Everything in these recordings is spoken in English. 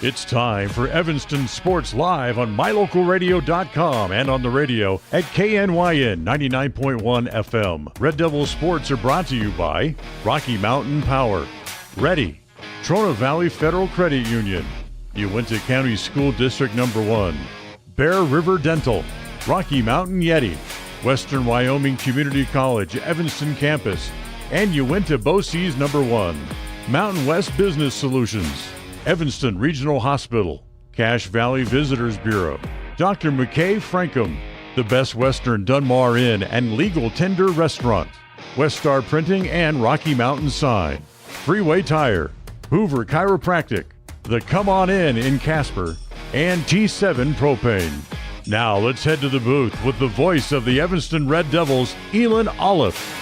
It's time for Evanston Sports Live on MyLocalRadio.com and on the radio at KNYN 99.1 FM. Red Devil Sports are brought to you by Rocky Mountain Power, Ready, Trona Valley Federal Credit Union, Uintah County School District No. 1, Bear River Dental, Rocky Mountain Yeti, Western Wyoming Community College Evanston Campus, and Uintah BOCES No. 1, Mountain West Business Solutions, Evanston Regional Hospital, Cache Valley Visitors Bureau, Dr. McKay Frankham, the Best Western Dunmar Inn and Legal Tender Restaurant, Westar Printing and Rocky Mountain Sign, Freeway Tire, Hoover Chiropractic, the Come On in Casper, and T7 Propane. Now let's head to the booth with the voice of the Evanston Red Devils, Elan Olliff.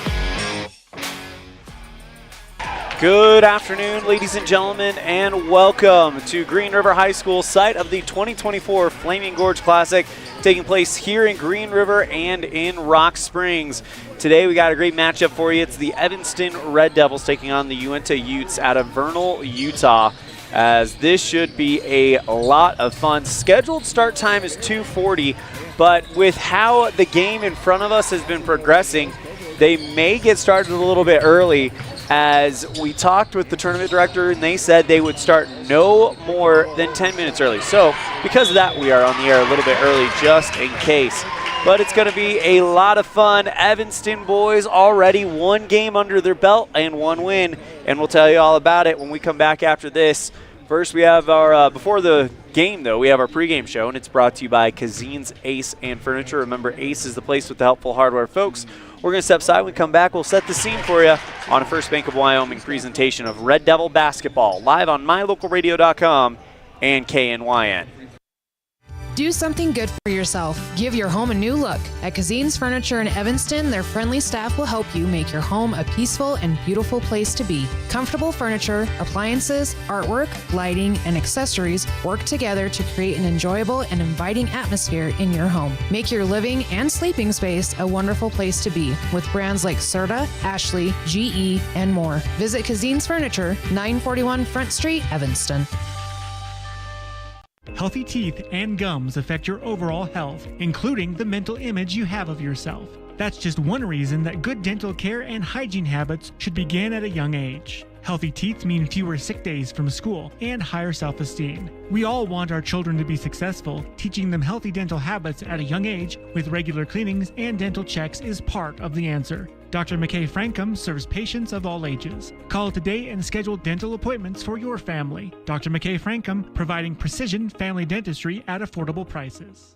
Good afternoon, ladies and gentlemen, and welcome to Green River High School, site of the 2024 Flaming Gorge Classic, taking place here in Green River and in Rock Springs. Today we got a great matchup for you. It's the Evanston Red Devils taking on the Uintah Utes out of Vernal, Utah, as this should be a lot of fun. Scheduled start time is 2:40, but with how the game in front of us has been progressing, they may get started a little bit early. As we talked with the tournament director, and they said they would start no more than 10 minutes early. So because of that, we are on the air a little bit early just in case. But it's going to be a lot of fun. Evanston boys already one game under their belt and one win, and we'll tell you all about it when we come back after this. First, we have our, before the game though, we have our pregame show, and it's brought to you by Cazin's Ace and Furniture. Remember, Ace is the place with the helpful hardware folks. We're going to step aside. When we come back, we'll set the scene for you on a First Bank of Wyoming presentation of Red Devil basketball, live on MyLocalRadio.com and KNYN. Do something good for yourself. Give your home a new look. At Cazin's Furniture in Evanston, their friendly staff will help you make your home a peaceful and beautiful place to be. Comfortable furniture, appliances, artwork, lighting, and accessories work together to create an enjoyable and inviting atmosphere in your home. Make your living and sleeping space a wonderful place to be with brands like Serta, Ashley, GE, and more. Visit Cazin's Furniture, 941 Front Street, Evanston. Healthy teeth and gums affect your overall health, including the mental image you have of yourself. That's just one reason that good dental care and hygiene habits should begin at a young age. Healthy teeth mean fewer sick days from school and higher self-esteem. We all want our children to be successful. Teaching them healthy dental habits at a young age with regular cleanings and dental checks is part of the answer. Dr. McKay Frankham serves patients of all ages. Call today and schedule dental appointments for your family. Dr. McKay Frankham, providing precision family dentistry at affordable prices.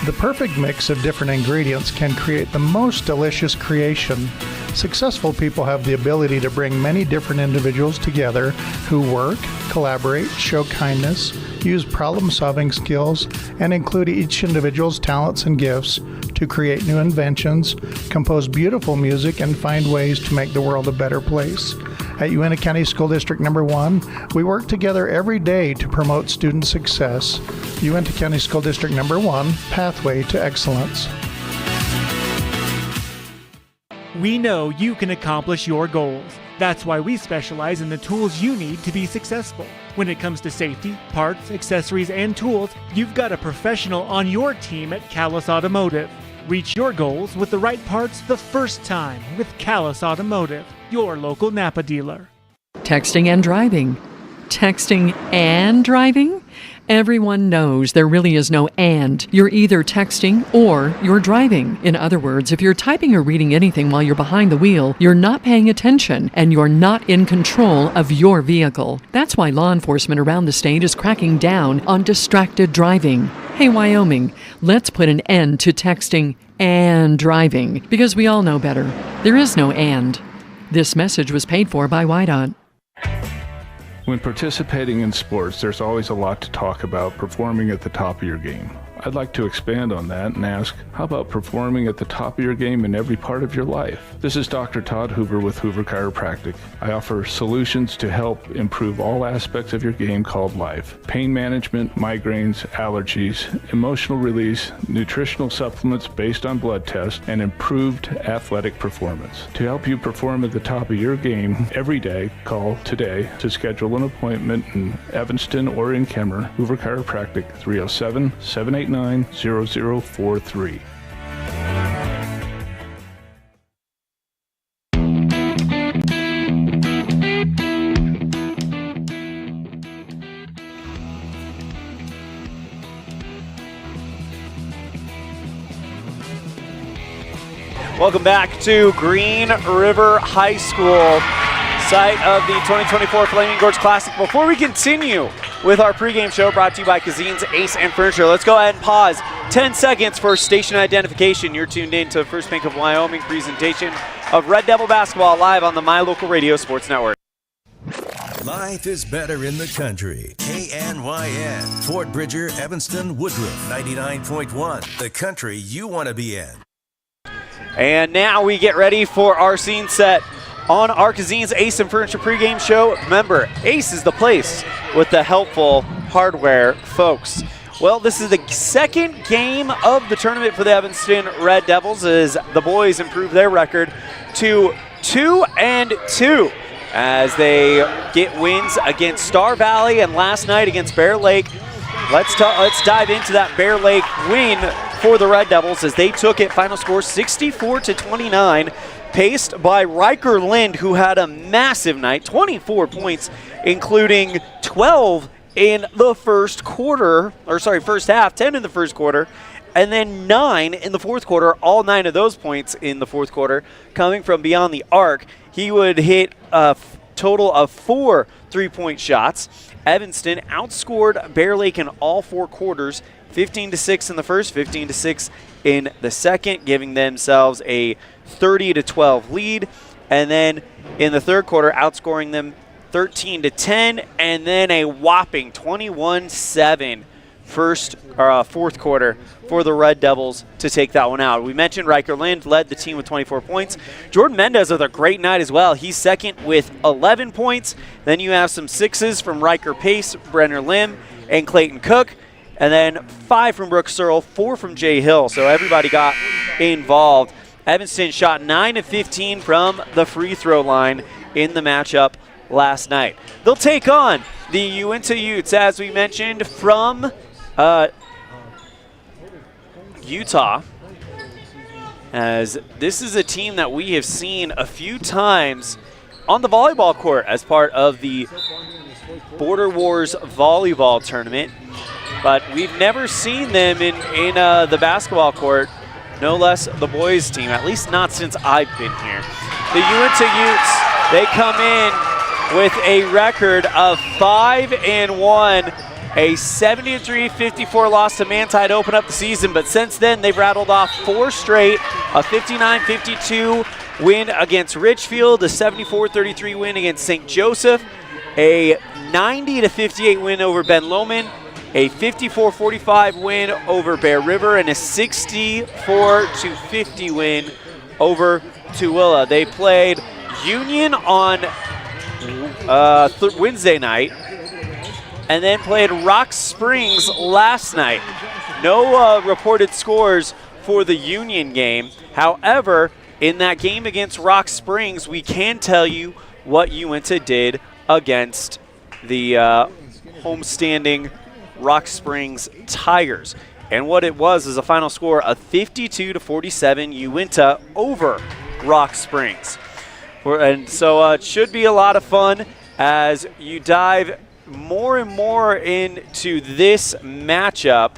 The perfect mix of different ingredients can create the most delicious creation. Successful people have the ability to bring many different individuals together who work, collaborate, show kindness, use problem-solving skills, and include each individual's talents and gifts to create new inventions, compose beautiful music, and find ways to make the world a better place. At Uintah County School District No. 1, we work together every day to promote student success. Uintah County School District No. 1, Pathway to Excellence. We know you can accomplish your goals. That's why we specialize in the tools you need to be successful. When it comes to safety, parts, accessories, and tools, you've got a professional on your team at Callis Automotive. Reach your goals with the right parts the first time with Callis Automotive, your local Napa dealer. Texting and driving. Texting and driving? Everyone knows there really is no and. You're either texting or you're driving. In other words, if you're typing or reading anything while you're behind the wheel, you're not paying attention and you're not in control of your vehicle. That's why law enforcement around the state is cracking down on distracted driving. Hey, Wyoming, let's put an end to texting and driving because we all know better. There is no and. This message was paid for by WYDOT. When participating in sports, there's always a lot to talk about performing at the top of your game. I'd like to expand on that and ask, how about performing at the top of your game in every part of your life? This is Dr. Todd Hoover with Hoover Chiropractic. I offer solutions to help improve all aspects of your game called life. Pain management, migraines, allergies, emotional release, nutritional supplements based on blood tests, and improved athletic performance. To help you perform at the top of your game every day, call today to schedule an appointment in Evanston or in Kemmer. Hoover Chiropractic, 307-789-0043. Welcome back to Green River High School, site of the 2024 Flaming Gorge Classic. Before we continue with our pregame show brought to you by Cazin's Ace and Furniture, let's go ahead and pause 10 seconds for station identification. You're tuned in to First Bank of Wyoming presentation of Red Devil Basketball live on the My Local Radio Sports Network. Life is better in the country. KNYN, Fort Bridger, Evanston, Woodruff, 99.1, the country you want to be in. And now we get ready for our scene set on our Cazin's Ace and Furniture pregame show. Remember, Ace is the place with the helpful hardware, folks. Well, this is the second game of the tournament for the Evanston Red Devils as the boys improve their record to 2-2 as they get wins against Star Valley and last night against Bear Lake. Let's dive into that Bear Lake win for the Red Devils as they took it. Final score 64-29, paced by Riker Lind, who had a massive night, 24 points, including 12 in the first half, 10 in the first quarter, and then 9 in the fourth quarter. All 9 of those points in the fourth quarter coming from beyond the arc. He would hit a total of 4 3-point shots. Evanston outscored Bear Lake in all 4 quarters, 15-6 in the first, 15-6 in the second, giving themselves a 30-12 lead. And then in the third quarter, outscoring them 13-10, and then a whopping 21-7 fourth quarter for the Red Devils to take that one out. We mentioned Riker Lind led the team with 24 points. Jordan Mendez with a great night as well. He's second with 11 points. Then you have some sixes from Riker Pace, Brenner Lim, and Clayton Cook. And then 5 from Brooks Searle, 4 from Jay Hill. So everybody got involved. Evanston shot 9 of 15 from the free throw line in the matchup last night. They'll take on the Uintah Utes, as we mentioned, from Utah, as this is a team that we have seen a few times on the volleyball court as part of the Border Wars volleyball tournament, but we've never seen them in the basketball court, no less the boys team, at least not since I've been here. The Uintah Utes, they come in with a record of 5-1, a 73-54 loss to Manti to open up the season, but since then they've rattled off 4 straight, a 59-52 win against Richfield, a 74-33 win against St. Joseph, a 90-58 win over Ben Lomond, a 54-45 win over Bear River, and a 64-50 win over Tooele. They played Union on Wednesday night, and then played Rock Springs last night. No reported scores for the Union game. However, in that game against Rock Springs, we can tell you what Uintah did against the homestanding Rock Springs Tigers. And what it was is a final score of 52-47 Uintah over Rock Springs. And so it should be a lot of fun as you dive more and more into this matchup.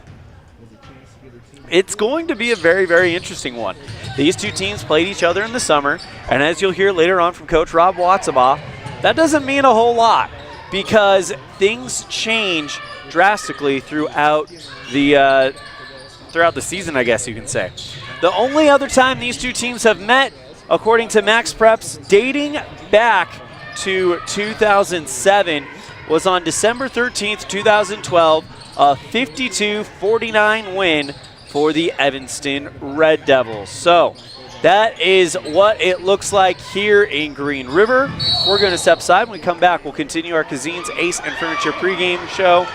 It's going to be a very, very interesting one. These two teams played each other in the summer, and as you'll hear later on from Coach Rob Watsabaugh, that doesn't mean a whole lot because things change drastically throughout the season, I guess you can say. The only other time these two teams have met, according to Max Preps, dating back to 2007, was on December 13th, 2012, a 52-49 win for the Evanston Red Devils. So that is what it looks like here in Green River. We're going to step aside. When we come back, we'll continue our Cazin's Ace and Furniture pregame show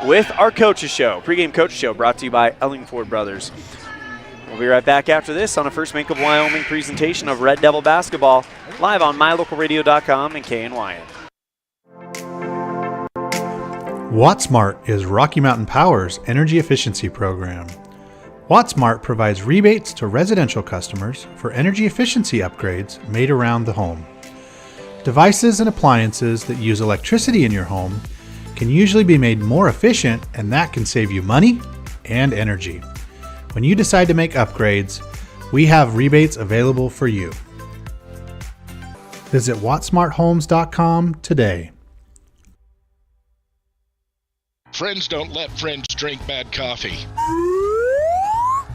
with our Coaches Show. Pregame Coaches Show brought to you by Ellingford Brothers. We'll be right back after this on a First Bank of Wyoming presentation of Red Devil basketball, live on mylocalradio.com and KNYN. WattSmart is Rocky Mountain Power's energy efficiency program. WattSmart provides rebates to residential customers for energy efficiency upgrades made around the home. Devices and appliances that use electricity in your home can usually be made more efficient, and that can save you money and energy. When you decide to make upgrades, we have rebates available for you. Visit wattsmarthomes.com today. Friends don't let friends drink bad coffee.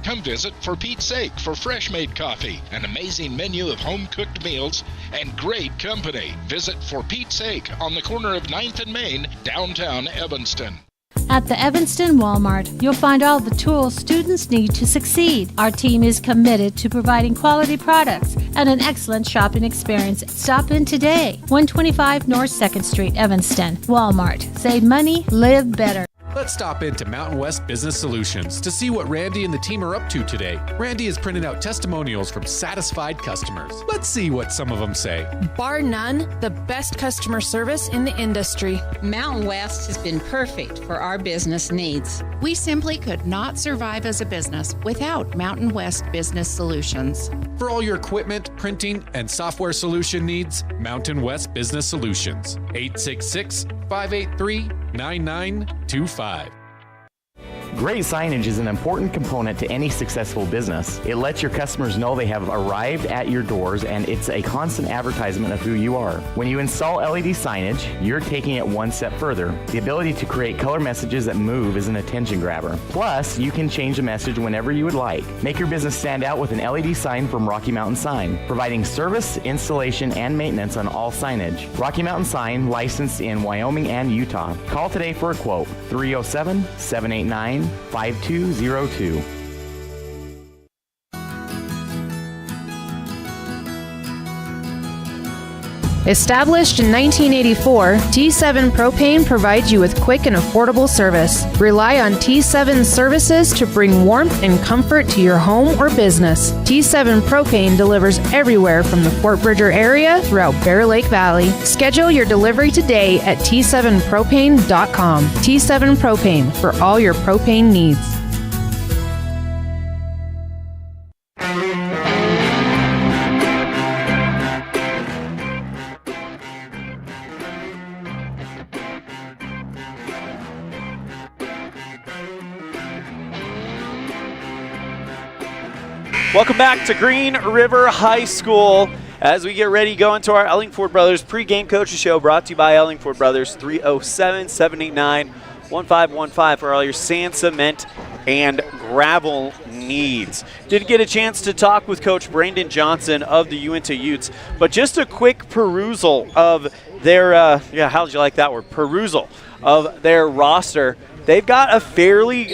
Come visit For Pete's Sake for fresh-made coffee, an amazing menu of home-cooked meals, and great company. Visit For Pete's Sake on the corner of 9th and Main, downtown Evanston. At the Evanston Walmart, you'll find all the tools students need to succeed. Our team is committed to providing quality products and an excellent shopping experience. Stop in today, 125 North 2nd Street, Evanston. Walmart. Save money, live better. Let's stop into Mountain West Business Solutions to see what Randy and the team are up to today. Randy is printing out testimonials from satisfied customers. Let's see what some of them say. Bar none, the best customer service in the industry. Mountain West has been perfect for our business needs. We simply could not survive as a business without Mountain West Business Solutions. For all your equipment, printing, and software solution needs, Mountain West Business Solutions. 866-583-9925. Great signage is an important component to any successful business. It lets your customers know they have arrived at your doors, and it's a constant advertisement of who you are. When you install LED signage, you're taking it one step further. The ability to create color messages that move is an attention grabber. Plus, you can change the message whenever you would like. Make your business stand out with an LED sign from Rocky Mountain Sign, providing service, installation, and maintenance on all signage. Rocky Mountain Sign, licensed in Wyoming and Utah. Call today for a quote, 307-789-5202. Established in 1984, T7 Propane provides you with quick and affordable service. Rely on T7 services to bring warmth and comfort to your home or business. T7 Propane delivers everywhere from the Fort Bridger area throughout Bear Lake Valley. Schedule your delivery today at T7propane.com. T7 Propane for all your propane needs. Welcome back to Green River High School as we get ready to go into our Ellingford Brothers pregame coaches show, brought to you by Ellingford Brothers. 307-789-1515 for all your sand, cement, and gravel needs. Did get a chance to talk with Coach Brandon Johnson of the Uintah Utes, but just a quick perusal of their, how did you like that word? Perusal of their roster. They've got a fairly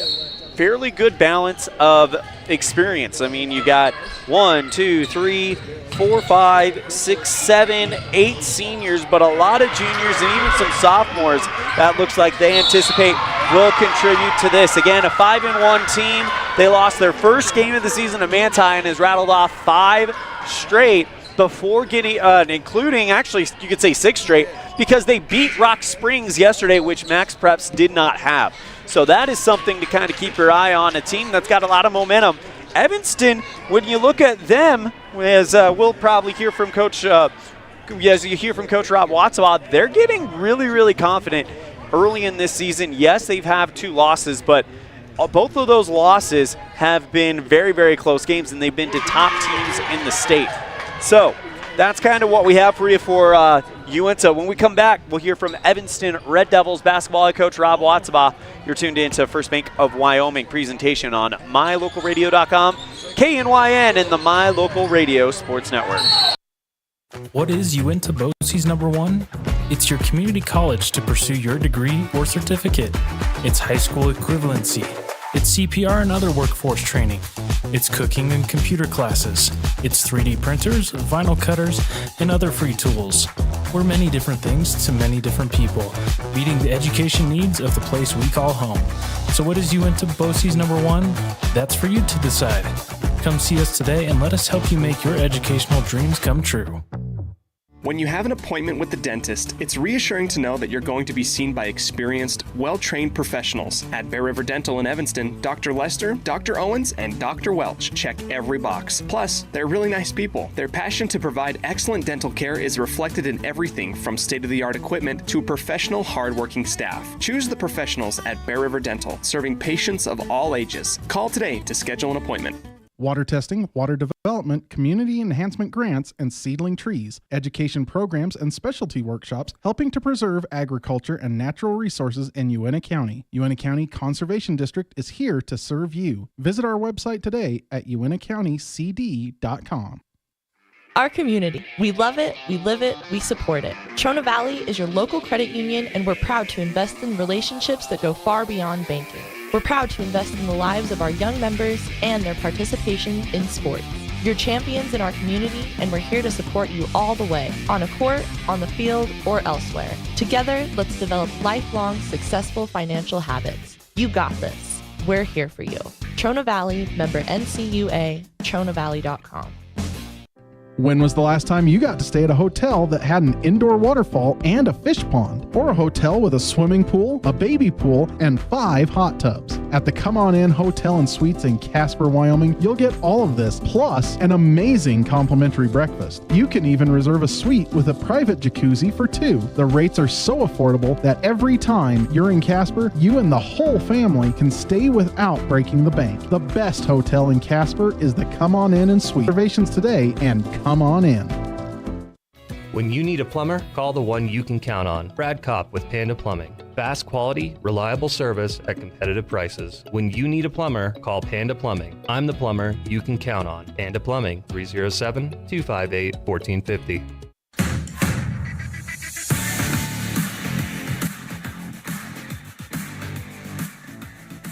good balance of experience. I mean, you got 1, 2, 3, 4, 5, 6, 7, 8 seniors, but a lot of juniors and even some sophomores that looks like they anticipate will contribute to this. Again, a 5-1 team. They lost their first game of the season to Manti and has rattled off 5 straight before getting, including actually you could say 6 straight, because they beat Rock Springs yesterday, which Max Preps did not have. So that is something to kind of keep your eye on, a team that's got a lot of momentum. Evanston, when you look at them, as we'll probably hear from Coach, as you hear from Coach Rob Watsaw, they're getting really, really confident early in this season. Yes, they've had 2 losses, but both of those losses have been very, very close games, and they've been to top teams in the state. So that's kind of what we have for you for Uintah. When we come back, we'll hear from Evanston Red Devils basketball head coach Rob Watsaw. You're tuned in to First Bank of Wyoming presentation on mylocalradio.com, KNYN, and the My Local Radio Sports Network. What is Uintah BOCES #1? It's your community college to pursue your degree or certificate. It's high school equivalency. It's CPR and other workforce training. It's cooking and computer classes. It's 3D printers, vinyl cutters, and other free tools. We're many different things to many different people, meeting the education needs of the place we call home. So what is Uintah BOCES #1? That's for you to decide. Come see us today and let us help you make your educational dreams come true. When you have an appointment with the dentist, it's reassuring to know that you're going to be seen by experienced, well-trained professionals. At Bear River Dental in Evanston, Dr. Lester, Dr. Owens, and Dr. Welch check every box. Plus, they're really nice people. Their passion to provide excellent dental care is reflected in everything from state-of-the-art equipment to professional, hardworking staff. Choose the professionals at Bear River Dental, serving patients of all ages. Call today to schedule an appointment. Water testing, water development, community enhancement grants, and seedling trees, education programs, and specialty workshops helping to preserve agriculture and natural resources in Uintah County. Uintah County Conservation District is here to serve you. Visit our website today at uintahcountycd.com. Our community. We love it, we live it, we support it. Trona Valley is your local credit union, and we're proud to invest in relationships that go far beyond banking. We're proud to invest in the lives of our young members and their participation in sports. You're champions in our community, and we're here to support you all the way, on a court, on the field, or elsewhere. Together, let's develop lifelong, successful financial habits. You got this. We're here for you. Trona Valley, member NCUA, tronavalley.com. When was the last time you got to stay at a hotel that had an indoor waterfall and a fish pond? Or a hotel with a swimming pool, a baby pool, and 5 hot tubs? At the Come On In Hotel and Suites in Casper, Wyoming, you'll get all of this, plus an amazing complimentary breakfast. You can even reserve a suite with a private jacuzzi for 2. The rates are so affordable that every time you're in Casper, you and the whole family can stay without breaking the bank. The best hotel in Casper is the Come On In and Suite. Reservations today and come on in. When you need a plumber, call the one you can count on. Brad Kopp with Panda Plumbing. Fast quality, reliable service at competitive prices. When you need a plumber, call Panda Plumbing. I'm the plumber you can count on. Panda Plumbing, 307-258-1450.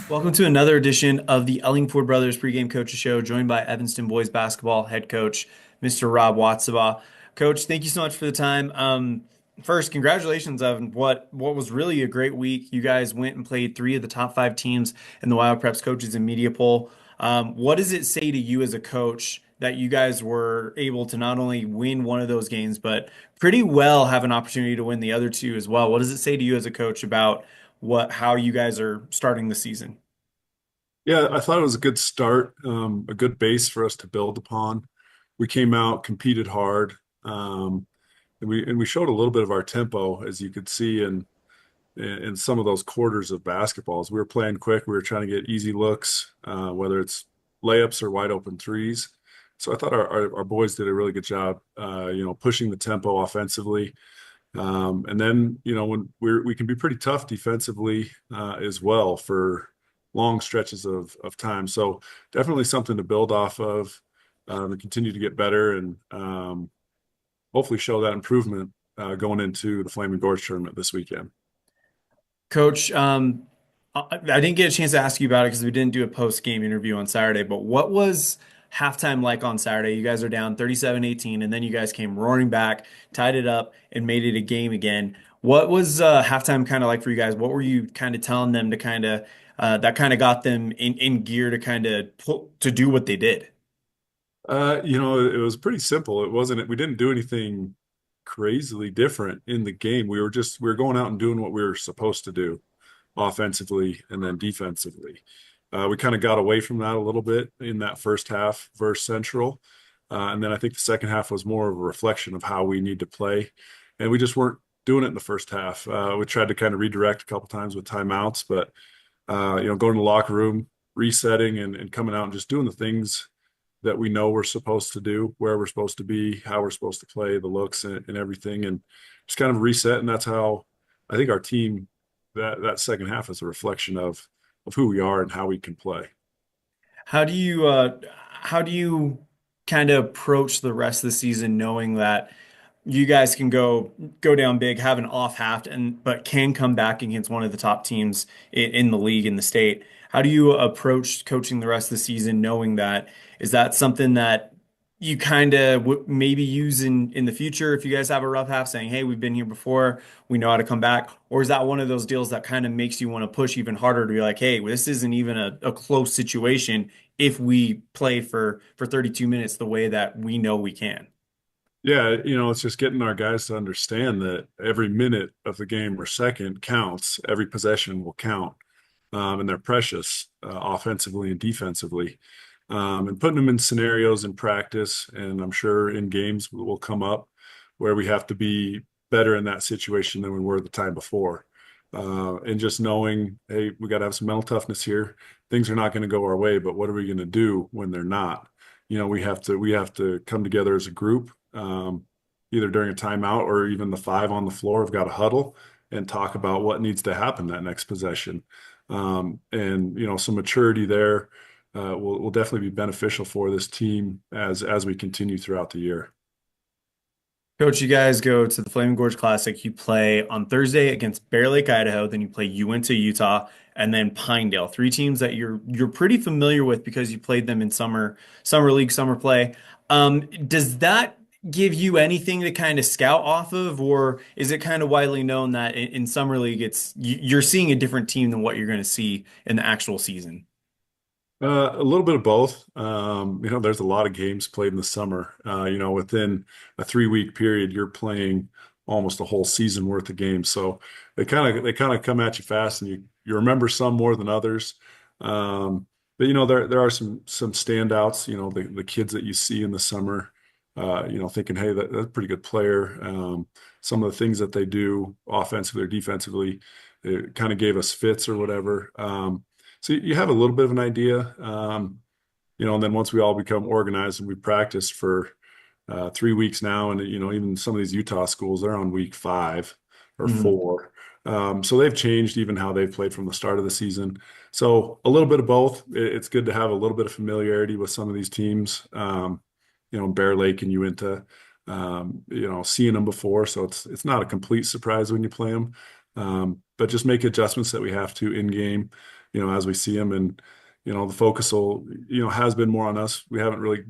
Welcome to another edition of the Ellingford Brothers Pregame Coaches Show, joined by Evanston boys basketball head coach, Mr. Rob Watsabaugh. Coach, thank you so much for the time. First, congratulations on what was really a great week. You guys went and played 3 of the top 5 teams in the Wild Preps Coaches and Media Poll. What does it say to you as a coach that you guys were able to not only win one of those games, but pretty well have an opportunity to win the other 2 as well? What does it say to you as a coach about how you guys are starting the season? Yeah, I thought it was a good start, a good base for us to build upon. We came out, competed hard, and we showed a little bit of our tempo, as you could see in some of those quarters of basketballs. We were playing quick. We were trying to get easy looks, whether it's layups or wide open threes. So I thought our boys did a really good job, pushing the tempo offensively. And then, when we can be pretty tough defensively as well for long stretches of time. So definitely something to build off of and continue to get better and hopefully show that improvement going into the Flaming Gorge tournament this weekend. Coach, I didn't get a chance to ask you about it because we didn't do a post-game interview on Saturday, but what was halftime like on Saturday? You guys are down 37-18, and then you guys came roaring back, tied it up, and made it a game again. What was halftime kind of like for you guys? What were you kind of telling them to kind of that kind of got them in gear to kind of to do what they did? It was pretty simple. We didn't do anything crazily different in the game. We were going out and doing what we were supposed to do offensively and then defensively. We kind of got away from that a little bit in that first half versus Central. And then I think the second half was more of a reflection of how we need to play. And we just weren't doing it in the first half. We tried to kind of redirect a couple times with timeouts, but going to the locker room, resetting and coming out and just doing the things that we know we're supposed to do, where we're supposed to be, how we're supposed to play, the looks and everything, and just kind of reset. And that's how I think our team, that second half is a reflection of who we are and how we can play. How do you kind of approach the rest of the season knowing that you guys can go down big, have an off half, but can come back against one of the top teams in the league in the state. How do you approach coaching the rest of the season, knowing that is that something that you kind of maybe use in the future if you guys have a rough half, saying, "Hey, we've been here before, we know how to come back," or is that one of those deals that kind of makes you want to push even harder to be like, "Hey, this isn't even a close situation if we play for 32 minutes the way that we know we can." Yeah, it's just getting our guys to understand that every minute of the game or second counts. Every possession will count, and they're precious offensively and defensively. And putting them in scenarios in practice, and I'm sure in games will come up where we have to be better in that situation than we were the time before. And just knowing, hey, we got to have some mental toughness here. Things are not going to go our way, but what are we going to do when they're not? We have to come together as a group, either during a timeout or even the five on the floor have got to huddle and talk about what needs to happen that next possession. And some maturity there will definitely be beneficial for this team as we continue throughout the year. Coach, you guys go to the Flaming Gorge Classic. You play on Thursday against Bear Lake, Idaho. Then you play Uintah, Utah, and then Pinedale. Three teams that you're pretty familiar with because you played them in summer league, summer play. Does that give you anything to kind of scout off of, or is it kind of widely known that in summer league you're seeing a different team than what you're going to see in the actual season? A little bit of both. There's a lot of games played in the summer. Within a 3-week period, you're playing almost a whole season worth of games. So they kind of come at you fast, and you remember some more than others. But there are some standouts. The kids that you see in the summer. Thinking, hey, that's a pretty good player. Some of the things that they do offensively or defensively, it kind of gave us fits or whatever. So you have a little bit of an idea, and then once we all become organized and we practice for 3 weeks now, and even some of these Utah schools, they're on week 5 or 4. So they've changed even how they've played from the start of the season. So a little bit of both. It's good to have a little bit of familiarity with some of these teams. Bear Lake and Uintah, seeing them before, so it's not a complete surprise when you play them, but just make adjustments that we have to in game. As we see them, and the focus has been more on us. We haven't really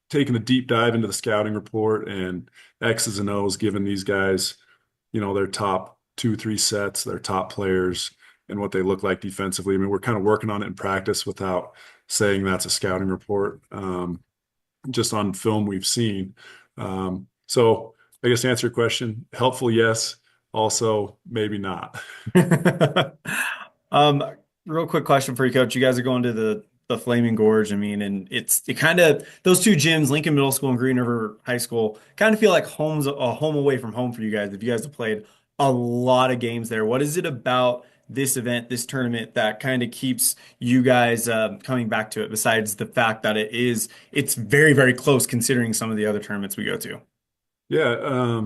taken a deep dive into the scouting report and X's and O's, given these guys, their top 2-3 sets, their top players, and what they look like defensively. I mean, we're kind of working on it in practice without saying that's a scouting report, just on film we've seen. So I guess to answer your question, helpful, yes. Also, maybe not. Real quick question for you, Coach. You guys are going to the Flaming Gorge. I mean, and it kind of, those two gyms, Lincoln Middle School and Green River High School, kind of feel like home's a home away from home for you guys. If you guys have played a lot of games there, what is it about this event, this tournament, that kind of keeps you guys coming back to it, besides the fact that it's very, very close considering some of the other tournaments we go to? Yeah,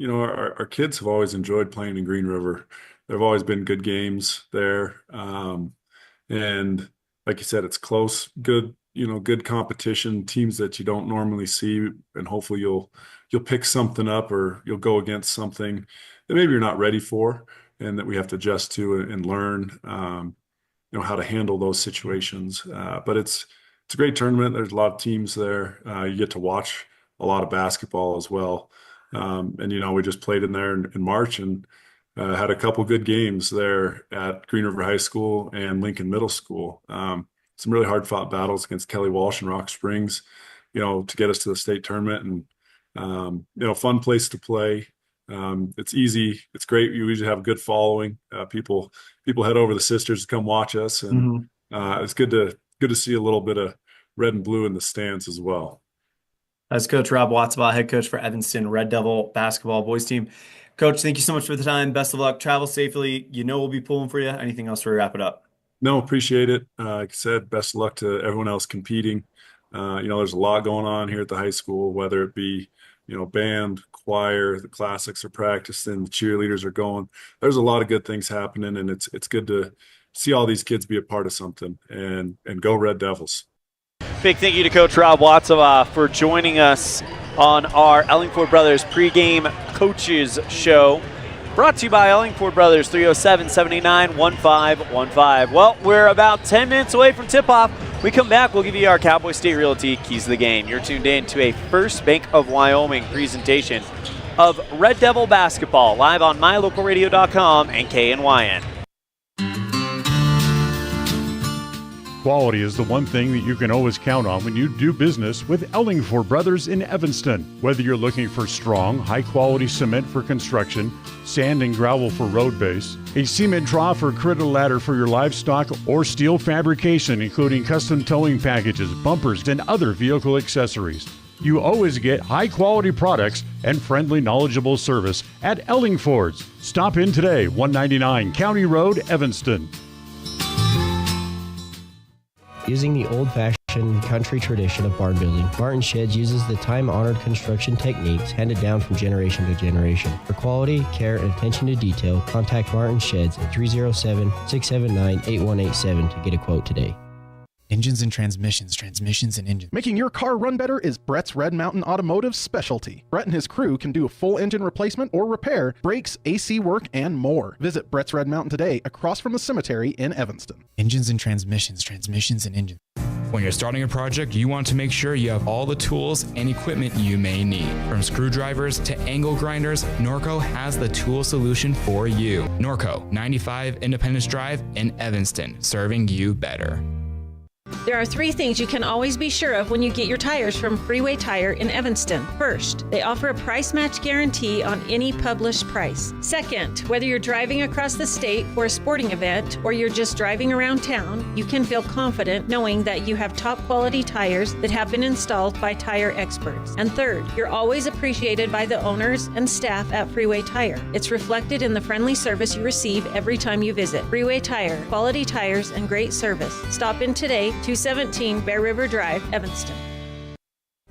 our kids have always enjoyed playing in Green River. There have always been good games there. And like you said, it's close, good competition, teams that you don't normally see, and hopefully you'll pick something up, or you'll go against something that maybe you're not ready for, and that we have to adjust to and learn, how to handle those situations. But it's a great tournament. There's a lot of teams there. You get to watch a lot of basketball as well. And we just played in there in March, and had a couple good games there at Green River High School and Lincoln Middle School. Some really hard fought battles against Kelly Walsh and Rock Springs, to get us to the state tournament, and fun place to play. It's easy. It's great. You usually have a good following. People head over the Sisters to come watch us, and it's good to see a little bit of red and blue in the stands as well. That's Coach Rob Wattsbaugh, head coach for Evanston Red Devil basketball boys team. Coach, thank you so much for the time. Best of luck. Travel safely. We'll be pulling for you. Anything else to wrap it up? No, appreciate it. Like I said, best of luck to everyone else competing. There's a lot going on here at the high school, whether it be, band, choir, the classics are practicing, the cheerleaders are going. There's a lot of good things happening, and it's good to see all these kids be a part of something, and go Red Devils. Big thank you to Coach Rob Watsawa for joining us on our Ellingford Brothers pregame coaches show. Brought to you by Ellingford Brothers, 307-79-1515. Well, we're about 10 minutes away from tip-off. We come back, we'll give you our Cowboy State Realty keys to the game. You're tuned in to a First Bank of Wyoming presentation of Red Devil basketball, live on mylocalradio.com and KNYN. Quality is the one thing that you can always count on when you do business with Ellingford Brothers in Evanston. Whether you're looking for strong, high-quality cement for construction, sand and gravel for road base, a cement trough or critter ladder for your livestock, or steel fabrication, including custom towing packages, bumpers, and other vehicle accessories, you always get high-quality products and friendly, knowledgeable service at Ellingford's. Stop in today, 199 County Road, Evanston. Using the old-fashioned country tradition of barn building, Martin Sheds uses the time-honored construction techniques handed down from generation to generation. For quality, care, and attention to detail, contact Martin Sheds at 307-679-8187 to get a quote today. Engines and transmissions and engines. Making your car run better is Brett's Red Mountain Automotive's specialty. Brett and his crew can do a full engine replacement or repair, brakes, AC work, and more. Visit Brett's Red Mountain today across from the cemetery in Evanston. Engines and transmissions and engines. When you're starting a project, you want to make sure you have all the tools and equipment you may need. From screwdrivers to angle grinders, Norco has the tool solution for you. Norco, 95 Independence Drive in Evanston, serving you better. There are 3 things you can always be sure of when you get your tires from Freeway Tire in Evanston. First, they offer a price match guarantee on any published price. Second, whether you're driving across the state for a sporting event or you're just driving around town, you can feel confident knowing that you have top quality tires that have been installed by tire experts. And third, you're always appreciated by the owners and staff at Freeway Tire. It's reflected in the friendly service you receive every time you visit. Freeway Tire, quality tires and great service. Stop in today, 217 Bear River Drive, Evanston.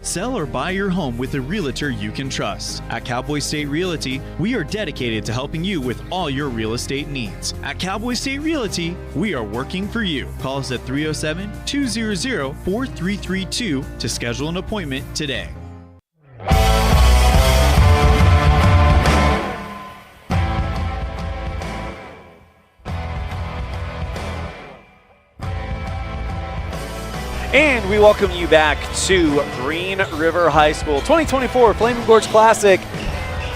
Sell or buy your home with a realtor you can trust. At Cowboy State Realty, we are dedicated to helping you with all your real estate needs. At Cowboy State Realty, we are working for you. Call us at 307-200-4332 to schedule an appointment today. And we welcome you back to Green River High School 2024 Flaming Gorge Classic.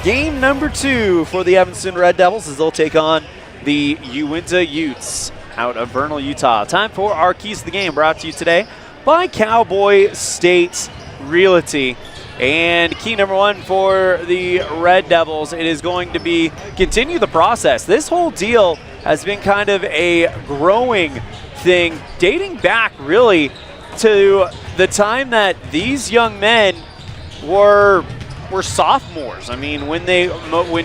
Game number 2 for the Evanston Red Devils as they'll take on the Uintah Utes out of Vernal, Utah. Time for our keys to the game, brought to you today by Cowboy State Realty. And key number 1 for the Red Devils, it is going to be continue the process. This whole deal has been kind of a growing thing dating back really to the time that these young men were sophomores. I mean, when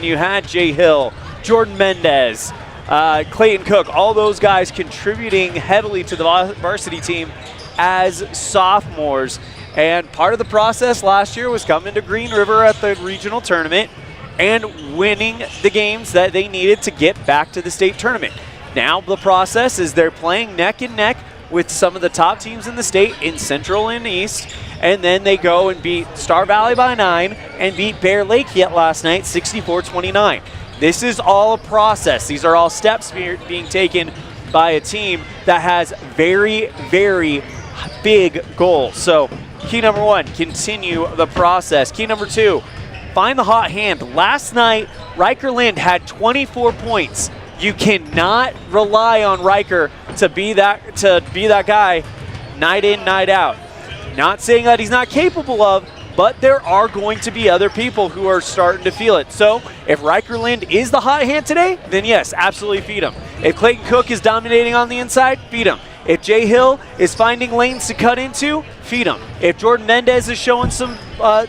you had Jay Hill, Jordan Mendez, Clayton Cook, all those guys contributing heavily to the varsity team as sophomores. And part of the process last year was coming to Green River at the regional tournament and winning the games that they needed to get back to the state tournament. Now the process is they're playing neck and neck with some of the top teams in the state in Central and East, and then they go and beat Star Valley by 9 and beat Bear Lake yet last night 64-29. This is all a process. These are all steps being taken by a team that has very, very big goals. So key number 1, continue the process. Key number 2, find the hot hand. Last night, Riker Lind had 24 points. You cannot rely on Riker to be that guy night in, night out. Not saying that he's not capable of, but there are going to be other people who are starting to feel it. So if Riker Lind is the hot hand today, then yes, absolutely feed him. If Clayton Cook is dominating on the inside, feed him. If Jay Hill is finding lanes to cut into, feed him. If Jordan Mendez is showing some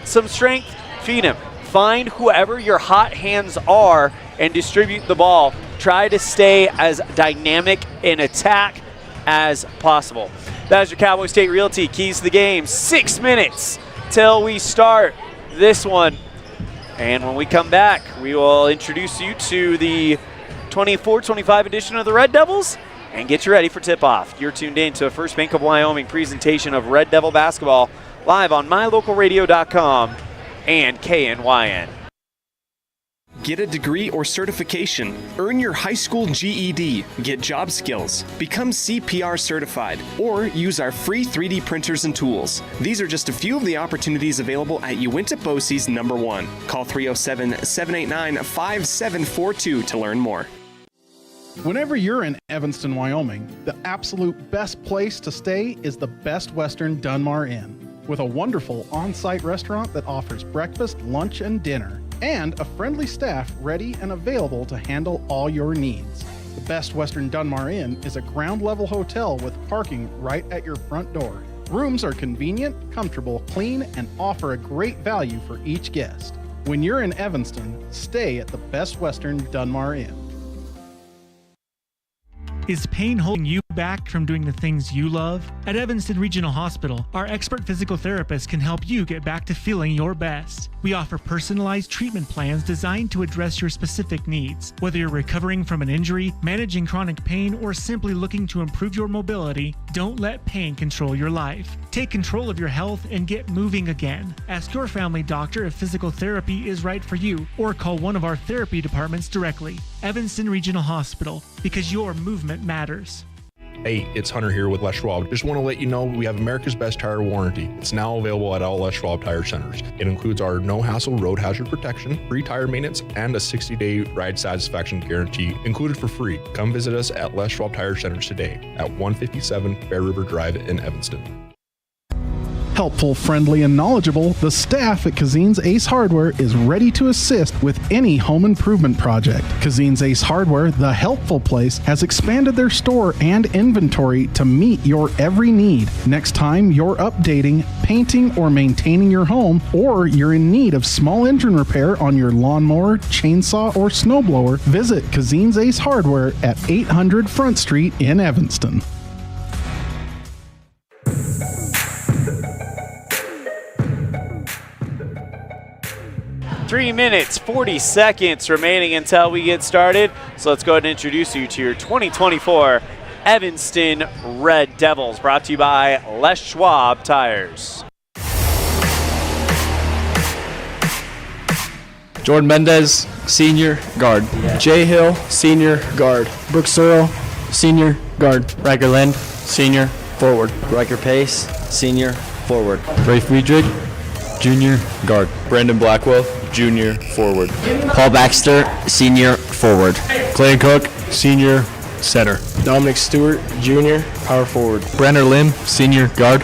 strength, feed him. Find whoever your hot hands are and distribute the ball. Try to stay as dynamic in attack as possible. That is your Cowboy State Realty keys to the game. 6 minutes till we start this one. And when we come back, we will introduce you to the 24-25 edition of the Red Devils and get you ready for tip-off. You're tuned in to a First Bank of Wyoming presentation of Red Devil basketball live on mylocalradio.com and KNYN. Get a degree or certification, earn your high school GED, get job skills, become CPR certified, or use our free 3D printers and tools. These are just a few of the opportunities available at Uintah BOCES number 1. Call 307-789-5742 to learn more. Whenever you're in Evanston, Wyoming, the absolute best place to stay is the Best Western Dunmar Inn, with a wonderful on-site restaurant that offers breakfast, lunch, and dinner, and a friendly staff ready and available to handle all your needs. The Best Western Dunmar Inn is a ground-level hotel with parking right at your front door. Rooms are convenient, comfortable, clean, and offer a great value for each guest. When you're in Evanston, stay at the Best Western Dunmar Inn. Is pain holding you back from doing the things you love? At Evanston Regional Hospital, our expert physical therapists can help you get back to feeling your best. We offer personalized treatment plans designed to address your specific needs. Whether you're recovering from an injury, managing chronic pain, or simply looking to improve your mobility, don't let pain control your life. Take control of your health and get moving again. Ask your family doctor if physical therapy is right for you, or call one of our therapy departments directly. Evanston Regional Hospital, because your movement matters. Hey, it's Hunter here with Les Schwab. Just want to let you know we have America's Best Tire Warranty. It's now available at all Les Schwab Tire Centers. It includes our no-hassle road hazard protection, free tire maintenance, and a 60-day ride satisfaction guarantee included for free. Come visit us at Les Schwab Tire Centers today at 157 Bear River Drive in Evanston. Helpful, friendly, and knowledgeable, the staff at Cazin's Ace Hardware is ready to assist with any home improvement project. Cazin's Ace Hardware, the helpful place, has expanded their store and inventory to meet your every need. Next time you're updating, painting, or maintaining your home, or you're in need of small engine repair on your lawnmower, chainsaw, or snowblower, visit Cazin's Ace Hardware at 800 Front Street in Evanston. 3 minutes, 40 seconds remaining until we get started. So let's go ahead and introduce you to your 2024 Evanston Red Devils, brought to you by Les Schwab Tires. Jordan Mendez, senior guard. Jay Hill, senior guard. Brooks Searle, senior guard. Riker Lind, senior forward. Riker Pace, senior forward. Ray Friedrich, junior guard. Brandon Blackwell, junior forward. Paul Baxter, senior forward. Clay Cook, senior center. Dominic Stewart, junior power forward. Brenner Lim, senior guard.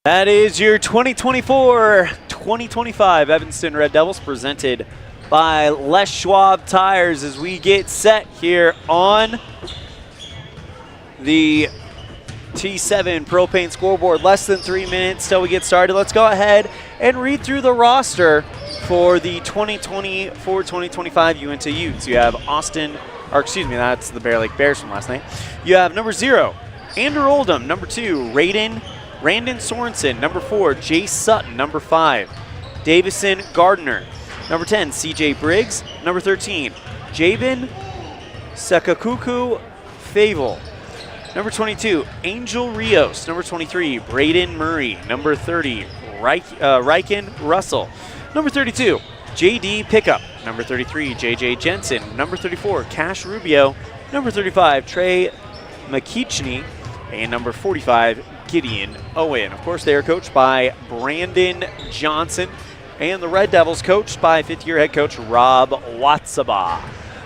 That is your 2024-2025 Evanston Red Devils, presented by Les Schwab Tires, as we get set here on the T7 propane scoreboard. Less than 3 minutes till we get started. Let's go ahead and read through the roster for the 2024-2025 Uintah Utes. You have that's the Bear Lake Bears from last night. You have number 0, Andrew Oldham. Number 2, Randon Sorensen. Number 4, Jay Sutton. Number 5, Davison Gardner. Number 10, CJ Briggs. Number 13, Jabin Sekakuku Favel. Number 22, Angel Rios. Number 23, Braden Murray. Number 30, Riken Russell. Number 32, JD Pickup. Number 33, JJ Jensen. Number 34, Cash Rubio. Number 35, Trey McKeachney. And number 45, Gideon Owen. Of course, they are coached by Brandon Johnson, and the Red Devils coached by fifth-year head coach Rob Watsaba.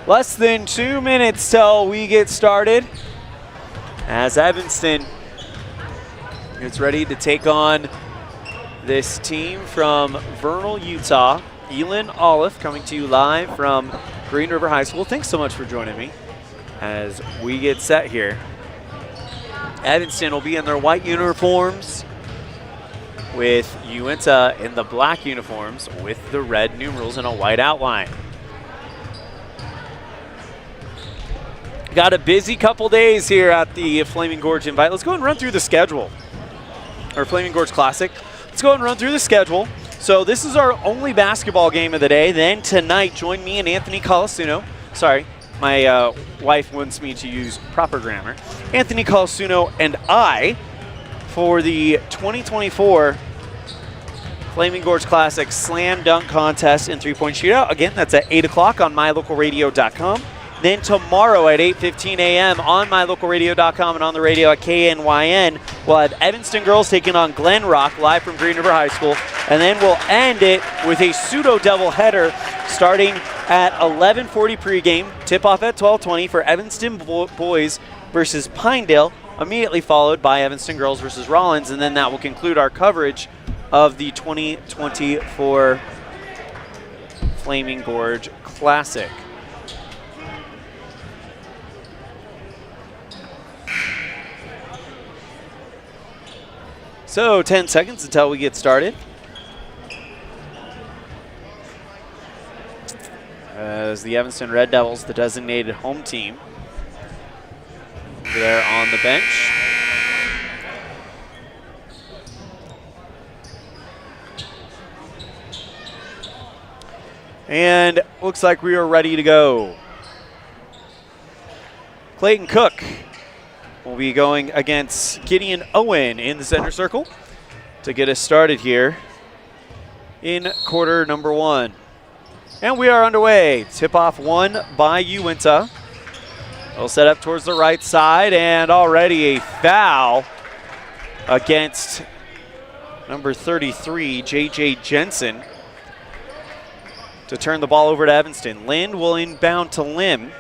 Less than 2 minutes till we get started, as Evanston gets ready to take on this team from Vernal, Utah. Elan Olliff coming to you live from Green River High School. Thanks so much for joining me as we get set here. Evanston will be in their white uniforms, with Uintah in the black uniforms with the red numerals and a white outline. Got a busy couple days here at the Flaming Gorge Invite. Let's go ahead and run through the schedule, or Flaming Gorge Classic. Let's go ahead and run through the schedule. So this is our only basketball game of the day. Then tonight, join me and Anthony Colasuno. Sorry, my wife wants me to use proper grammar. Anthony Colasuno and I for the 2024 Flaming Gorge Classic Slam Dunk Contest and Three-Point Shootout. Again, that's at 8 o'clock on mylocalradio.com. Then tomorrow at 8:15 a.m. on mylocalradio.com and on the radio at KNYN, we'll have Evanston girls taking on Glen Rock live from Green River High School. And then we'll end it with a pseudo doubleheader starting at 11:40 pregame. Tip-off at 12:20 for Evanston boys versus Pinedale, immediately followed by Evanston girls versus Rollins. And then that will conclude our coverage of the 2024 Flaming Gorge Classic. So 10 seconds until we get started. As the Evanston Red Devils, the designated home team, there on the bench. And looks like we are ready to go. Clayton Cook will be going against Gideon Owen in the center circle to get us started here in quarter number 1. And we are underway. Tip-off won by Uintah. They'll set up towards the right side, and already a foul against number 33, J.J. Jensen, to turn the ball over to Evanston. Lind will inbound to Lim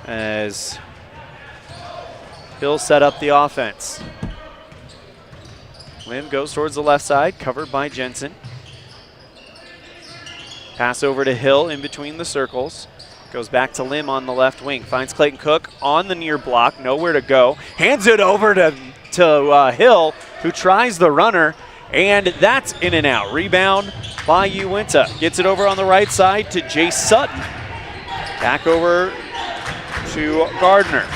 as he'll set up the offense. Lim goes towards the left side, covered by Jensen. Pass over to Hill in between the circles. Goes back to Lim on the left wing. Finds Clayton Cook on the near block, nowhere to go. Hands it over to Hill, who tries the runner, and that's in and out. Rebound by Uintah. Gets it over on the right side to Jay Sutton. Back over to Gardner.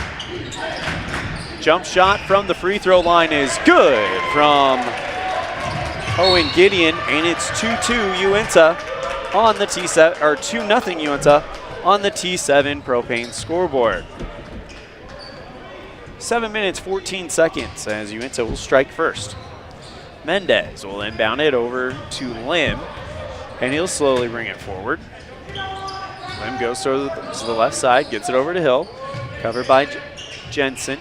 Jump shot from the free throw line is good from Owen Gideon, and it's 2-2 Uintah on the T7, or 2-0 Uintah on the T7 propane scoreboard. 7 minutes, 14 seconds as Uintah will strike first. Mendez will inbound it over to Lim, and he'll slowly bring it forward. Lim goes to the left side, gets it over to Hill, covered by Jensen.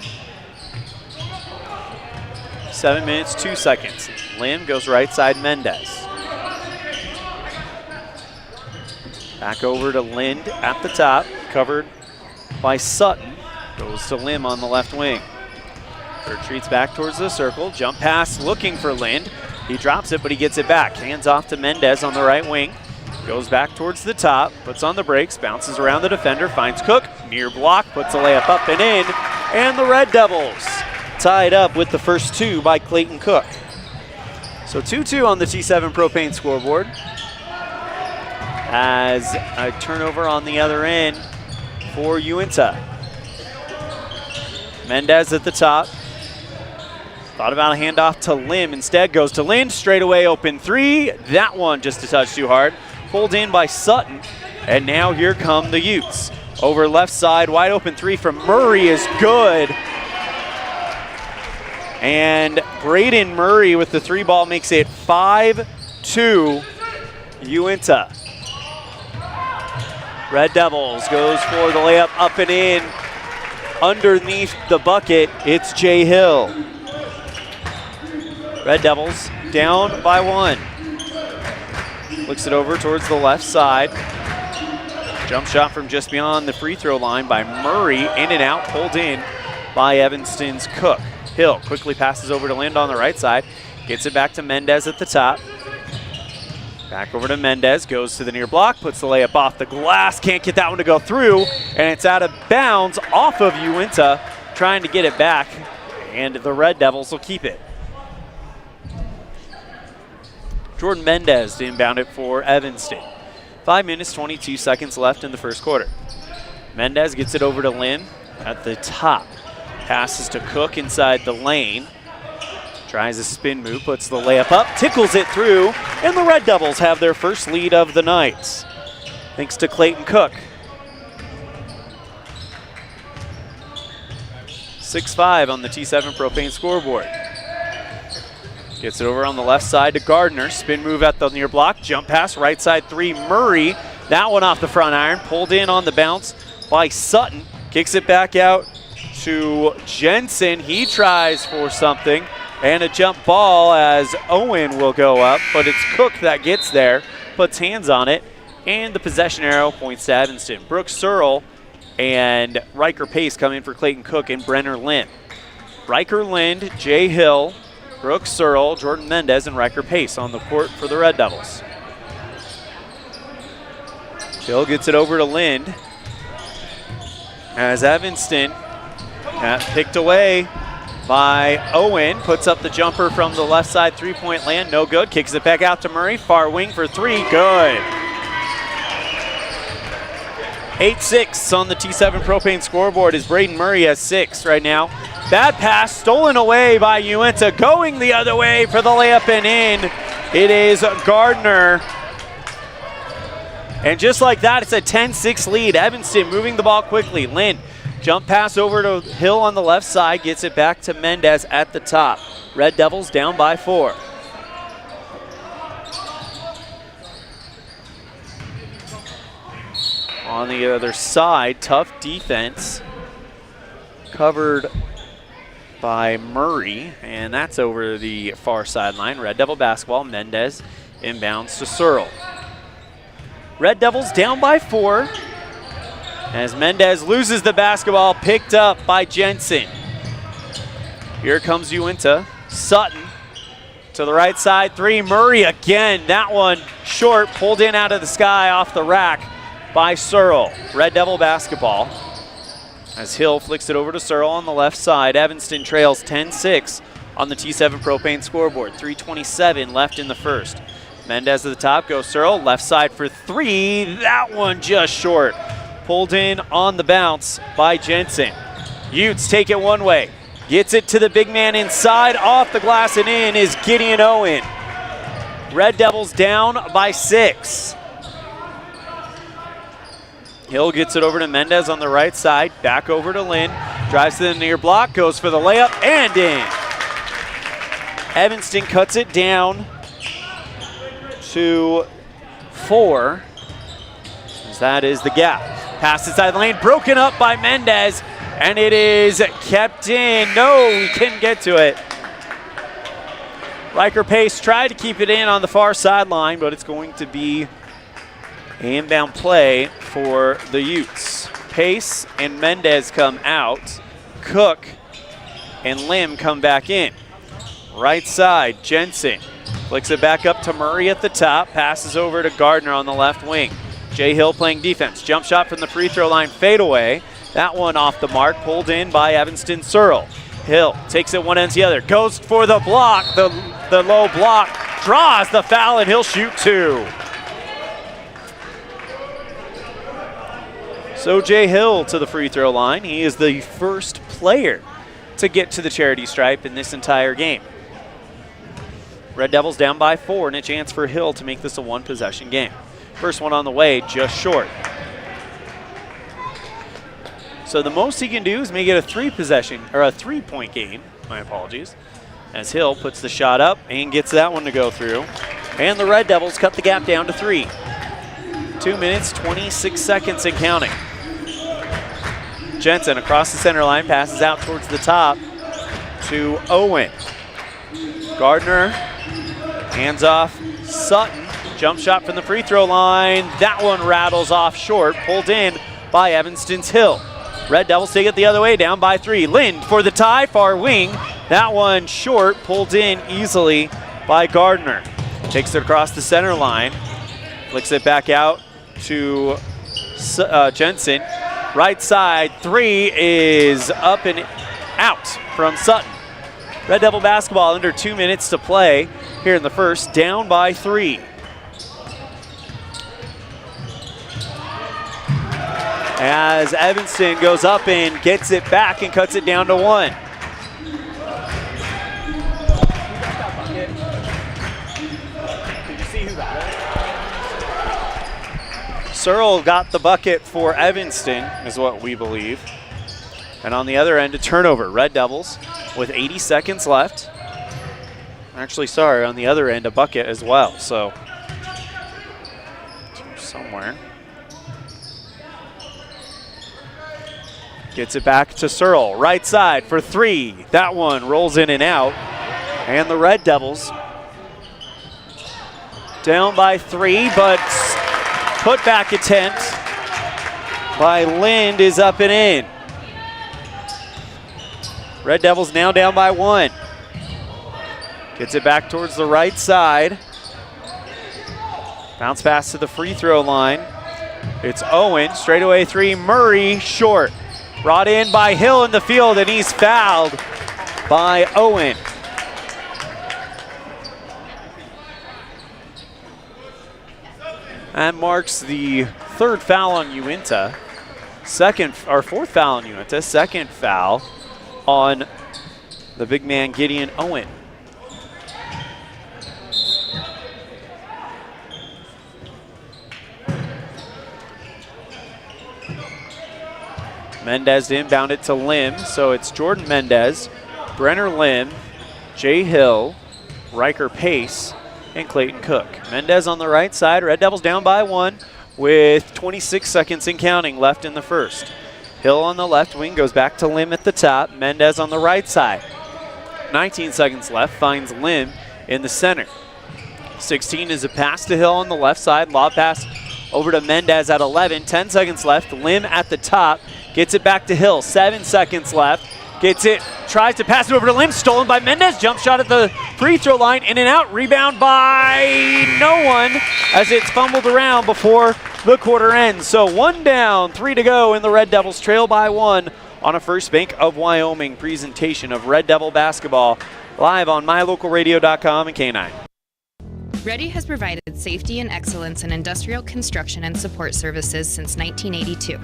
7 minutes, 2 seconds. Lim goes right side, Mendez. Back over to Lind at the top, covered by Sutton. Goes to Lim on the left wing. Retreats back towards the circle. Jump pass looking for Lind. He drops it, but he gets it back. Hands off to Mendez on the right wing. Goes back towards the top, puts on the brakes, bounces around the defender, finds Cook. Near block, puts a layup up and in. And the Red Devils tied up with the first two by Clayton Cook. So 2-2 on the T7 propane scoreboard. As a turnover on the other end for Uintah. Mendez at the top. Thought about a handoff to Lim. Instead goes to Lind. Straight away open three. That one just a touch too hard. Pulled in by Sutton. And now here come the Utes. Over left side, wide open three from Murray is good. And Braden Murray with the three ball makes it 5-2 Uintah. Red Devils goes for the layup up and in. Underneath the bucket, it's Jay Hill. Red Devils down by 1. Looks it over towards the left side. Jump shot from just beyond the free throw line by Murray. In and out, pulled in by Evanston's Cook. Hill quickly passes over to Lind on the right side. Gets it back to Mendez at the top. Back over to Mendez, goes to the near block, puts the layup off the glass, can't get that one to go through, and it's out of bounds off of Uintah, trying to get it back, and the Red Devils will keep it. Jordan Mendez to inbound it for Evanston. 5 minutes, 22 seconds left in the first quarter. Mendez gets it over to Lynn at the top. Passes to Cook inside the lane. Tries a spin move, puts the layup up, tickles it through, and the Red Devils have their first lead of the night. Thanks to Clayton Cook. 6-5 on the T7 Propane scoreboard. Gets it over on the left side to Gardner. Spin move at the near block. Jump pass, right side three, Murray. That one off the front iron. Pulled in on the bounce by Sutton. Kicks it back out to Jensen. He tries for something. And a jump ball as Owen will go up. But it's Cook that gets there. Puts hands on it. And the possession arrow points to Evanston. Brooks Searle and Riker Pace come in for Clayton Cook and Brenner Lind. Riker Lind, Jay Hill, Brooks Searle, Jordan Mendez, and Riker Pace on the court for the Red Devils. Hill gets it over to Lind as Evanston picked away by Owen. Puts up the jumper from the left side three-point land. No good. Kicks it back out to Murray. Far wing for three. Good. 8-6 on the T7 Propane scoreboard as Braden Murray has 6 right now. Bad pass stolen away by Uintah. Going the other way for the layup and in. It is Gardner. And just like that, it's a 10-6 lead. Evanston moving the ball quickly. Lind, jump pass over to Hill on the left side. Gets it back to Mendez at the top. Red Devils down by 4. On the other side, tough defense covered by Murray, and that's over the far sideline. Red Devil basketball. Mendez inbounds to Searle. Red Devils down by 4 as Mendez loses the basketball, picked up by Jensen. Here comes Uintah. Sutton to the right side, three. Murray again. That one short, pulled in out of the sky off the rack by Searle. Red Devil basketball as Hill flicks it over to Searle on the left side. Evanston trails 10-6 on the T7 Propane scoreboard. 3:27 left in the first. Mendez at the top, goes Searle, left side for three. That one just short. Pulled in on the bounce by Jensen. Utes take it one way. Gets it to the big man inside, off the glass and in is Gideon Owen. Red Devils down by 6. Hill gets it over to Mendez on the right side, back over to Lind, drives to the near block, goes for the layup, and in. Evanston cuts it down to 4, as that is the gap. Pass inside the lane, broken up by Mendez, and it is kept in. No, we couldn't get to it. Riker Pace tried to keep it in on the far sideline, but it's going to be inbound play for the Utes. Pace and Mendez come out. Cook and Lim come back in. Right side, Jensen flicks it back up to Murray at the top. Passes over to Gardner on the left wing. Jay Hill playing defense. Jump shot from the free throw line, fade away. That one off the mark, pulled in by Evanston Searle. Hill takes it one end to the other. Goes for the block, the low block. Draws the foul and he'll shoot 2. So Jay Hill to the free throw line. He is the first player to get to the charity stripe in this entire game. Red Devils down by 4 and a chance for Hill to make this a one-possession game. First one on the way, just short. So the most he can do is make it a 3-point game. My apologies. As Hill puts the shot up and gets that one to go through. And the Red Devils cut the gap down to 3. 2 minutes, 26 seconds and counting. Jensen across the center line, passes out towards the top to Owen. Gardner, hands off Sutton. Jump shot from the free throw line. That one rattles off short, pulled in by Evanston's Hill. Red Devils take it the other way, down by 3. Lind for the tie, far wing. That one short, pulled in easily by Gardner. Takes it across the center line, flicks it back out to Jensen. Right side, 3 is up and out from Sutton. Red Devil basketball, under 2 minutes to play here in the first, down by 3. As Evanston goes up and gets it back and cuts it down to 1. Searle got the bucket for Evanston, is what we believe. And on the other end, a turnover. Red Devils with 80 seconds left. Actually, sorry, on the other end, a bucket as well. So, somewhere. Gets it back to Searle. Right side for three. That one rolls in and out. And the Red Devils down by 3, but put back attempt by Lind is up and in. Red Devils now down by 1. Gets it back towards the right side. Bounce pass to the free throw line. It's Owen, straightaway 3, Murray, short. Brought in by Hill in the field, and he's fouled by Owen. That marks the 3rd foul on Uintah. Fourth foul on Uintah. 2nd foul on the big man Gideon Owen. Mendez to inbound it to Lim, so it's Jordan Mendez, Brenner Lim, Jay Hill, Riker Pace, and Clayton Cook. Mendez on the right side, Red Devils down by 1 with 26 seconds and counting left in the first. Hill on the left wing goes back to Lim at the top, Mendez on the right side. 19 seconds left, finds Lim in the center. 16 is a pass to Hill on the left side, lob pass over to Mendez at 11, 10 seconds left, Lim at the top, gets it back to Hill, 7 seconds left. Gets it, tries to pass it over to Lim, stolen by Mendez. Jump shot at the free throw line, in and out. Rebound by no one as it's fumbled around before the quarter ends. So 1 down, 3 to go, and the Red Devils trail by 1 on a First Bank of Wyoming presentation of Red Devil basketball live on mylocalradio.com and K9. Ready has provided safety and excellence in industrial construction and support services since 1982.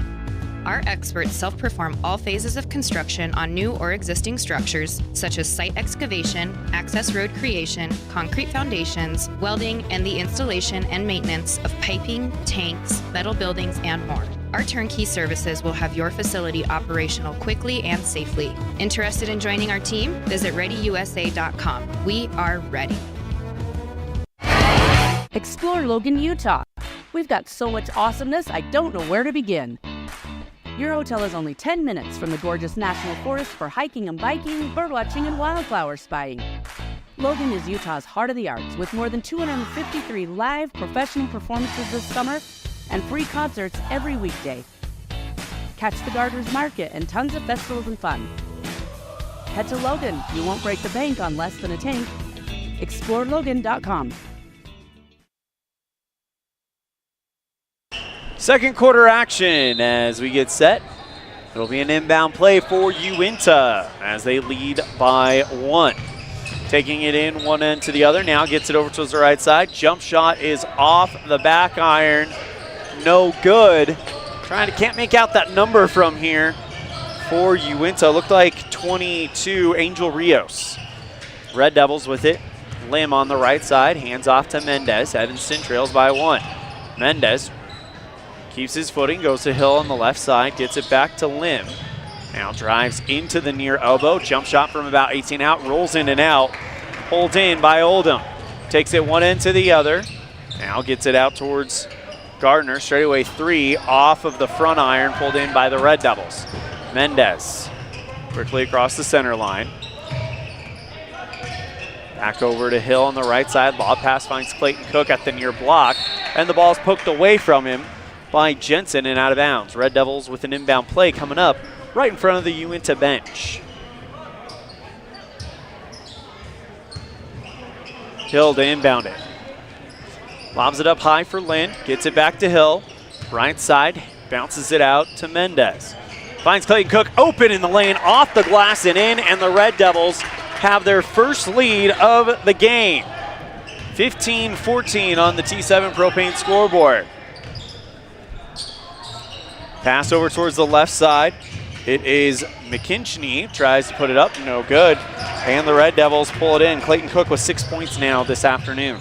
Our experts self-perform all phases of construction on new or existing structures, such as site excavation, access road creation, concrete foundations, welding, and the installation and maintenance of piping, tanks, metal buildings, and more. Our turnkey services will have your facility operational quickly and safely. Interested in joining our team? Visit ReadyUSA.com. We are ready. Explore Logan, Utah. We've got so much awesomeness, I don't know where to begin. Your hotel is only 10 minutes from the gorgeous National Forest for hiking and biking, birdwatching, and wildflower spying. Logan is Utah's heart of the arts with more than 253 live professional performances this summer and free concerts every weekday. Catch the Gardeners Market and tons of festivals and fun. Head to Logan. You won't break the bank on less than a tank. ExploreLogan.com. Second quarter action as we get set. It'll be an inbound play for Uintah as they lead by 1. Taking it in one end to the other, now gets it over towards the right side. Jump shot is off the back iron. No good. Can't make out that number from here for Uintah. Looked like 22, Angel Rios. Red Devils with it. Lim on the right side, hands off to Mendez. Evanston trails by 1. Mendez keeps his footing, goes to Hill on the left side, gets it back to Lim. Now drives into the near elbow. Jump shot from about 18 out, rolls in and out. Pulled in by Oldham. Takes it one end to the other. Now gets it out towards Gardner. Straightaway 3 off of the front iron, pulled in by the Red Devils. Mendez quickly across the center line. Back over to Hill on the right side. Lob pass finds Clayton Cook at the near block, and the ball's poked away from him by Jensen and out of bounds. Red Devils with an inbound play coming up right in front of the Uintah bench. Hill to inbound it. Lobs it up high for Lind, gets it back to Hill. Right side, bounces it out to Mendez. Finds Clayton Cook open in the lane, off the glass and in, and the Red Devils have their first lead of the game. 15-14 on the T7 Propane scoreboard. Pass over towards the left side. It is McKinchney, tries to put it up, no good. And the Red Devils pull it in. Clayton Cook with 6 points now this afternoon.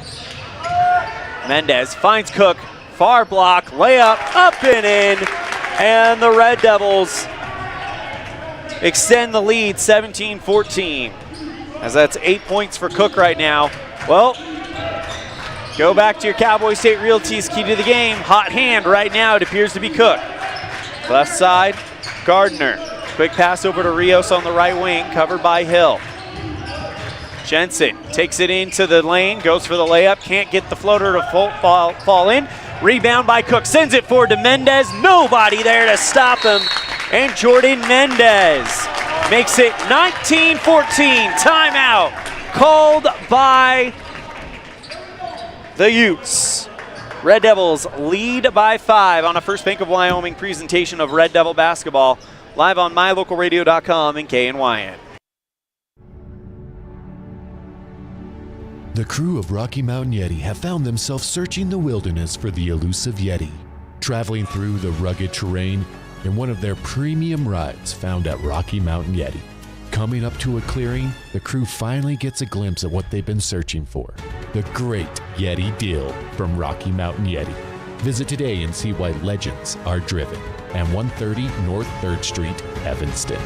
Mendez finds Cook, far block, layup, up and in, and the Red Devils extend the lead 17-14. As that's 8 points for Cook right now. Well, go back to your Cowboy State Realty's key to the game. Hot hand right now, it appears to be Cook. Left side, Gardner. Quick pass over to Rios on the right wing, covered by Hill. Jensen takes it into the lane, goes for the layup, can't get the floater to fall in. Rebound by Cook, sends it forward to Mendez. Nobody there to stop him. And Jordan Mendez makes it 19-14. Timeout called by the Utes. Red Devils lead by 5 on a First Bank of Wyoming presentation of Red Devil basketball, live on mylocalradio.com and KNYN. The crew of Rocky Mountain Yeti have found themselves searching the wilderness for the elusive Yeti, traveling through the rugged terrain in one of their premium rides found at Rocky Mountain Yeti. Coming up to a clearing, the crew finally gets a glimpse of what they've been searching for, the great Yeti deal from Rocky Mountain Yeti. Visit today and see why legends are driven at 130 North 3rd Street, Evanston.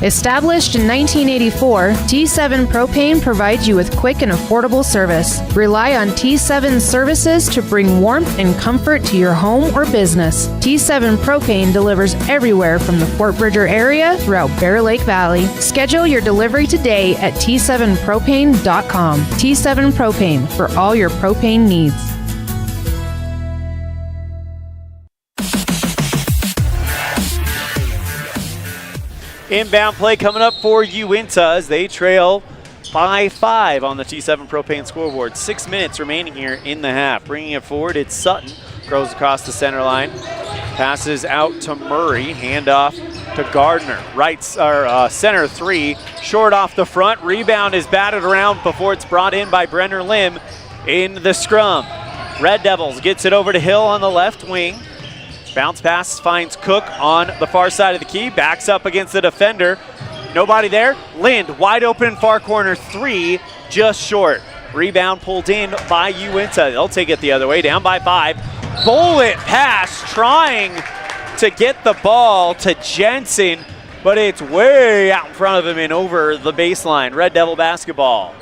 Established in 1984, T7 Propane provides you with quick and affordable service. Rely on T7 services to bring warmth and comfort to your home or business. T7 Propane delivers everywhere from the Fort Bridger area throughout Bear Lake Valley. Schedule your delivery today at T7propane.com. T7 Propane for all your propane needs. Inbound play coming up for Uintah as they trail by 5 on the T7 Propane scoreboard. 6 minutes remaining here in the half. Bringing it forward, it's Sutton. Goes across the center line. Passes out to Murray. Handoff to Gardner. Center 3. Short off the front. Rebound is batted around before it's brought in by Brenner Lim in the scrum. Red Devils gets it over to Hill on the left wing. Bounce pass finds Cook on the far side of the key. Backs up against the defender. Nobody there. Lind wide open far corner 3, just short. Rebound pulled in by Uintah. They'll take it the other way, down by 5. Bullet pass trying to get the ball to Jensen, but it's way out in front of him and over the baseline. Red Devil basketball.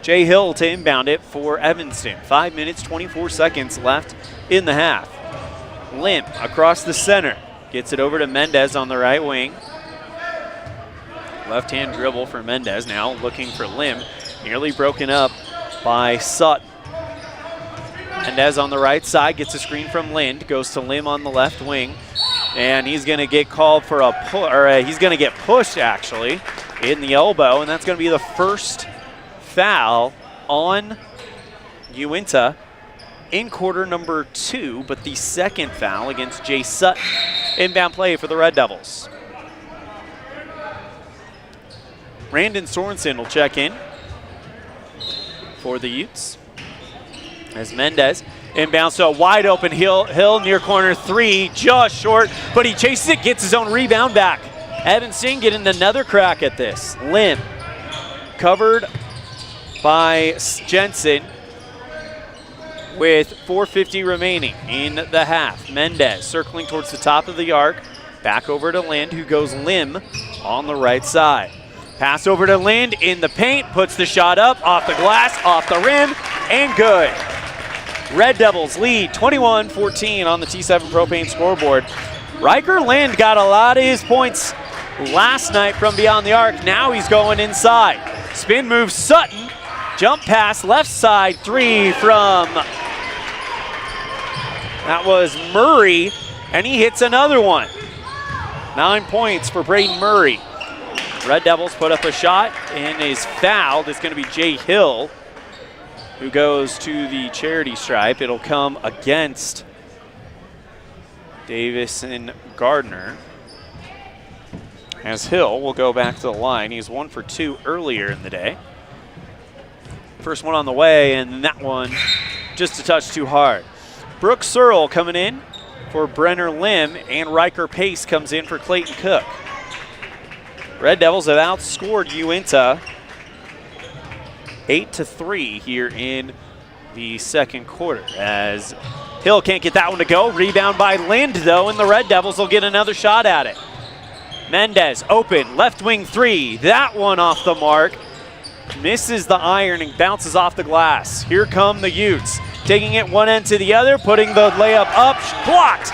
Jay Hill to inbound it for Evanston. 5 minutes, 24 seconds left in the half. Lim across the center. Gets it over to Mendez on the right wing. Left-hand dribble for Mendez, now looking for Lim. Nearly broken up by Sutton. Mendez on the right side gets a screen from Lind. Goes to Lim on the left wing. And he's going to get called for he's going to get pushed, actually, in the elbow. And that's going to be the first foul on Uintah in quarter number 2, but the second foul against Jay Sutton. Inbound play for the Red Devils. Brandon Sorensen will check in for the Utes. As Mendez inbounds to a wide open Hill near corner 3, just short, but he chases it, gets his own rebound back. Evanston getting another crack at this. Lim covered by Jensen with 4:50 remaining in the half. Mendez circling towards the top of the arc. Back over to Lind, who goes Lim on the right side. Pass over to Lind in the paint, puts the shot up, off the glass, off the rim, and good. Red Devils lead 21-14 on the T7 Propane scoreboard. Riker Lind got a lot of his points last night from beyond the arc. Now he's going inside. Spin move Sutton. Jump pass, left side 3 from, that was Murray, and he hits another one. 9 points for Braden Murray. Red Devils put up a shot and is fouled. It's going to be Jay Hill who goes to the charity stripe. It'll come against Davison Gardner, as Hill will go back to the line. He's 1 for 2 earlier in the day. First one on the way, and that one just a touch too hard. Brooke Searle coming in for Brenner Lim, and Riker Pace comes in for Clayton Cook. Red Devils have outscored Uintah 8-3 here in the second quarter, as Hill can't get that one to go. Rebound by Lind, though, and the Red Devils will get another shot at it. Mendez, open, left wing three. That one off the mark. Misses the iron and bounces off the glass. Here come the Utes, taking it one end to the other, putting the layup up, blocked.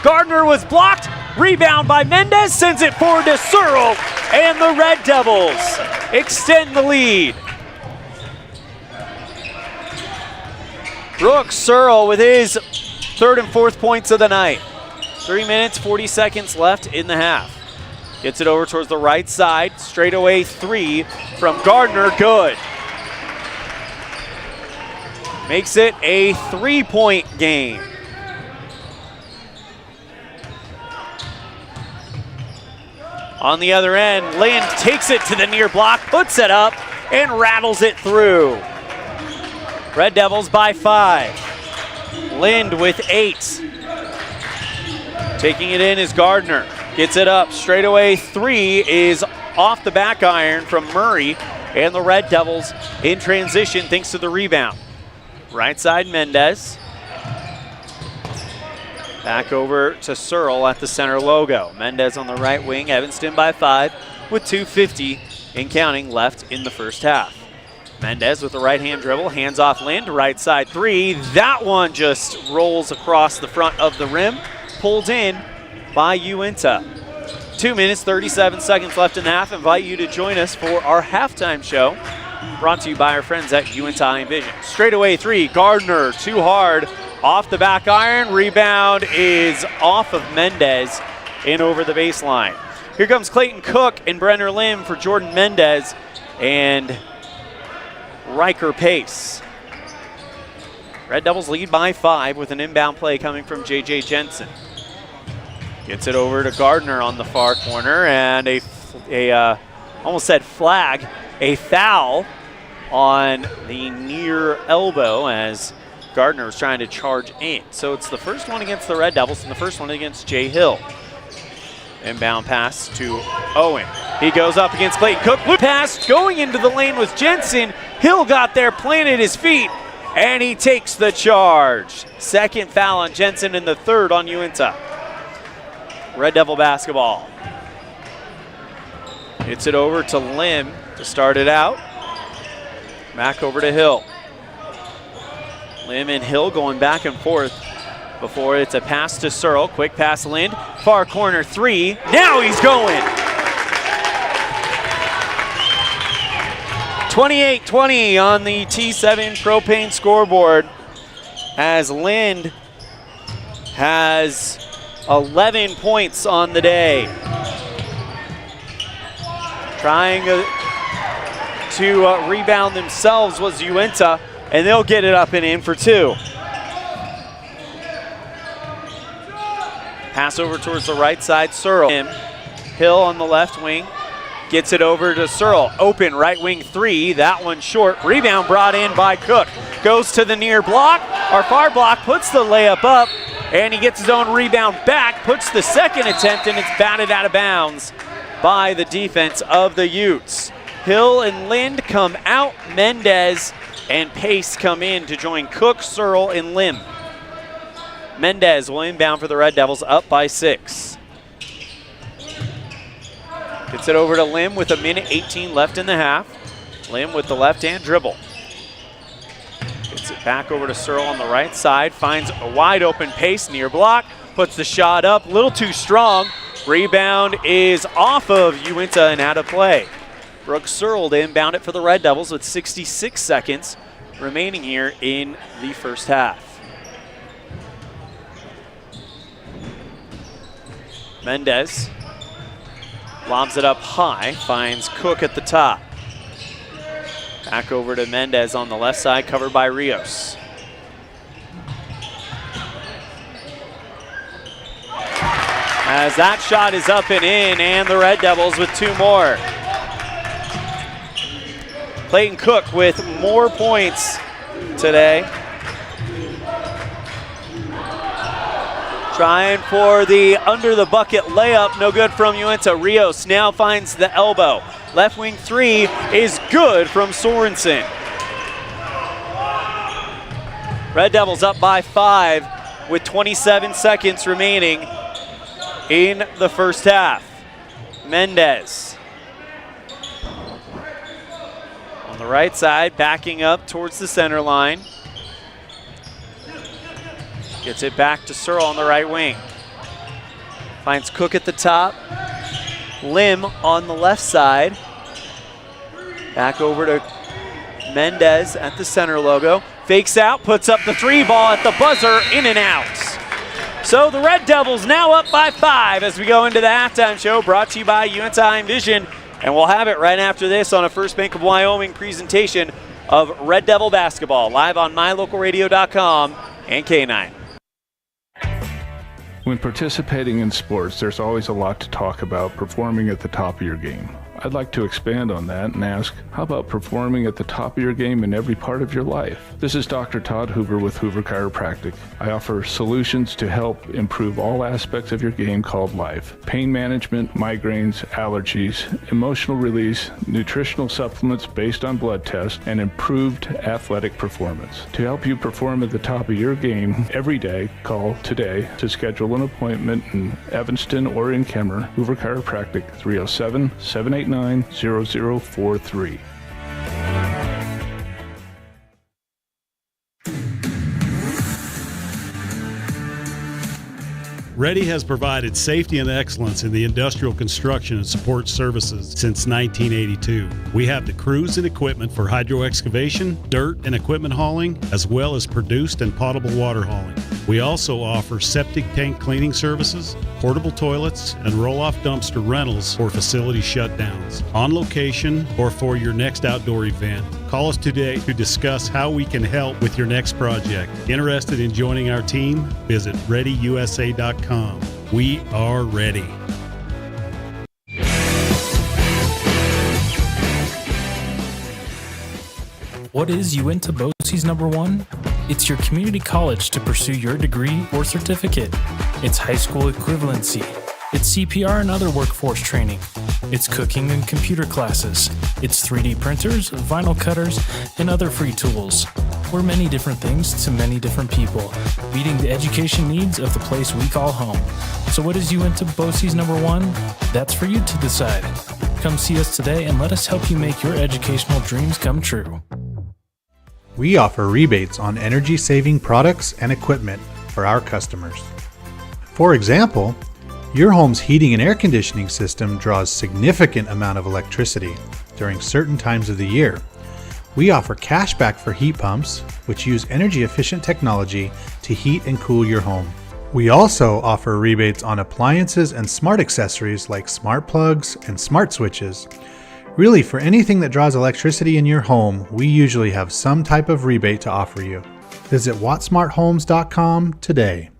Gardner was blocked. Rebound by Mendez, sends it forward to Searle, and the Red Devils extend the lead. Brooks Searle with his third and fourth points of the night. 3 minutes, 40 seconds left in the half. Gets it over towards the right side. Straightaway three from Gardner, good. Makes it a 3-point game. On the other end, Lind takes it to the near block, puts it up, and rattles it through. Red Devils by 5. Lind with 8. Taking it in is Gardner. Gets it up. Straightaway three is off the back iron from Murray. And the Red Devils in transition thanks to the rebound. Right side, Mendez. Back over to Searle at the center logo. Mendez on the right wing. Evanston by 5 with 2:50 and counting left in the first half. Mendez with the right-hand dribble, hands off Lind, right side three. That one just rolls across the front of the rim, pulled in by Uintah. 2 minutes, 37 seconds left in the half. Invite you to join us for our halftime show, brought to you by our friends at Uintah Vision. Straightaway three, Gardner, too hard, off the back iron. Rebound is off of Mendez and over the baseline. Here comes Clayton Cook and Brenner Lim for Jordan Mendez and Riker Pace. Red Devils lead by 5 with an inbound play coming from J.J. Jensen. Gets it over to Gardner on the far corner, and almost said flag, a foul on the near elbow as Gardner was trying to charge in. So it's the first one against the Red Devils and the first one against Jay Hill. Inbound pass to Owen. He goes up against Clayton Cook. Loop pass going into the lane with Jensen. Hill got there, planted his feet, and he takes the charge. Second foul on Jensen and the third on Uintah. Red Devil basketball. Gets it over to Lim to start it out. Back over to Hill. Lim and Hill going back and forth before it's a pass to Searle. Quick pass Lind. Far corner three. Now he's going. 28-20 on the T7 Propane scoreboard as Lind has 11 points on the day. Trying to rebound themselves was Uintah, and they'll get it up and in for 2. Pass over towards the right side, Searle. Hill on the left wing. Gets it over to Searle. Open right wing three. That one short. Rebound brought in by Cook. Goes to the near block. Our far block puts the layup up. And he gets his own rebound back. Puts the second attempt and it's batted out of bounds by the defense of the Utes. Hill and Lind come out. Mendez and Pace come in to join Cook, Searle, and Lim. Mendez will inbound for the Red Devils, up by 6. Gets it over to Lim with 1:18 left in the half. Lim with the left-hand dribble. Gets it back over to Searle on the right side. Finds a wide open Pace near block. Puts the shot up, a little too strong. Rebound is off of Uintah and out of play. Brooks Searle to inbound it for the Red Devils with 66 seconds remaining here in the first half. Mendez lobs it up high, finds Cook at the top. Back over to Mendez on the left side, covered by Rios. As that shot is up and in, and the Red Devils with 2 more. Clayton Cook with more points today. Trying for the under the bucket layup, no good from Uintah. Rios now finds the elbow. Left wing three is good from Sorensen. Red Devils up by 5 with 27 seconds remaining in the first half. Mendez on the right side, backing up towards the center line. Gets it back to Searle on the right wing. Finds Cook at the top. Lim on the left side. Back over to Mendez at the center logo. Fakes out, puts up the three ball at the buzzer, in and out. So the Red Devils now up by 5 as we go into the halftime show, brought to you by Uintah Envision. And we'll have it right after this on a First Bank of Wyoming presentation of Red Devil basketball, live on mylocalradio.com and K9. When participating in sports, there's always a lot to talk about performing at the top of your game. I'd like to expand on that and ask, how about performing at the top of your game in every part of your life? This is Dr. Todd Hoover with Hoover Chiropractic. I offer solutions to help improve all aspects of your game called life. Pain management, migraines, allergies, emotional release, nutritional supplements based on blood tests, and improved athletic performance. To help you perform at the top of your game every day, call today to schedule an appointment in Evanston or in Kemmer. Hoover Chiropractic, 307-789-0043. Ready has provided safety and excellence in the industrial construction and support services since 1982. We have the crews and equipment for hydro excavation, dirt and equipment hauling, as well as produced and potable water hauling. We also offer septic tank cleaning services, portable toilets, and roll-off dumpster rentals for facility shutdowns, on location or for your next outdoor event. Call us today to discuss how we can help with your next project. Interested in joining our team? Visit ReadyUSA.com. We are ready. What is Uintah BOCES #1? It's your community college to pursue your degree or certificate. It's high school equivalency. It's CPR and other workforce training. It's cooking and computer classes. It's 3D printers, vinyl cutters, and other free tools. We're many different things to many different people, meeting the education needs of the place we call home. So what is Uintah BOCES #1? That's for you to decide. Come see us today and let us help you make your educational dreams come true. We offer rebates on energy-saving products and equipment for our customers. For example, your home's heating and air conditioning system draws significant amount of electricity during certain times of the year. We offer cashback for heat pumps, which use energy-efficient technology to heat and cool your home. We also offer rebates on appliances and smart accessories like smart plugs and smart switches. Really, for anything that draws electricity in your home, we usually have some type of rebate to offer you. Visit wattsmarthomes.com today.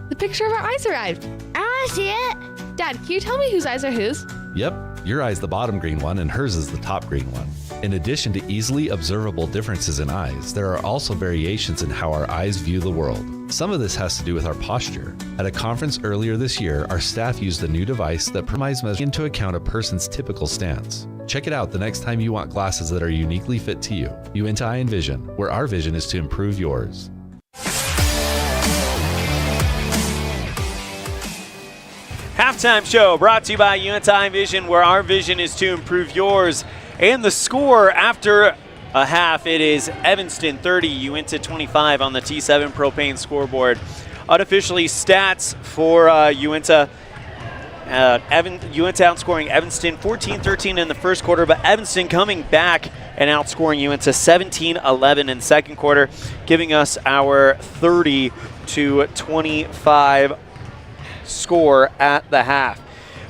The picture of our eyes arrived. I want to see it. Dad, can you tell me whose eyes are whose? Yep, your eye's the bottom green one and hers is the top green one. In addition to easily observable differences in eyes, there are also variations in how our eyes view the world. Some of this has to do with our posture. At a conference earlier this year, our staff used a new device that provides measuring into account a person's typical stance. Check it out the next time you want glasses that are uniquely fit to you. Uintah Envision, where our vision is to improve yours. Halftime show brought to you by Uintah Envision, where our vision is to improve yours. And the score after a half, it is Evanston 30, Uintah 25 on the T7 Propane scoreboard. Unofficially, stats for Uintah. Uintah outscoring Evanston 14-13 in the first quarter, but Evanston coming back and outscoring Uintah 17-11 in the second quarter, giving us our 30-25 score at the half.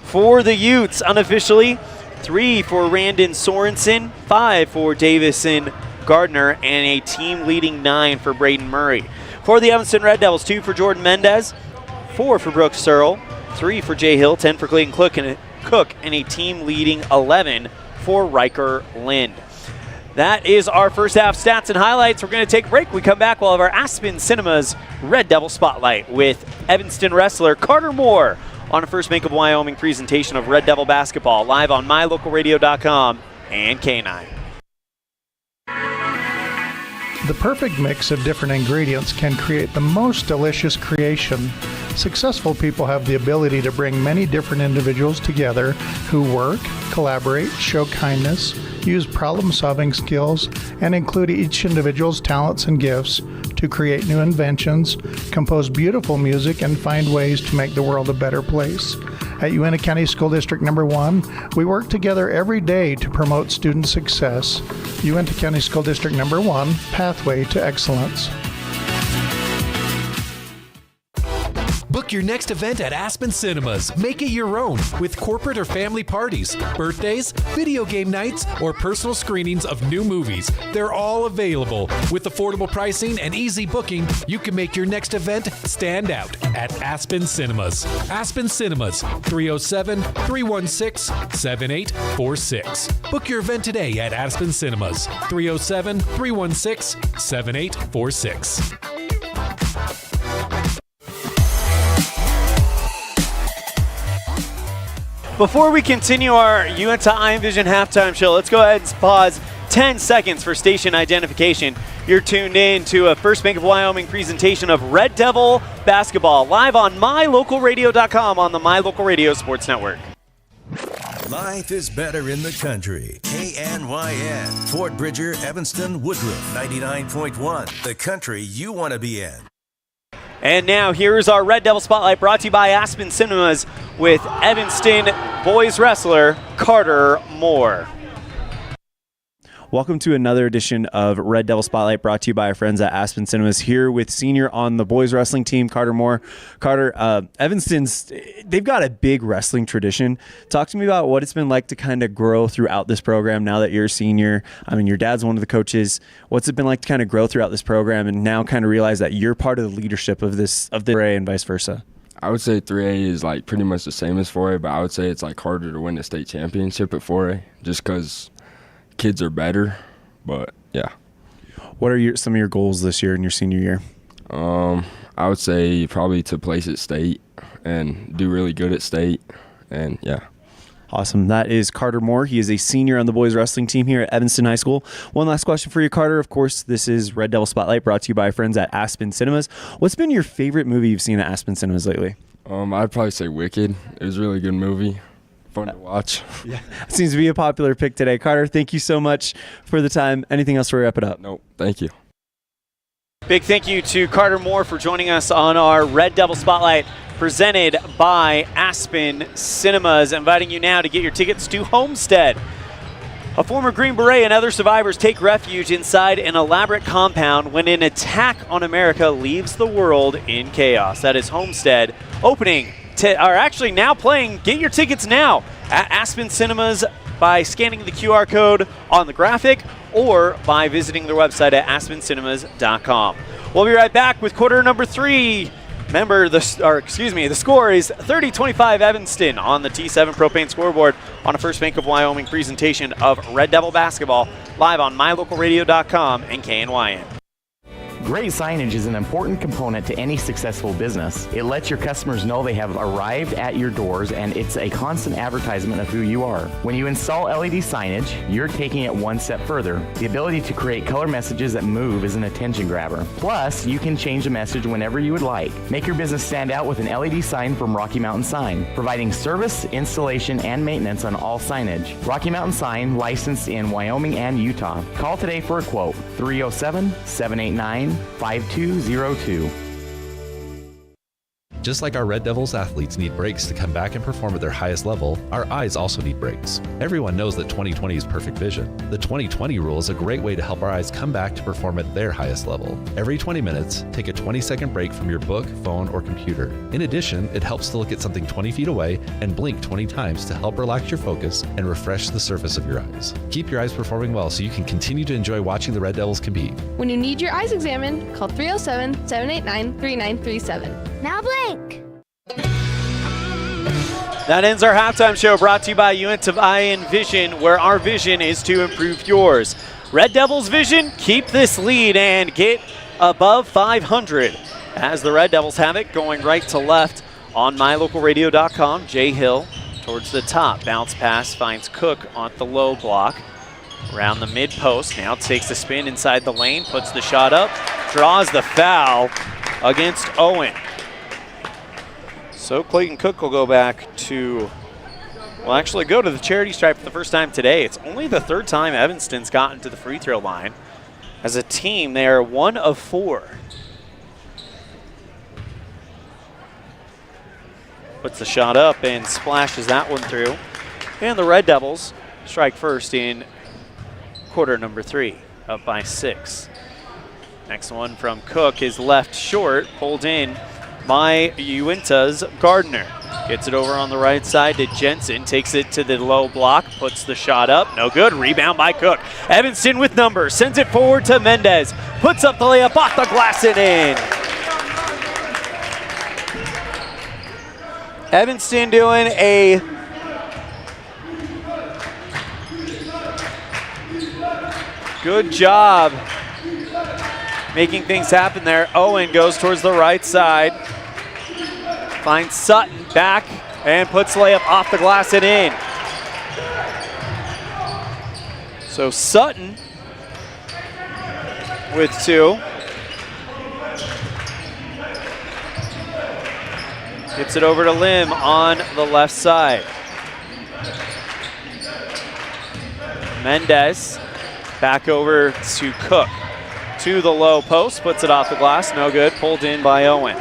For the Utes, unofficially, 3 for Randon Sorensen, 5 for Davison Gardner, and a team-leading 9 for Braden Murray. For the Evanston Red Devils, 2 for Jordan Mendez, 4 for Brooks Searle, 3 for Jay Hill, 10 for Clayton Cook, and a team-leading 11 for Riker Lind. That is our first half stats and highlights. We're going to take a break. We come back, we'll have our Aspen Cinemas Red Devil Spotlight with Evanston wrestler Carter Moore on a First Bank of Wyoming presentation of Red Devil basketball, live on mylocalradio.com and K9. The perfect mix of different ingredients can create the most delicious creation. Successful people have the ability to bring many different individuals together who work, collaborate, show kindness, use problem-solving skills, and include each individual's talents and gifts to create new inventions, compose beautiful music, and find ways to make the world a better place. At Uintah County School District Number 1, we work together every day to promote student success. Uintah County School District Number 1, Pathway to Excellence. Book your next event at Aspen Cinemas. Make it your own with corporate or family parties, birthdays, video game nights, or personal screenings of new movies. They're all available. With affordable pricing and easy booking, you can make your next event stand out at Aspen Cinemas. Aspen Cinemas, 307-316-7846. Book your event today at Aspen Cinemas, 307-316-7846. Before we continue our Uintah Iron Vision halftime show, let's go ahead and pause 10 seconds for station identification. You're tuned in to a First Bank of Wyoming presentation of Red Devil basketball, live on mylocalradio.com on the My Local Radio Sports Network. Life is better in the country. KNYN, Fort Bridger, Evanston, Woodruff, 99.1, the country you want to be in. And now here's our Red Devil Spotlight, brought to you by Aspen Cinemas with Evanston boys wrestler Carter Moore. Welcome to another edition of Red Devil Spotlight, brought to you by our friends at Aspen Cinemas, here with senior on the boys wrestling team, Carter Moore. Carter, Evanston's, they've got a big wrestling tradition. Talk to me about what it's been like to kind of grow throughout this program now that you're a senior. I mean, your dad's one of the coaches. What's it been like to kind of grow throughout this program and now kind of realize that you're part of the leadership of the 3A and vice versa? I would say 3A is like pretty much the same as 4A, but I would say it's like harder to win the state championship at 4A just because kids are better, but yeah. What are some of your goals this year in your senior year? I would say probably to place at state and do really good at state, and yeah. Awesome. That is Carter Moore. He is a senior on the boys wrestling team here at Evanston High School. One last question for you, Carter. Of course, this is Red Devil Spotlight, brought to you by our friends at Aspen Cinemas. What's been your favorite movie you've seen at Aspen Cinemas lately? I'd probably say Wicked. It was a really good movie. Fun to watch. Yeah, seems to be a popular pick today. Carter, thank you so much for the time. Anything else before we wrap it up? Nope. Thank you. Big thank you to Carter Moore for joining us on our Red Devil Spotlight, presented by Aspen Cinemas. Inviting you now to get your tickets to Homestead. A former Green Beret and other survivors take refuge inside an elaborate compound when an attack on America leaves the world in chaos. That is Homestead, opening are actually now playing. Get your tickets now at Aspen Cinemas by scanning the QR code on the graphic or by visiting their website at aspencinemas.com. We'll be right back with quarter number 3. Remember, the score is 30-25 Evanston on the T7 Propane scoreboard on a First Bank of Wyoming presentation of Red Devil basketball, live on mylocalradio.com and KNYN. Great signage is an important component to any successful business. It lets your customers know they have arrived at your doors, and it's a constant advertisement of who you are. When you install LED signage, you're taking it one step further. The ability to create color messages that move is an attention grabber. Plus, you can change the message whenever you would like. Make your business stand out with an LED sign from Rocky Mountain Sign, providing service, installation, and maintenance on all signage. Rocky Mountain Sign, licensed in Wyoming and Utah. Call today for a quote, 307-789-5202. Just like our Red Devils athletes need breaks to come back and perform at their highest level, our eyes also need breaks. Everyone knows that 20/20 is perfect vision. The 20/20 rule is a great way to help our eyes come back to perform at their highest level. Every 20 minutes, take a 20-second break from your book, phone, or computer. In addition, it helps to look at something 20 feet away and blink 20 times to help relax your focus and refresh the surface of your eyes. Keep your eyes performing well so you can continue to enjoy watching the Red Devils compete. When you need your eyes examined, call 307-789-3937. Now blink! That ends our halftime show, brought to you by Uintah Iron Vision, where our vision is to improve yours. Red Devils' vision, keep this lead and get above 500 as the Red Devils have it going right to left on mylocalradio.com. Jay Hill towards the top. Bounce pass finds Cook on the low block. Around the mid post. Now takes the spin inside the lane. Puts the shot up. Draws the foul against Owen. So Clayton Cook will go back to, well, actually go to the charity stripe for the first time today. It's only the third time Evanston's gotten to the free throw line. As a team, they are 1 of 4. Puts the shot up and splashes that one through. And the Red Devils strike first in quarter number 3, up by 6. Next one from Cook is left short, pulled in by Uintah's Gardner. Gets it over on the right side to Jensen, takes it to the low block, puts the shot up, no good, rebound by Cook. Evanston with numbers, sends it forward to Mendez, puts up the layup off the glass and in. Evanston doing a good job making things happen there. Owen goes towards the right side. Finds Sutton back and puts layup off the glass and in. So Sutton with 2. Gets it over to Lim on the left side. Mendez back over to Cook. To the low post, puts it off the glass, no good, pulled in by Owen.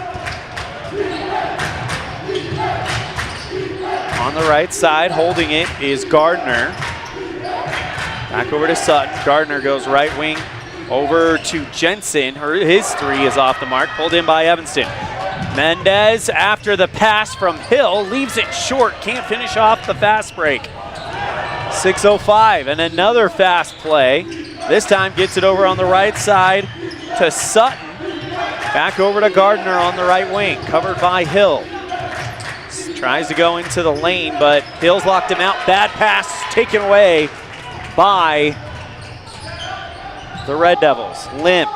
On the right side, holding it is Gardner. Back over to Sutton. Gardner goes right wing over to Jensen. His 3 is off the mark, pulled in by Evanston. Mendez, after the pass from Hill, leaves it short, can't finish off the fast break. 6:05, and another fast play. This time gets it over on the right side to Sutton. Back over to Gardner on the right wing, covered by Hill. Tries to go into the lane, but Hill's locked him out. Bad pass taken away by the Red Devils. Limp.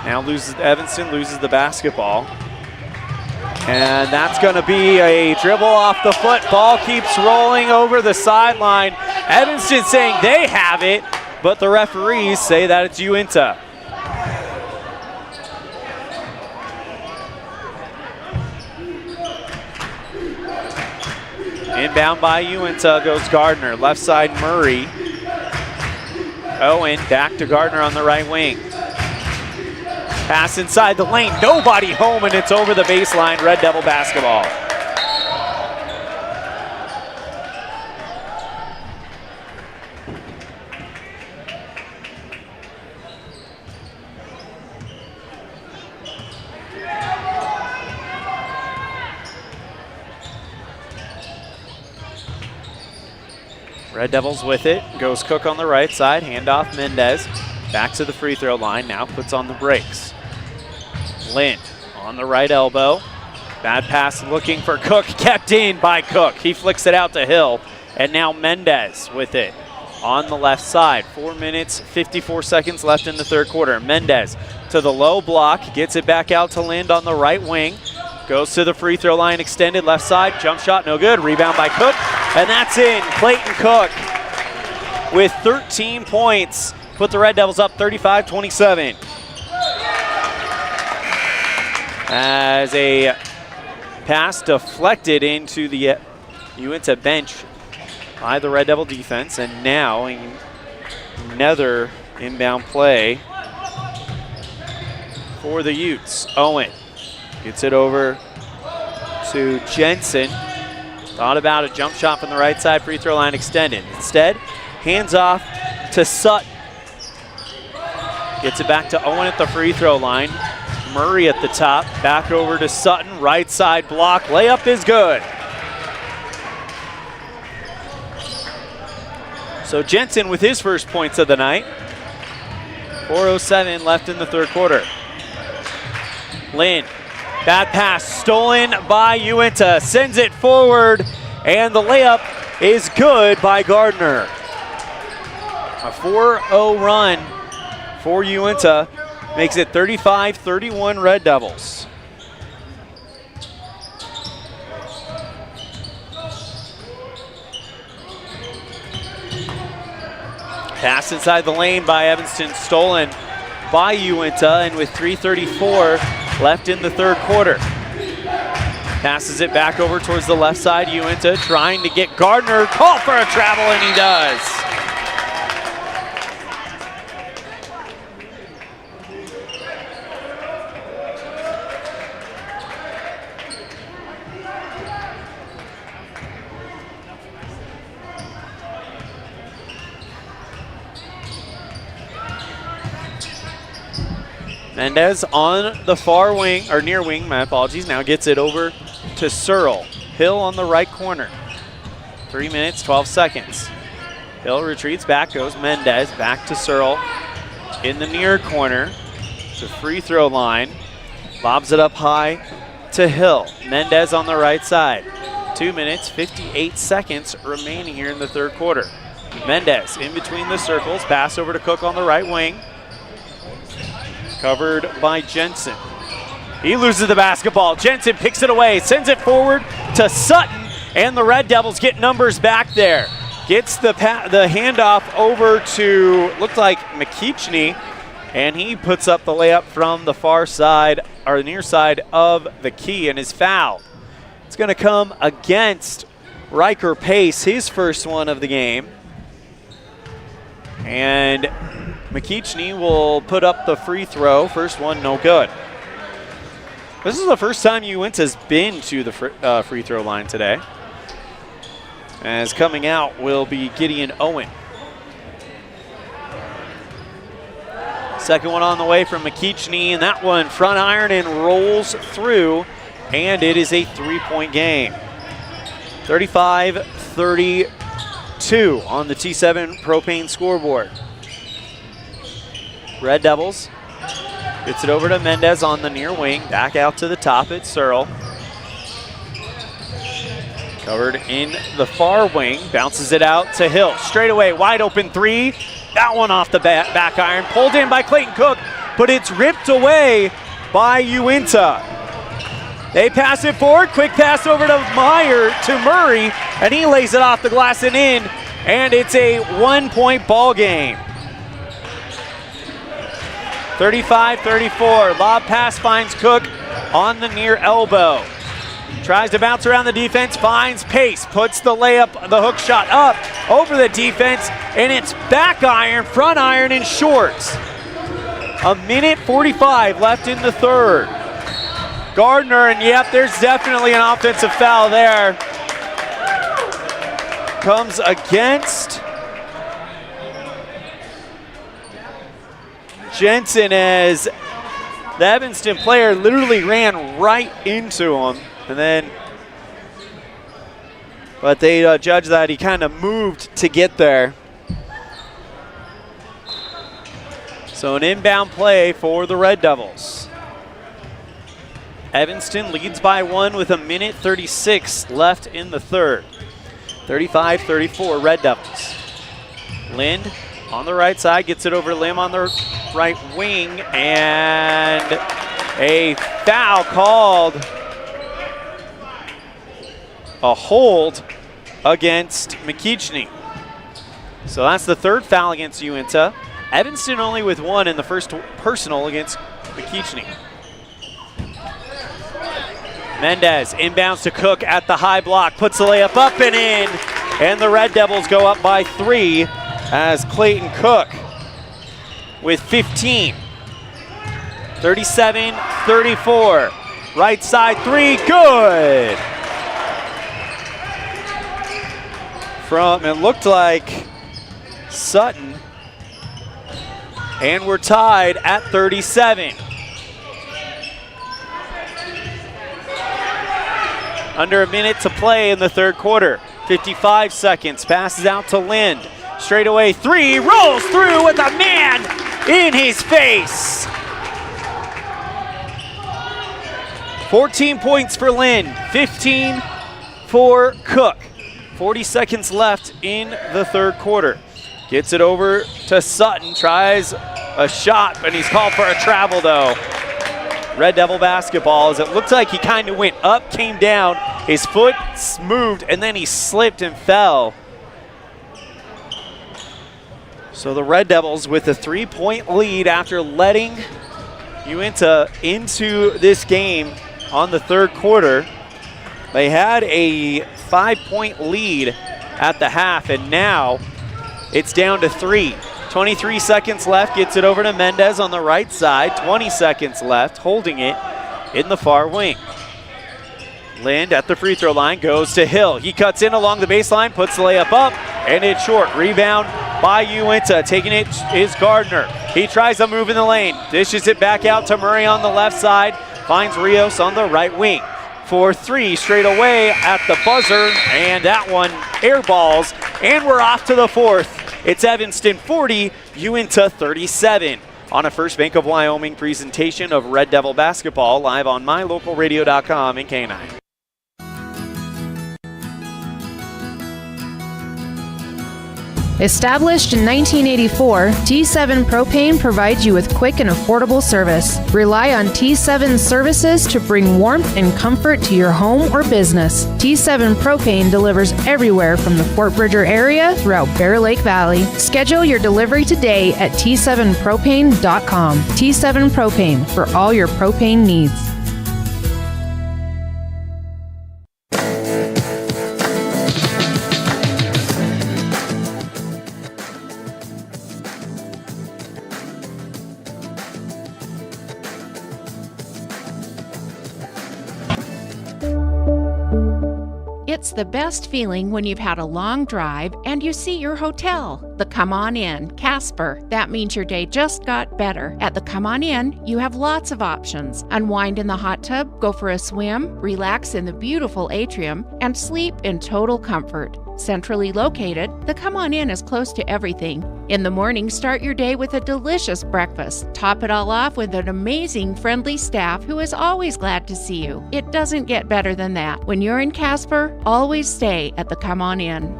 Now Evanston loses the basketball. And that's going to be a dribble off the foot. Ball keeps rolling over the sideline. Evanston saying they have it, but the referees say that it's Uintah. Inbound by Uintah goes Gardner. Left side Murray. Owen back to Gardner on the right wing. Pass inside the lane, nobody home, and it's over the baseline. Red Devil basketball. Red Devils with it, goes Cook on the right side, handoff Mendez. Back to the free throw line, now puts on the brakes. Lind on the right elbow. Bad pass looking for Cook, kept in by Cook. He flicks it out to Hill, and now Mendez with it on the left side. 4 minutes, 54 seconds left in the third quarter. Mendez to the low block, gets it back out to Lind on the right wing. Goes to the free throw line, extended left side, jump shot, no good. Rebound by Cook, and that's in. Clayton Cook with 13 points. Put the Red Devils up 35-27. As a pass deflected into the Uintah bench by the Red Devil defense, and now another inbound play for the Utes. Owen gets it over to Jensen. Thought about a jump shot from the right side, free throw line extended. Instead, hands off to Sutton. Gets it back to Owen at the free throw line. Murray at the top, back over to Sutton, right side block, layup is good. So Jensen with his first points of the night. 4:07 left in the third quarter. Lynn That pass stolen by Uintah, sends it forward, and the layup is good by Gardner. A 4-0 run for Uintah makes it 35-31 Red Devils. Pass inside the lane by Evanston, stolen by Uintah, and with 3:34 left in the third quarter. Passes it back over towards the left side. Uintah trying to get Gardner, call for a travel, and he does. Mendez on the far wing, or near wing, my apologies, now gets it over to Searle. Hill on the right corner. 3 minutes, 12 seconds. Hill retreats back, goes Mendez, back to Searle. In the near corner, to free throw line. Lobs it up high to Hill. Mendez on the right side. 2 minutes, 58 seconds remaining here in the third quarter. Mendez in between the circles, pass over to Cook on the right wing. Covered by Jensen. He loses the basketball. Jensen picks it away, sends it forward to Sutton, and the Red Devils get numbers back there. Gets the handoff over to, looked like McKeachney, and he puts up the layup from the far side, or near side of the key, and is fouled. It's going to come against Riker Pace, his first one of the game. And McKeachney will put up the free throw. First one, no good. This is the first time Uintah's been to the free throw line today. As coming out will be Gideon Owen. Second one on the way from McKeachney, and that one front iron and rolls through, and it is a three-point game. 35-32 on the T7 Propane scoreboard. Red Devils gets it over to Mendez on the near wing. Back out to the top, it's Searle. Covered in the far wing. Bounces it out to Hill. Straight away, wide open three. That one off the back iron. Pulled in by Clayton Cook, but it's ripped away by Uintah. They pass it forward. Quick pass over to Murray, and he lays it off the glass and in. And it's a 1-point ball game. 35-34, lob pass finds Cook on the near elbow. Tries to bounce around the defense, finds Pace, puts the layup, the hook shot up over the defense, and it's back iron, front iron, and shorts. 1:45 left in the third. Gardner, and yep, there's definitely an offensive foul there. Comes against Jensen, as the Evanston player literally ran right into him, but they judged that he kind of moved to get there. So an inbound play for the Red Devils. Evanston leads by 1 with 1:36 left in the third. 35-34 Red Devils. Lind on the right side, gets it over Lim on the right wing, and a foul called. A hold against McKeachney. So that's the third foul against Uintah. Evanston only with 1 in the first personal against McKeachney. Mendez inbounds to Cook at the high block, puts the layup up and in, and the Red Devils go up by 3 as Clayton Cook with 15. 37-34. Right side three, good. From, it looked like Sutton. And we're tied at 37. Under a minute to play in the third quarter. 55 seconds, passes out to Lind. Straight away three, rolls through with a man in his face. 14 points for Lind, 15 for Cook. 40 seconds left in the third quarter. Gets it over to Sutton, tries a shot, and he's called for a travel though. Red Devil basketball, as it looked like he kind of went up, came down, his foot moved, and then he slipped and fell. So the Red Devils with a 3-point lead after letting Uintah into this game on the third quarter. They had a 5-point lead at the half, and now it's down to 3. 23 seconds left, gets it over to Mendez on the right side. 20 seconds left, holding it in the far wing. Lind at the free throw line, goes to Hill. He cuts in along the baseline, puts the layup up, and it's short. Rebound by Uintah. Taking it is Gardner. He tries to move in the lane, dishes it back out to Murray on the left side, finds Rios on the right wing. For 3 straight away at the buzzer, and that one airballs, and we're off to the fourth. It's Evanston 40, Uintah 37. On a First Bank of Wyoming presentation of Red Devil basketball, live on mylocalradio.com and K9. Established in 1984, T7 Propane provides you with quick and affordable service. Rely on T7 services to bring warmth and comfort to your home or business. T7 Propane delivers everywhere from the Fort Bridger area throughout Bear Lake Valley. Schedule your delivery today at T7propane.com. T7 Propane, for all your propane needs. It's the best feeling when you've had a long drive and you see your hotel, the Come On Inn, Casper. That means your day just got better. At the Come On Inn, you have lots of options. Unwind in the hot tub, go for a swim, relax in the beautiful atrium, and sleep in total comfort. Centrally located, the Come On Inn is close to everything. In the morning, start your day with a delicious breakfast. Top it all off with an amazing, friendly staff who is always glad to see you. It doesn't get better than that. When you're in Casper, always stay at the Come On Inn.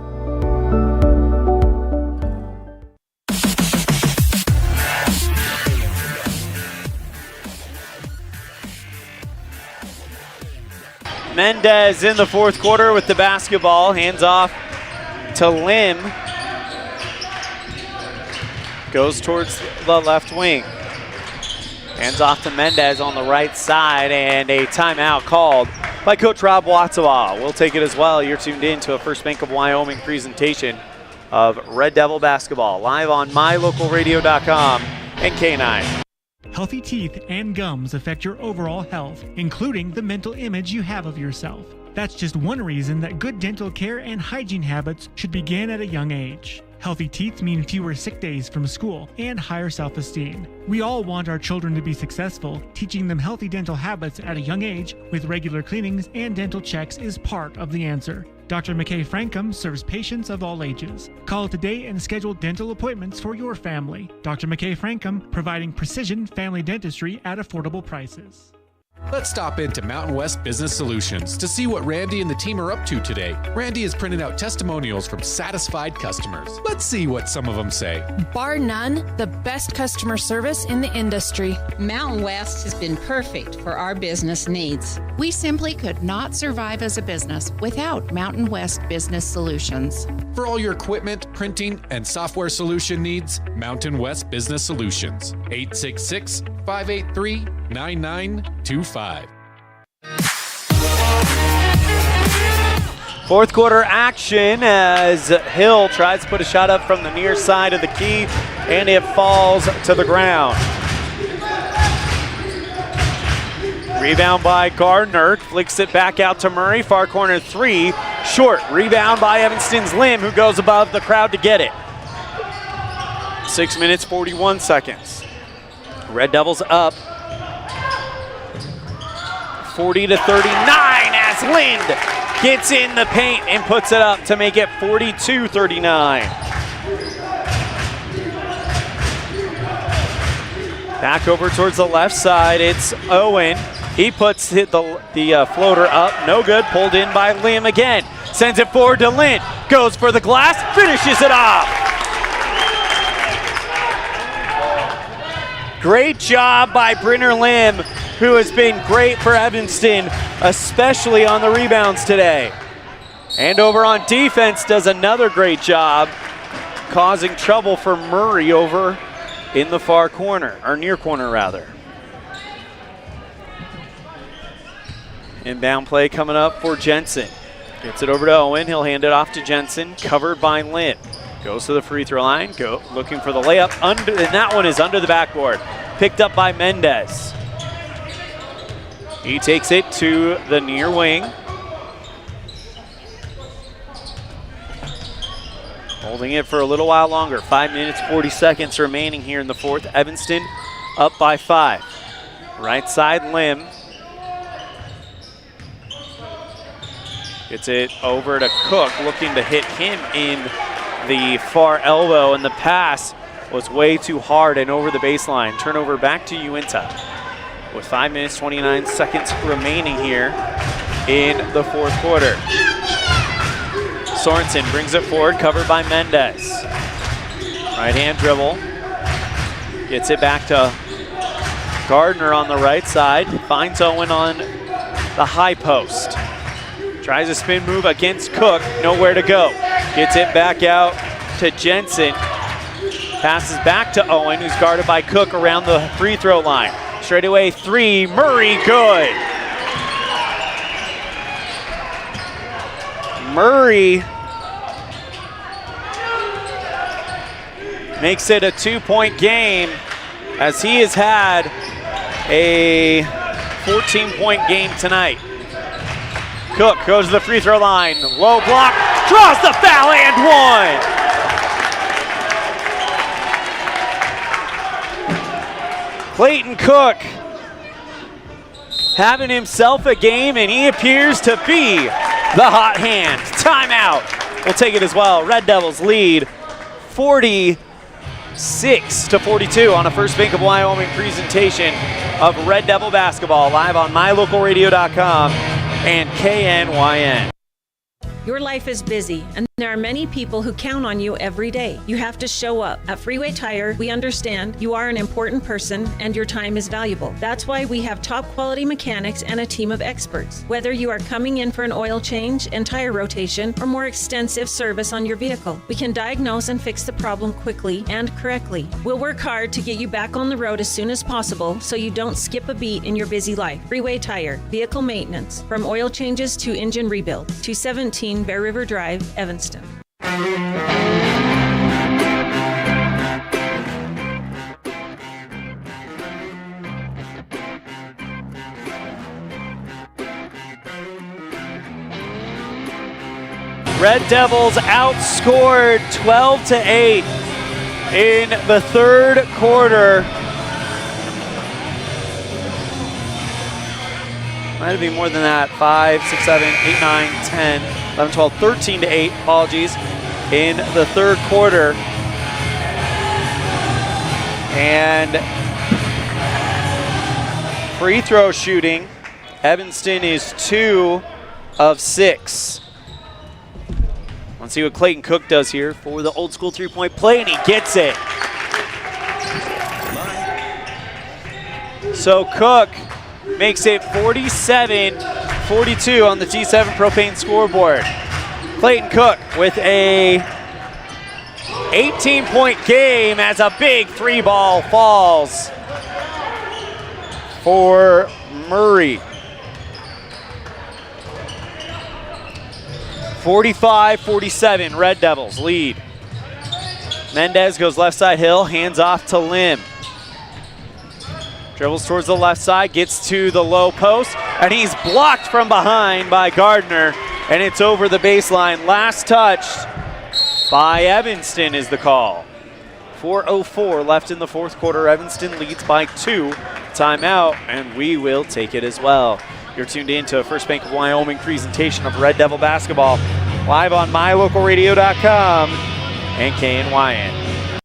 Mendez in the fourth quarter with the basketball, hands off to Lim. Goes towards the left wing. Hands off to Mendez on the right side, and a timeout called by Coach Rob Watsawa. We'll take it as well. You're tuned in to a First Bank of Wyoming presentation of Red Devil basketball, live on mylocalradio.com and K9. Healthy teeth and gums affect your overall health, including the mental image you have of yourself. That's just one reason that good dental care and hygiene habits should begin at a young age. Healthy teeth mean fewer sick days from school and higher self-esteem. We all want our children to be successful. Teaching them healthy dental habits at a young age with regular cleanings and dental checks is part of the answer. Dr. McKay Frankum serves patients of all ages. Call today and schedule dental appointments for your family. Dr. McKay Frankum, providing precision family dentistry at affordable prices. Let's stop into Mountain West Business Solutions to see what Randy and the team are up to today. Randy is printing out testimonials from satisfied customers. Let's see what some of them say. Bar none, the best customer service in the industry. Mountain West has been perfect for our business needs. We simply could not survive as a business without Mountain West Business Solutions. For all your equipment, printing, and software solution needs, Mountain West Business Solutions. 866-583-9925. Fourth quarter action as Hill tries to put a shot up from the near side of the key, and it falls to the ground. Rebound by Gardner, flicks it back out to Murray, far corner 3, short. Rebound by Evanston's Lim, who goes above the crowd to get it. 6 minutes, 41 seconds. Red Devils up 40-39 as Lind gets in the paint and puts it up to make it 42-39. Back over towards the left side, it's Owen. He puts the floater up, no good, pulled in by Lim again. Sends it forward to Lynn, goes for the glass, finishes it off. Great job by Brynner Lim, who has been great for Evanston, especially on the rebounds today. And over on defense does another great job, causing trouble for Murray over in the far corner, or near corner rather. Inbound play coming up for Jensen. Gets it over to Owen. He'll hand it off to Jensen. Covered by Lynn. Goes to the free throw line. Looking for the layup. And that one is under the backboard. Picked up by Mendez. He takes it to the near wing. Holding it for a little while longer. 5 minutes, 40 seconds remaining here in the fourth. Evanston up by 5. Right side Lim. Gets it over to Cook, looking to hit him in the far elbow, and the pass was way too hard and over the baseline. Turnover back to Uintah with 5 minutes, 29 seconds remaining here in the fourth quarter. Sorensen brings it forward, covered by Mendez. Right-hand dribble. Gets it back to Gardner on the right side. Finds Owen on the high post. Tries a spin move against Cook, nowhere to go. Gets it back out to Jensen. Passes back to Owen, who's guarded by Cook around the free throw line. Straightaway three, Murray, good. Murray makes it a 2-point game, as he has had a 14-point game tonight. Cook goes to the free throw line, low block, draws the foul and one. Clayton Cook having himself a game, and he appears to be the hot hand. Timeout. We'll take it as well. Red Devils lead 46-42 on a First Bank of Wyoming presentation of Red Devil basketball, live on mylocalradio.com and KNYN. Your life is busy, and there are many people who count on you every day. You have to show up. At Freeway Tire, we understand you are an important person and your time is valuable. That's why we have top quality mechanics and a team of experts. Whether you are coming in for an oil change and tire rotation or more extensive service on your vehicle, we can diagnose and fix the problem quickly and correctly. We'll work hard to get you back on the road as soon as possible so you don't skip a beat in your busy life. Freeway Tire, vehicle maintenance, from oil changes to engine rebuild. 217 Bear River Drive, Evanston. Red Devils outscored 12-8 in the third quarter. Might have been more than that. 5, 6, 7, 8, 9, 10, 11, 12, 13-8, apologies, in the third quarter. And free throw shooting, Evanston is 2 of 6. Let's see what Clayton Cook does here for the old school three-point play, and he gets it. So Cook makes it 47-42 on the G7 Propane scoreboard. Clayton Cook with a 18-point game as a big three ball falls for Murray. 45-47, Red Devils lead. Mendez goes left side Hill, hands off to Lim. Dribbles towards the left side, gets to the low post, and he's blocked from behind by Gardner, and it's over the baseline. Last touched by Evanston is the call. 4:04 left in the fourth quarter. Evanston leads by 2. Timeout, and we will take it as well. You're tuned in to a First Bank of Wyoming presentation of Red Devil basketball, live on mylocalradio.com and KNYN.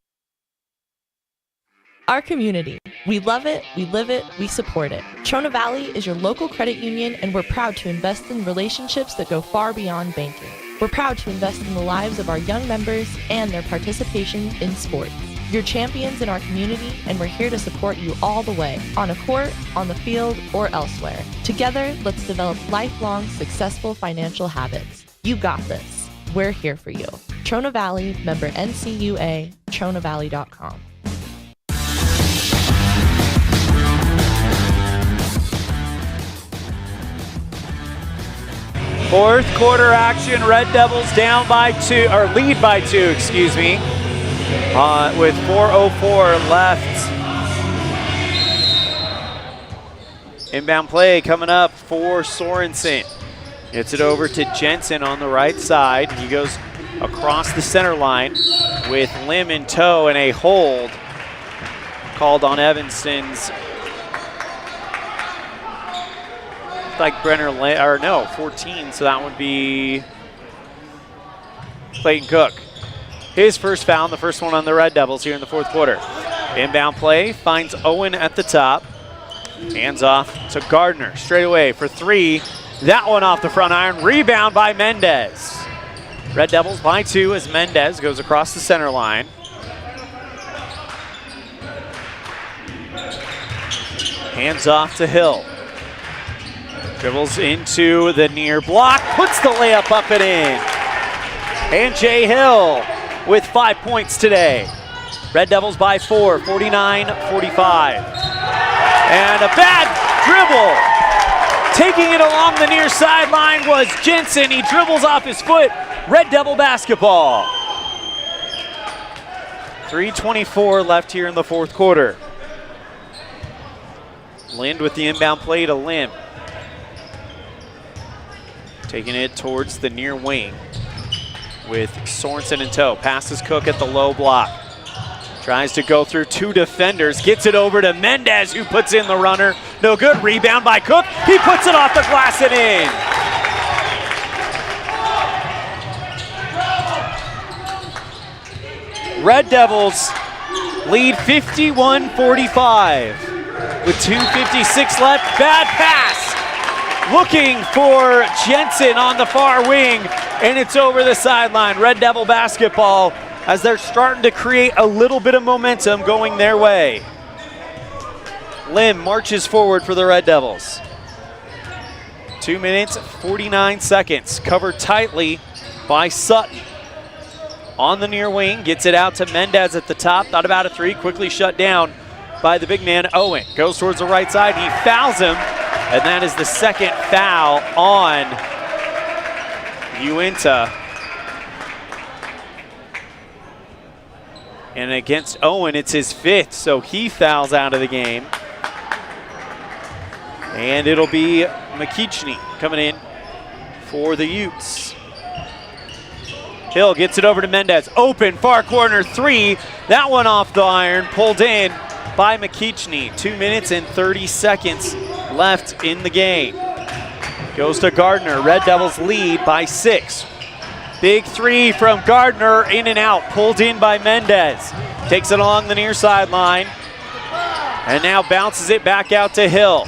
Our community. We love it, we live it, we support it. Trona Valley is your local credit union, and we're proud to invest in relationships that go far beyond banking. We're proud to invest in the lives of our young members and their participation in sports. You're champions in our community, and we're here to support you all the way, on a court, on the field, or elsewhere. Together, let's develop lifelong, successful financial habits. You got this. We're here for you. Trona Valley, member NCUA, TronaValley.com. – Fourth quarter action. Red Devils down by 2, or lead by 2, excuse me, with 4:04 left. Inbound play coming up for Sorensen. Gets it over to Jensen on the right side. He goes across the center line with Lim in tow, and a hold called on Evanston's. Like Brenner, or no, 14, so that would be Clayton Cook. His first foul, the first one on the Red Devils here in the fourth quarter. Inbound play finds Owen at the top. Hands off to Gardner, straight away for 3. That one off the front iron, rebound by Mendez. Red Devils by 2 as Mendez goes across the center line. Hands off to Hill. Dribbles into the near block, puts the layup up and in. And Jay Hill with 5 points today. Red Devils by 4, 49-45. And a bad dribble. Taking it along the near sideline was Jensen. He dribbles off his foot. Red Devil basketball. 3:24 left here in the fourth quarter. Lind with the inbound play to Lim. Taking it towards the near wing with Sorensen in tow. Passes Cook at the low block. Tries to go through 2 defenders. Gets it over to Mendez, who puts in the runner. No good. Rebound by Cook. He puts it off the glass and in. Red Devils lead 51-45 with 2:56 left. Bad pass. Looking for Jensen on the far wing, and it's over the sideline. Red Devil basketball as they're starting to create a little bit of momentum going their way. Lim marches forward for the Red Devils. 2 minutes, 49 seconds. Covered tightly by Sutton. On the near wing, gets it out to Mendez at the top. Thought about a 3, quickly shut down by the big man Owen. Goes towards the right side, he fouls him. And that is the second foul on Uintah. And against Owen, it's his 5th, so he fouls out of the game. And it'll be McKeachney coming in for the Utes. Hill gets it over to Mendez. Open, far corner 3. That one off the iron, pulled in by McKeachney. 2 minutes and 30 seconds left in the game. Goes to Gardner. Red Devils lead by 6. Big 3 from Gardner, in and out, pulled in by Mendez. Takes it along the near sideline, and now bounces it back out to Hill.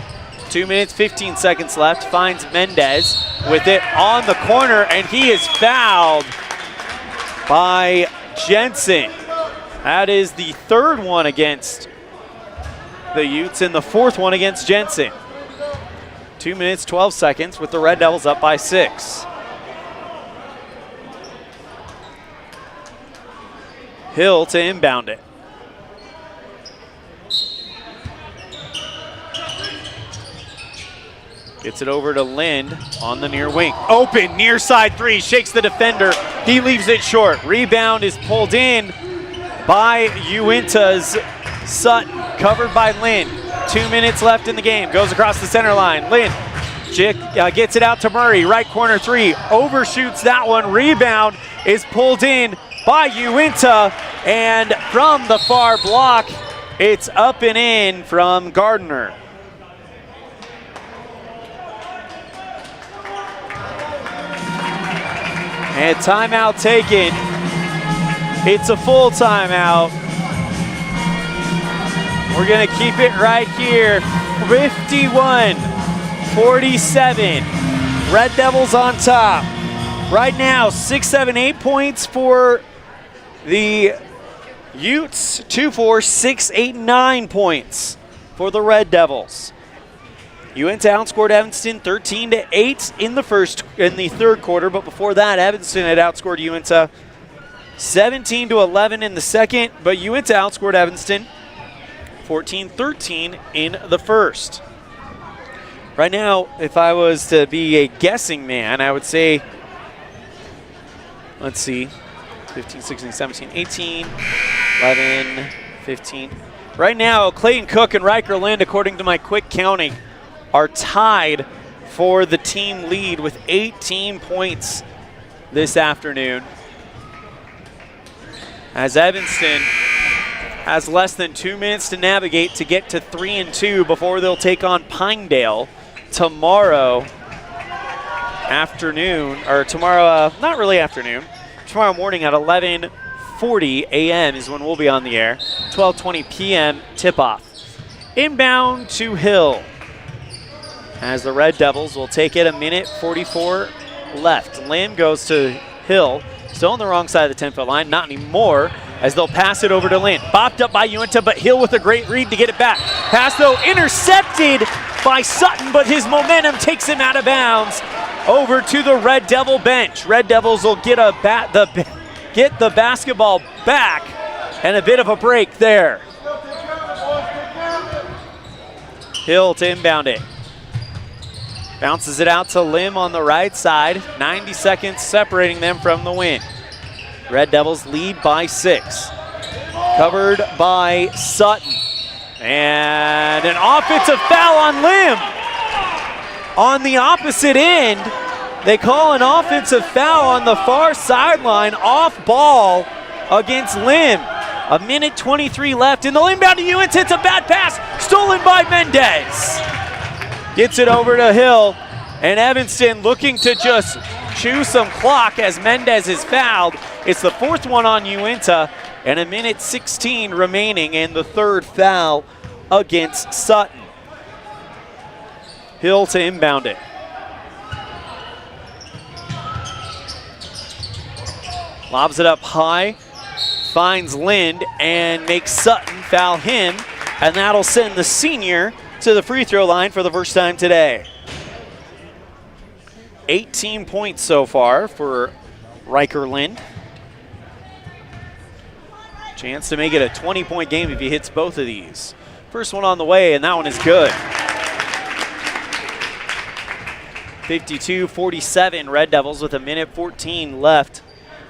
2 minutes, 15 seconds left. Finds Mendez with it on the corner, and he is fouled by Jensen. That is the 3rd one against the Utes and the 4th one against Jensen. 2 minutes, 12 seconds with the Red Devils up by 6. Hill to inbound it. Gets it over to Lind on the near wing. Open, near side 3, shakes the defender. He leaves it short. Rebound is pulled in by Uintah's Sutton, covered by Lind. 2 minutes left in the game. Goes across the center line. Lind gets it out to Murray. Right corner 3. Overshoots that one. Rebound is pulled in by Uintah. And from the far block, it's up and in from Gardner. And timeout taken. It's a full timeout. We're going to keep it right here. 51-47. Red Devils on top. Right now, 6, 7, 8 points for the Utes. 2, 4, 6, 8, 9 points for the Red Devils. Uintah outscored Evanston 13-8 in the third quarter, but before that, Evanston had outscored Uintah 17-11 in the second, but Uintah outscored Evanston 14-13 in the first. Right now, if I was to be a guessing man, I would say, let's see, 15, 16, 17, 18, 11, 15. Right now, Clayton Cook and Riker Lind, according to my quick counting, are tied for the team lead with 18 points this afternoon. As Evanston has less than 2 minutes to navigate to get to 3-2 before they'll take on Pinedale tomorrow afternoon, or tomorrow, not really afternoon, tomorrow morning at 11:40 a.m. is when we'll be on the air. 12:20 p.m. tip-off. Inbound to Hill, as the Red Devils will take it. 1:44 left. Lim goes to Hill, still on the wrong side of the 10-foot line. Not anymore, as they'll pass it over to Lynn. Bopped up by Uintah, but Hill with a great read to get it back. Pass, though, intercepted by Sutton, but his momentum takes him out of bounds over to the Red Devil bench. Red Devils will get the basketball back, and a bit of a break there. Hill to inbound it. Bounces it out to Lim on the right side. 90 seconds separating them from the win. Red Devils lead by 6. Covered by Sutton. And an offensive foul on Lim. On the opposite end, they call an offensive foul on the far sideline, off ball against Lim. 1:23 left in the inbound to Uintah. It's a bad pass, stolen by Mendez. Gets it over to Hill, and Evanston looking to just chew some clock as Mendez is fouled. It's the 4th one on Uintah, and 1:16 remaining in the 3rd foul against Sutton. Hill to inbound it. Lobs it up high, finds Lind, and makes Sutton foul him, and that'll send the senior to the free throw line for the first time today. 18 points so far for Riker Lind. Chance to make it a 20-point game if he hits both of these. First one on the way, and that one is good. 52-47, Red Devils with 1:14 left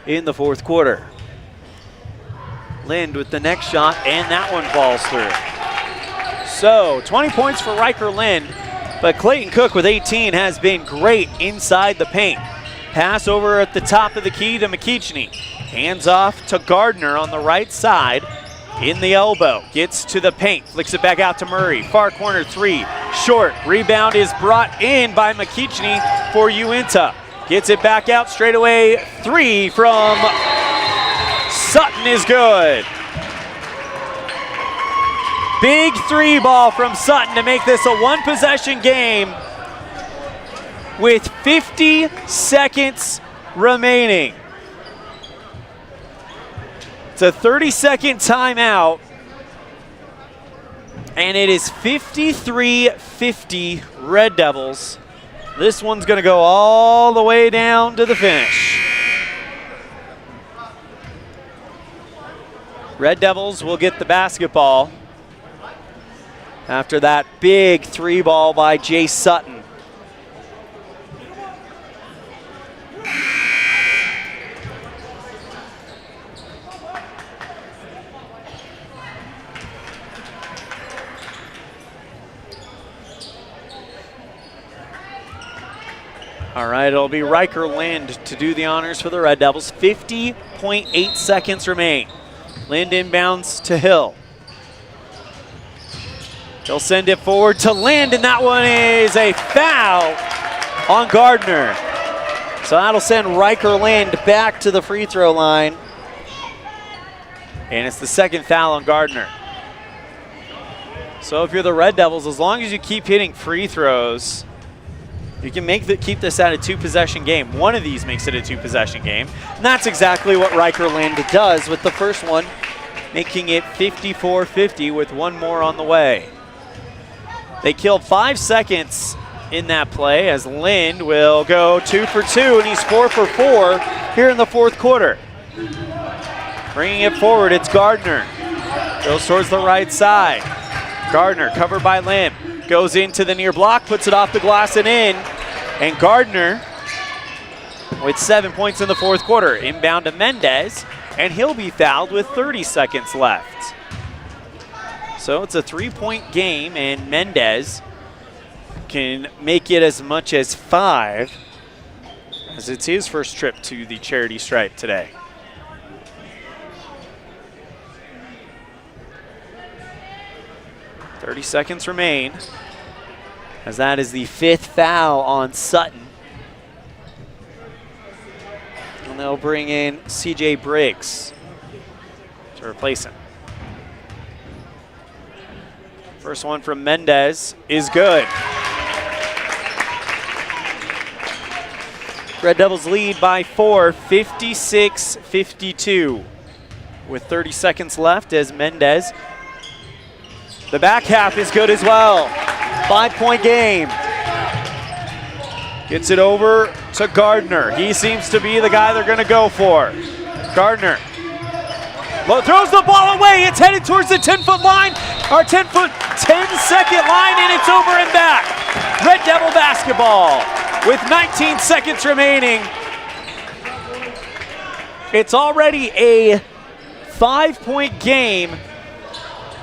in the 4th quarter. Lind with the next shot, and that one falls through. So 20 points for Riker Lind, but Clayton Cook with 18 has been great inside the paint. Pass over at the top of the key to McKeachney. Hands off to Gardner on the right side in the elbow. Gets to the paint, flicks it back out to Murray. Far corner 3, short. Rebound is brought in by McKeachney for Uintah. Gets it back out straight away. 3 from Sutton is good. Big 3 ball from Sutton to make this a 1-possession game with 50 seconds remaining. It's a 30-second timeout, and it is 53-50 Red Devils. This one's going to go all the way down to the finish. Red Devils will get the basketball after that big 3 ball by Jay Sutton. All right, it'll be Riker Lind to do the honors for the Red Devils. 50.8 seconds remain. Lind inbounds to Hill. He'll send it forward to Lind, and that one is a foul on Gardner. So that'll send Riker Lind back to the free throw line. And it's the 2nd foul on Gardner. So if you're the Red Devils, as long as you keep hitting free throws, you can keep this at a 2-possession game. One of these makes it a 2-possession game. And that's exactly what Riker Lind does with the first one, making it 54-50 with one more on the way. They killed 5 seconds in that play as Lind will go 2 for 2, and he's 4 for 4 here in the fourth quarter. Bringing it forward, it's Gardner. Goes towards the right side. Gardner covered by Lim. Goes into the near block, puts it off the glass and in. And Gardner with 7 points in the fourth quarter. Inbound to Mendez, and he'll be fouled with 30 seconds left. So it's a 3-point game, and Mendez can make it as much as 5, as it's his first trip to the charity stripe today. .30 seconds remain, as that is the 5th foul on Sutton. And they'll bring in CJ Briggs to replace him. First one from Mendez is good. Red Devils lead by 4, 56-52. With 30 seconds left as Mendez. The back half is good as well. 5-point game. Gets it over to Gardner. He seems to be the guy they're going to go for. Gardner throws the ball away. It's headed towards the 10-foot line, or 10-second line, and it's over and back. Red Devil basketball with 19 seconds remaining. It's already a 5-point game.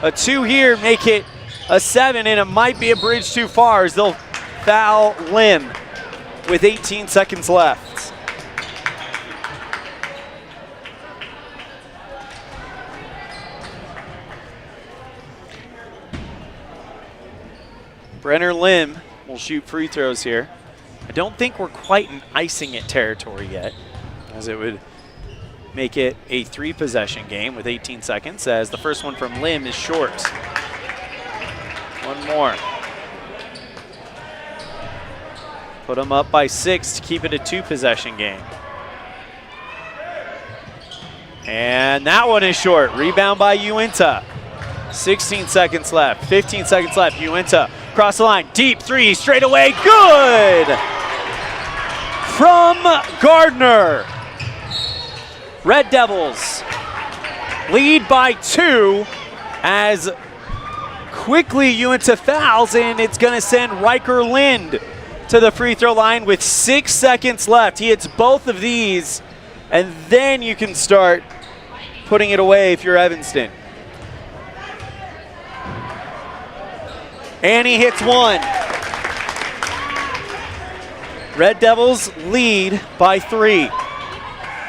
A 2 here make it a 7, and it might be a bridge too far as they'll foul Lim with 18 seconds left. Brenner Lim will shoot free throws here. I don't think we're quite in icing it territory yet, as it would make it a 3-possession game with 18 seconds, as the first one from Lim is short. One more. Put them up by 6 to keep it a 2-possession game. And that one is short. Rebound by Uintah. 16 seconds left, 15 seconds left. Uintah across the line, deep 3, straight away, good! From Gardner. Red Devils lead by 2 as quickly Uintah fouls, and it's going to send Riker Lind to the free throw line with 6 seconds left. He hits both of these, and then you can start putting it away if you're Evanston. And he hits one. Red Devils lead by 3.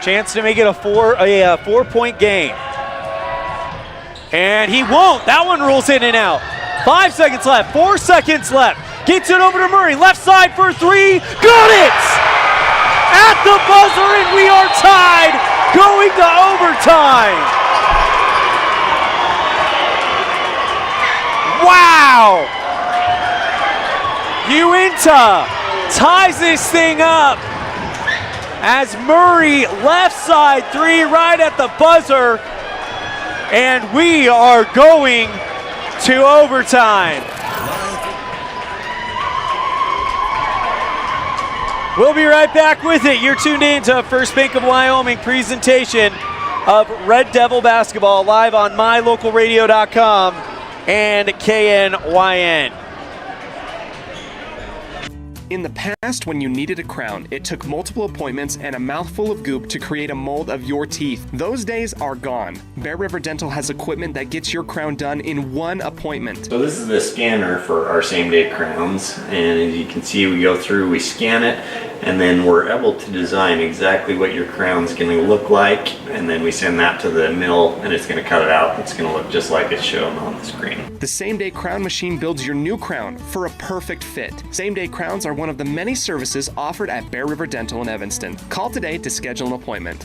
Chance to make it a 4-point game. And he won't. That one rolls in and out. 5 seconds left, 4 seconds left. Gets it over to Murray, left side for 3. Got it! At the buzzer, and we are tied, going to overtime. Wow! Uintah ties this thing up as Murray left side 3 right at the buzzer, and we are going to overtime. We'll be right back with it. You're tuned in to First Bank of Wyoming presentation of Red Devil basketball live on mylocalradio.com and KNYN. In the past, when you needed a crown, it took multiple appointments and a mouthful of goop to create a mold of your teeth. Those days are gone. Bear River Dental has equipment that gets your crown done in one appointment. So this is the scanner for our same-day crowns, and as you can see, we go through, we scan it, and then we're able to design exactly what your crown's going to look like, and then we send that to the mill, and it's going to cut it out. It's going to look just like it's shown on the screen. The same-day crown machine builds your new crown for a perfect fit. Same-day crowns are one of the many services offered at Bear River Dental in Evanston. Call today to schedule an appointment.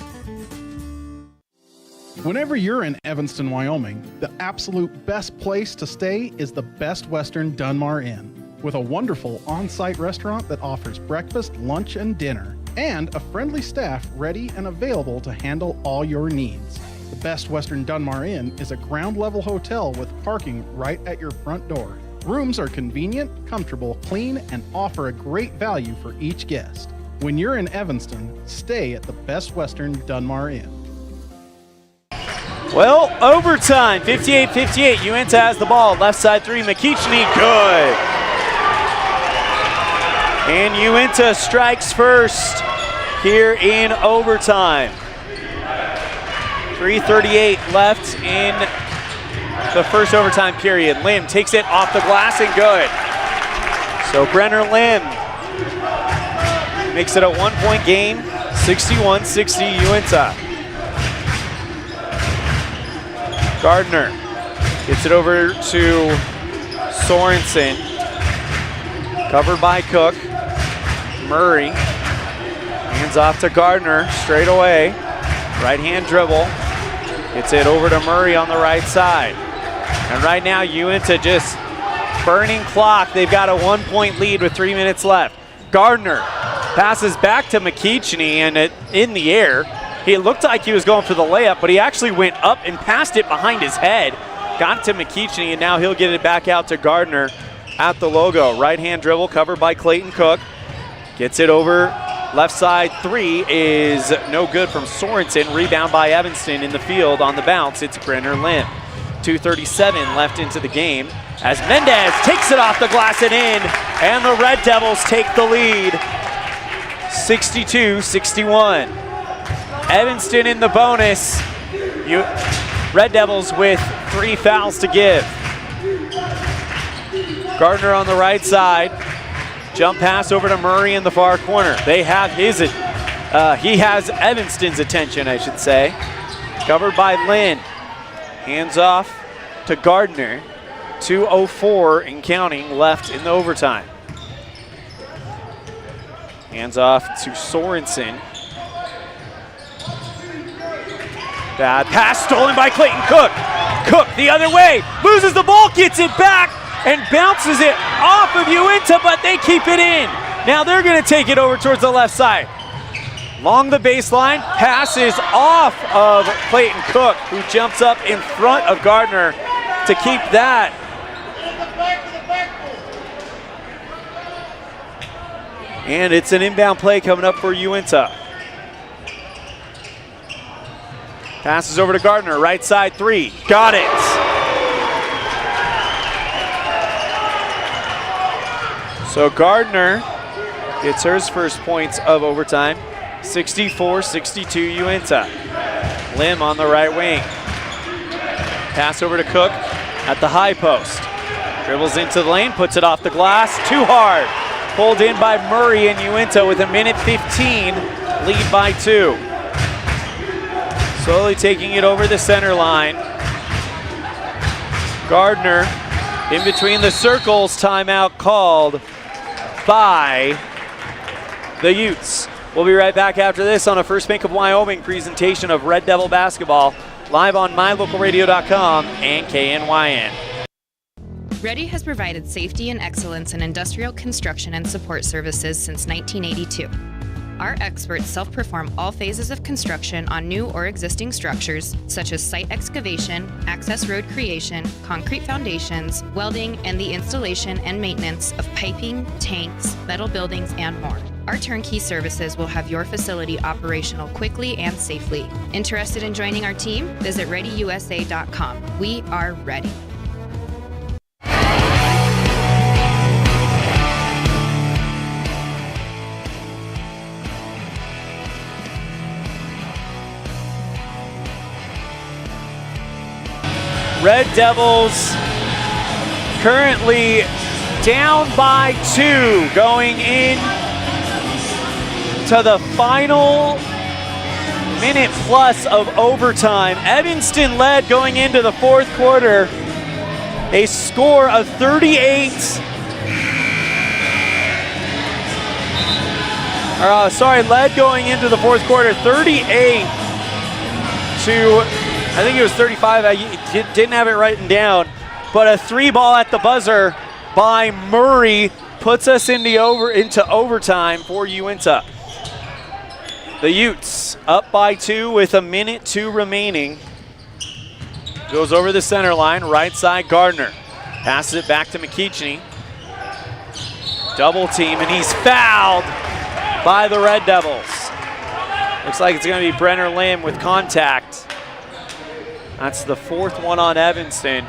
Whenever you're in Evanston, Wyoming, the absolute best place to stay is the Best Western Dunmar Inn, with a wonderful on-site restaurant that offers breakfast, lunch, and dinner, and a friendly staff ready and available to handle all your needs. The Best Western Dunmar Inn is a ground-level hotel with parking right at your front door. Rooms are convenient, comfortable, clean, and offer a great value for each guest. When you're in Evanston, stay at the Best Western Dunmar Inn. Well, overtime, 58-58. Uintah has the ball. Left side three, McKeachney, good. And Uintah strikes first here in overtime. 3:38 left in the first overtime period. Lim takes it off the glass and good. So Brenner Lim makes it a 1-point game, 61-60 Uintah. Gardner gets it over to Sorensen. Covered by Cook. Murray hands off to Gardner straight away. Right hand dribble. Gets it over to Murray on the right side. And right now Uintah just burning clock. They've got a 1-point lead with 3 minutes left. Gardner passes back to McKeachney and in the air. It looked like he was going for the layup, but he actually went up and passed it behind his head. Got it to McKeachney, and now he'll get it back out to Gardner at the logo. Right-hand dribble covered by Clayton Cook. Gets it over. Left side three is no good from Sorensen. Rebound by Evanston in the field on the bounce. It's Brenner Lim. 2:37 left into the game as Mendez takes it off the glass and in, and the Red Devils take the lead. 62-61. Evanston in the bonus. Red Devils with 3 fouls to give. Gardner on the right side. Jump pass over to Murray in the far corner. They have he has Evanston's attention, I should say. Covered by Lynn. Hands off to Gardner. 2:04 and counting left in the overtime. Hands off to Sorensen. Bad pass stolen by Clayton Cook. Cook the other way, loses the ball, gets it back, and bounces it off of Uintah, but they keep it in. Now they're gonna take it over towards the left side. Along the baseline, passes off of Clayton Cook, who jumps up in front of Gardner to keep that. And it's an inbound play coming up for Uintah. Passes over to Gardner, right side three, got it. So Gardner gets her first points of overtime, 64-62 Uintah. Lim on the right wing. Pass over to Cook at the high post. Dribbles into the lane, puts it off the glass, too hard. Pulled in by Murray and Uintah with 1:15, lead by 2. Slowly taking it over the center line. Gardner in between the circles, timeout called by the Utes. We'll be right back after this on a First Bank of Wyoming presentation of Red Devil basketball, live on mylocalradio.com and KNYN. Ready has provided safety and excellence in industrial construction and support services since 1982. Our experts self-perform all phases of construction on new or existing structures, such as site excavation, access road creation, concrete foundations, welding, and the installation and maintenance of piping, tanks, metal buildings, and more. Our turnkey services will have your facility operational quickly and safely. Interested in joining our team? Visit ReadyUSA.com. We are ready. Red Devils currently down by 2 going in to the final minute plus of overtime. Evanston led going into the fourth quarter, a score of 38. Led going into the fourth quarter 38-27. I think it was 35. I didn't have it written down. But a 3 ball at the buzzer by Murray puts us into overtime for Uintah. The Utes up by 2 with 1:02 remaining. Goes over the center line, right side Gardner. Passes it back to McKeachney. Double team, and he's fouled by the Red Devils. Looks like it's going to be Brenner Lim with contact. That's the 4th one on Evanston.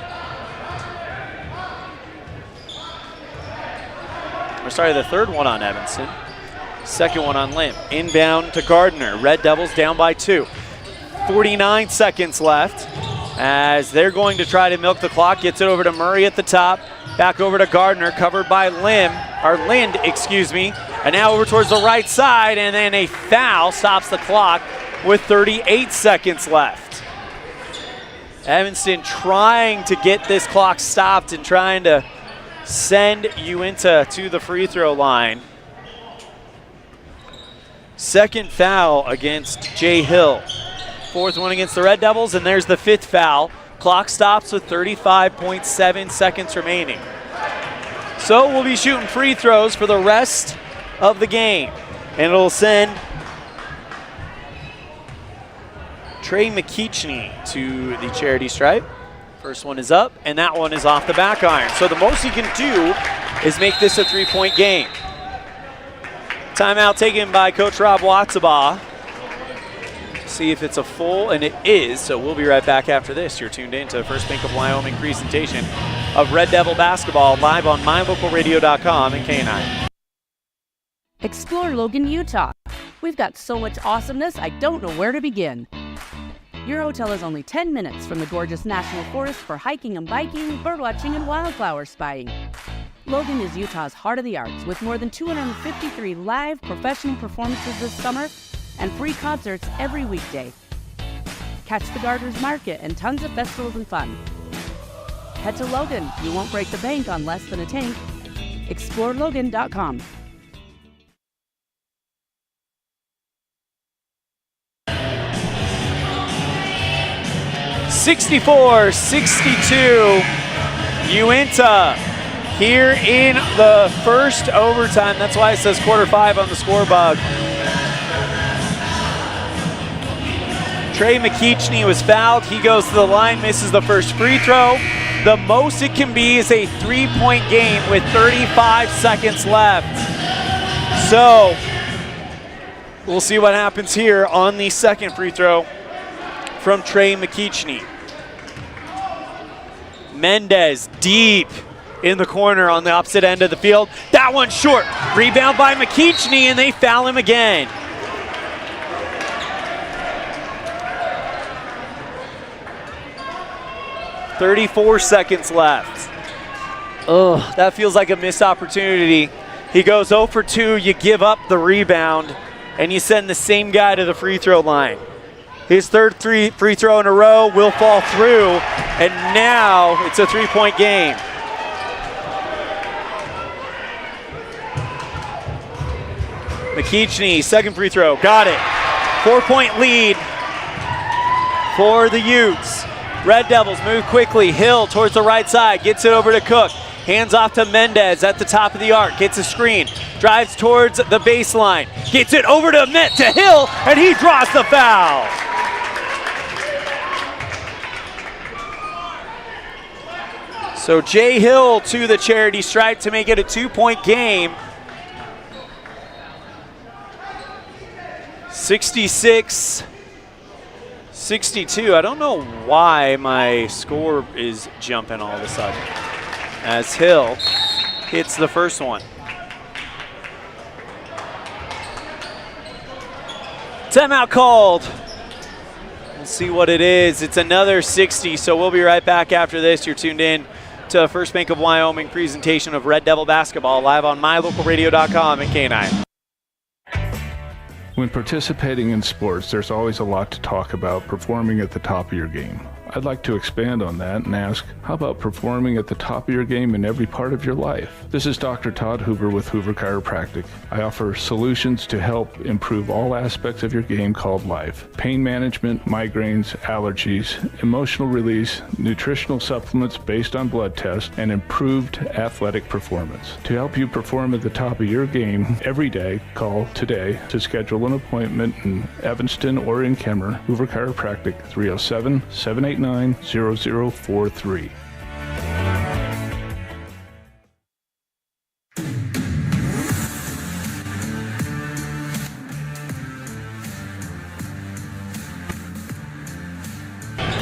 Or sorry, the 3rd one on Evanston. 2nd one on Lim. Inbound to Gardner. Red Devils down by 2. 49 seconds left as they're going to try to milk the clock. Gets it over to Murray at the top. Back over to Gardner, covered by Lind, excuse me. And now over towards the right side, and then a foul stops the clock with 38 seconds left. Evanston trying to get this clock stopped and trying to send Uintah to the free throw line. 2nd foul against Jay Hill. 4th one against the Red Devils, and there's the 5th foul. Clock stops with 35.7 seconds remaining. So we'll be shooting free throws for the rest of the game. And it'll send Trey McKeachney to the charity stripe. First one is up, and that one is off the back iron. So the most he can do is make this a 3-point game. Timeout taken by Coach Rob Watsabaugh. See if it's a full, and it is, so we'll be right back after this. You're tuned in to the First Bank of Wyoming presentation of Red Devil basketball live on mylocalradio.com and K9. Explore Logan, Utah. We've got so much awesomeness, I don't know where to begin. Your hotel is only 10 minutes from the gorgeous National Forest for hiking and biking, birdwatching, and wildflower spying. Logan is Utah's heart of the arts with more than 253 live professional performances this summer and free concerts every weekday. Catch the Garters Market and tons of festivals and fun. Head to Logan. You won't break the bank on less than a tank. ExploreLogan.com. (64-62) Uintah here in the first overtime. That's why it says quarter 5 on the score bug. Trey McKeachney was fouled. He goes to the line, misses the first free throw. The most it can be is a 3-point game with 35 seconds left. So we'll see what happens here on the second free throw from Trey McKeachney. Mendez deep in the corner on the opposite end of the field. That one short. Rebound by McKeachney, and they foul him again. .34 seconds left. Ugh, that feels like a missed opportunity. He goes 0 for 2. You give up the rebound, and you send the same guy to the free throw line. His third free throw in a row will fall through, and now it's a 3-point game. McKeachney, second free throw, got it. 4-point lead for the Utes. Red Devils move quickly. Hill towards the right side, gets it over to Cook. Hands off to Mendez at the top of the arc, gets a screen, drives towards the baseline, gets it over to Hill, and he draws the foul. So Jay Hill to the charity stripe to make it a 2-point game. 66-62. I don't know why my score is jumping all of a sudden as Hill hits the first one. Timeout called. We'll see what it is. It's another 60, so we'll be right back after this. You're tuned in to First Bank of Wyoming presentation of Red Devil basketball live on mylocalradio.com and K9. When participating in sports, there's always a lot to talk about performing at the top of your game. I'd like to expand on that and ask, how about performing at the top of your game in every part of your life? This is Dr. Todd Hoover with Hoover Chiropractic. I offer solutions to help improve all aspects of your game called life. Pain management, migraines, allergies, emotional release, nutritional supplements based on blood tests, and improved athletic performance. To help you perform at the top of your game every day, call today to schedule an appointment in Evanston or in Kemmer. Hoover Chiropractic, 307-789-0043.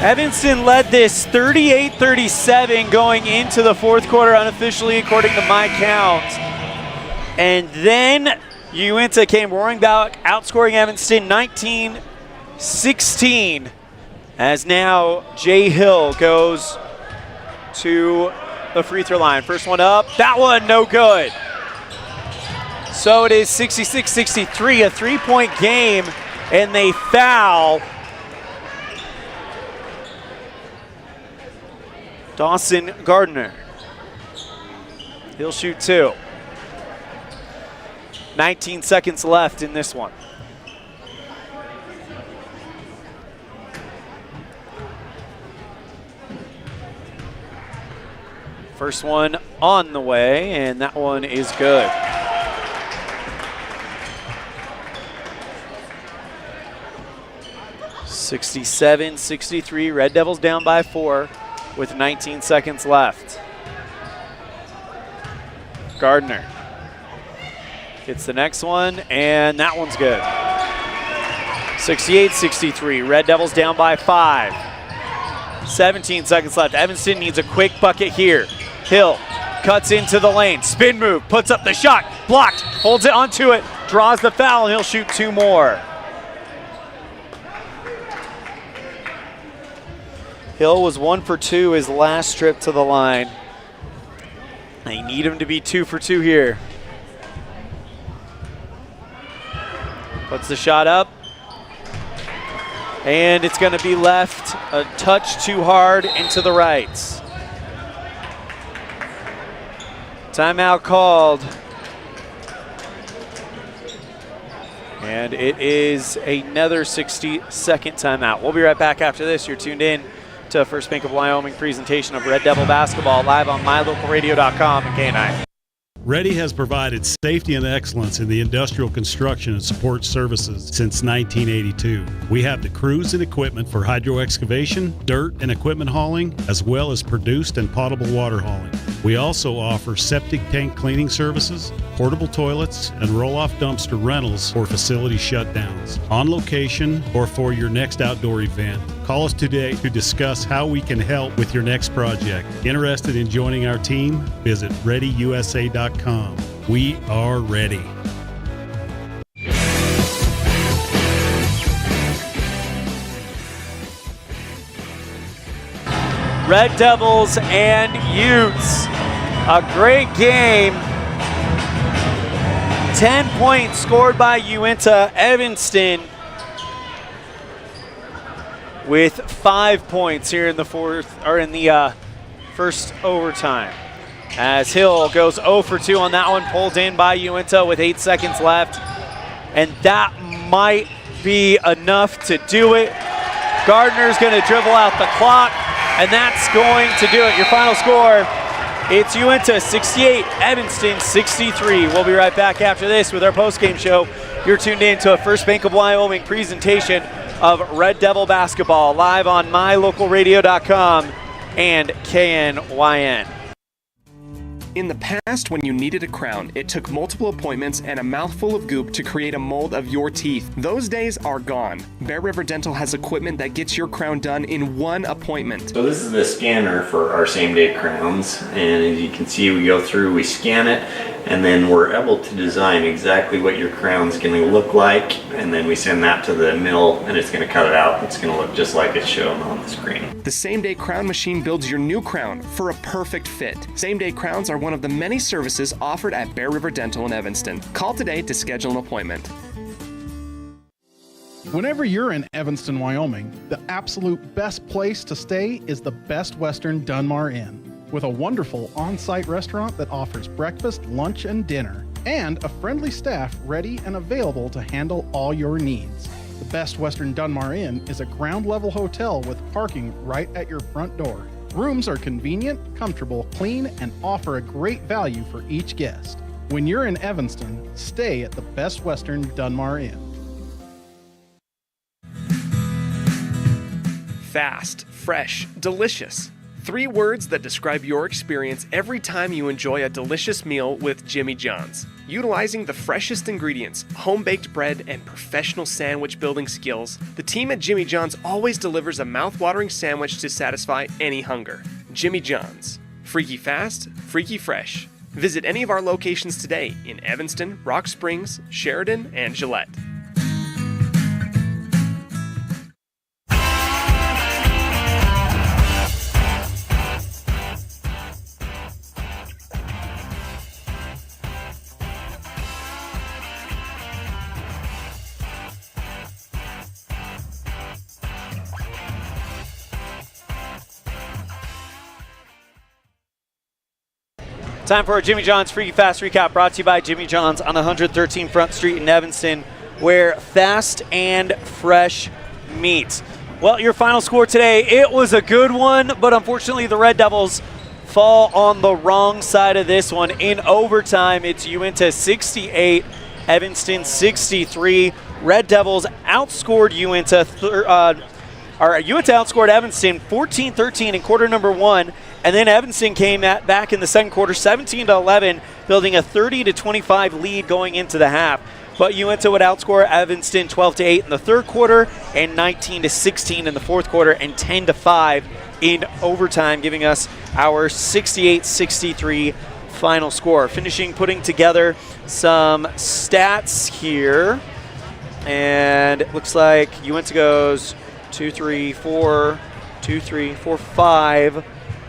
Evanston led this 38-37 going into the fourth quarter unofficially according to my count. And then Uintah came roaring back, outscoring Evanston 19-16. As now Jay Hill goes to the free throw line. First one up, that one no good. So it is 66-63, a three-point game, and they foul Dawson Gardner. He'll shoot two. 19 seconds left in this one. First one on the way, and that one is good. (67-63). Red Devils down by 4 with 19 seconds left. Gardner gets the next one, and that one's good. 68-63. Red Devils down by 5. 17 seconds left. Evanston needs a quick bucket here. Hill cuts into the lane. Spin move. Puts up the shot. Blocked. Holds it onto it. Draws the foul, and he'll shoot 2 more. Hill was 1 for 2 his last trip to the line. They need him to be 2 for 2 here. Puts the shot up. And it's going to be left a touch too hard into the right. Timeout called. And it is another 60-second timeout. We'll be right back after this. You're tuned in to First Bank of Wyoming presentation of Red Devil basketball live on mylocalradio.com and K9. Ready has provided safety and excellence in the industrial construction and support services since 1982. We have the crews and equipment for hydro excavation, dirt and equipment hauling, as well as produced and potable water hauling. We also offer septic tank cleaning services, portable toilets, and roll-off dumpster rentals for facility shutdowns, on location or for your next outdoor event. Call us today to discuss how we can help with your next project. Interested in joining our team? Visit ReadyUSA.com. We are ready. Red Devils and Utes. A great game. 10 points scored by Uintah. Evanston with 5 points here in the first overtime. As Hill goes 0 for 2 on that one, pulled in by Uintah with 8 seconds left. And that might be enough to do it. Gardner's going to dribble out the clock, and that's going to do it. Your final score, it's Uintah 68, Evanston 63. We'll be right back after this with our postgame show. You're tuned in to a First Bank of Wyoming presentation of Red Devil basketball live on mylocalradio.com and KNYN. In the past, when you needed a crown, it took multiple appointments and a mouthful of goop to create a mold of your teeth. Those days are gone. Bear River Dental has equipment that gets your crown done in 1 appointment. So this is the scanner for our same-day crowns, and as you can see, we go through, we scan it, and then we're able to design exactly what your crown's going to look like, and then we send that to the mill, and it's going to cut it out. It's going to look just like it's shown on the screen. The same-day crown machine builds your new crown for a perfect fit. Same-day crowns are one of the many services offered at Bear River Dental in Evanston. Call today to schedule an appointment. Whenever you're in Evanston, Wyoming, the absolute best place to stay is the Best Western Dunmar Inn, with a wonderful on-site restaurant that offers breakfast, lunch, and dinner, and a friendly staff ready and available to handle all your needs. The Best Western Dunmar Inn is a ground-level hotel with parking right at your front door. Rooms are convenient, comfortable, clean, and offer a great value for each guest. When you're in Evanston, stay at the Best Western Dunmar Inn. Fast, fresh, delicious. 3 words that describe your experience every time you enjoy a delicious meal with Jimmy John's. Utilizing the freshest ingredients, home-baked bread, and professional sandwich building skills, the team at Jimmy John's always delivers a mouth-watering sandwich to satisfy any hunger. Jimmy John's. Freaky fast, freaky fresh. Visit any of our locations today in Evanston, Rock Springs, Sheridan, and Gillette. Time for our Jimmy John's Freaky Fast Recap, brought to you by Jimmy John's on 113 Front Street in Evanston, where fast and fresh meat. Well, your final score today, it was a good one, but unfortunately the Red Devils fall on the wrong side of this one. In overtime, it's Uintah 68, Evanston 63. Red Devils outscored Uintah, Uintah outscored Evanston 14-13 in quarter number 1. And then Evanston came back in the second quarter, 17-11, building a 30-25 lead going into the half. But Uintah would outscore Evanston 12-8 in the third quarter, and 19-16 in the fourth quarter, and 10-5 in overtime, giving us our 68-63 final score. Finishing putting together some stats here, and it looks like Uintah goes 5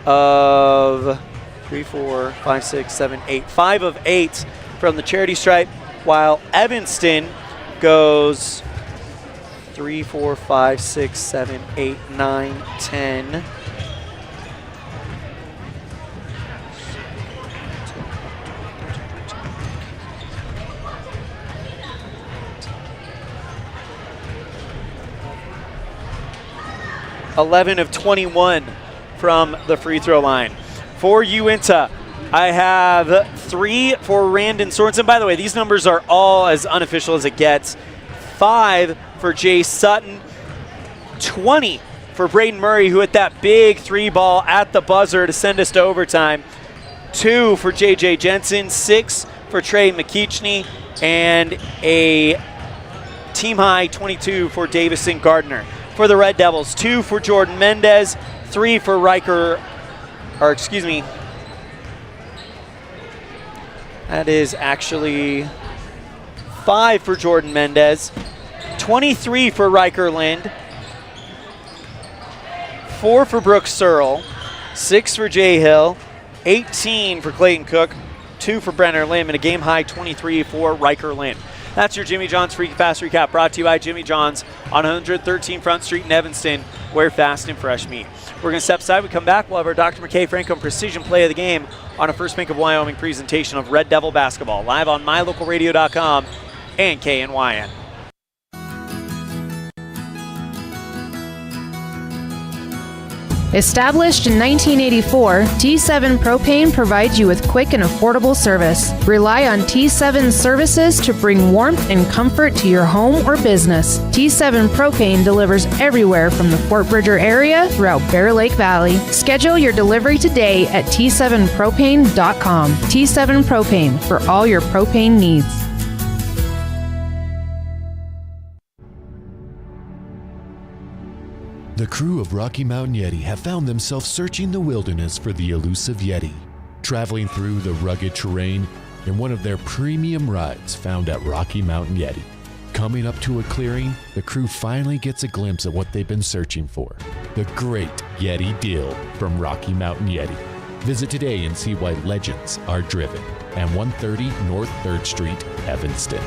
of 3, 4, 5, 6, 7, 8. 5 of 8 from the charity stripe, while Evanston goes 3, 4, 5, 6, 7, 8, 9, 10. (11 of 21 from the free throw line. For Uintah, I have 3 for Randon Sorensen. By the way, these numbers are all as unofficial as it gets. 5 for Jay Sutton. 20 for Braden Murray, who hit that big 3 ball at the buzzer to send us to overtime. 2 for J.J. Jensen. 6 for Trey McKeachney. And a team high 22 for Davison Gardner. For the Red Devils, 2 for Jordan Mendez. 3 for that is actually 5 for Jordan Mendez, 23 for Riker Lind, 4 for Brooks Searle, 6 for Jay Hill, 18 for Clayton Cook, 2 for Brenner Lim, and a game high 23 for Riker Lind. That's your Jimmy John's Freaky Fast Recap, brought to you by Jimmy John's on 113 Front Street in Evanston, where fast and fresh meat. We're going to step aside. We come back. We'll have our Dr. McKay Franco Precision Play of the Game on a First Bank of Wyoming presentation of Red Devil basketball, live on mylocalradio.com and KNYN. Established in 1984, T7 Propane provides you with quick and affordable service. Rely on T7 services to bring warmth and comfort to your home or business. T7 Propane delivers everywhere from the Fort Bridger area throughout Bear Lake Valley. Schedule your delivery today at T7propane.com. T7 Propane, for all your propane needs. The crew of Rocky Mountain Yeti have found themselves searching the wilderness for the elusive Yeti, traveling through the rugged terrain in one of their premium rides found at Rocky Mountain Yeti. Coming up to a clearing, the crew finally gets a glimpse of what they've been searching for, the great Yeti deal from Rocky Mountain Yeti. Visit today and see why legends are driven at 130 North 3rd Street, Evanston.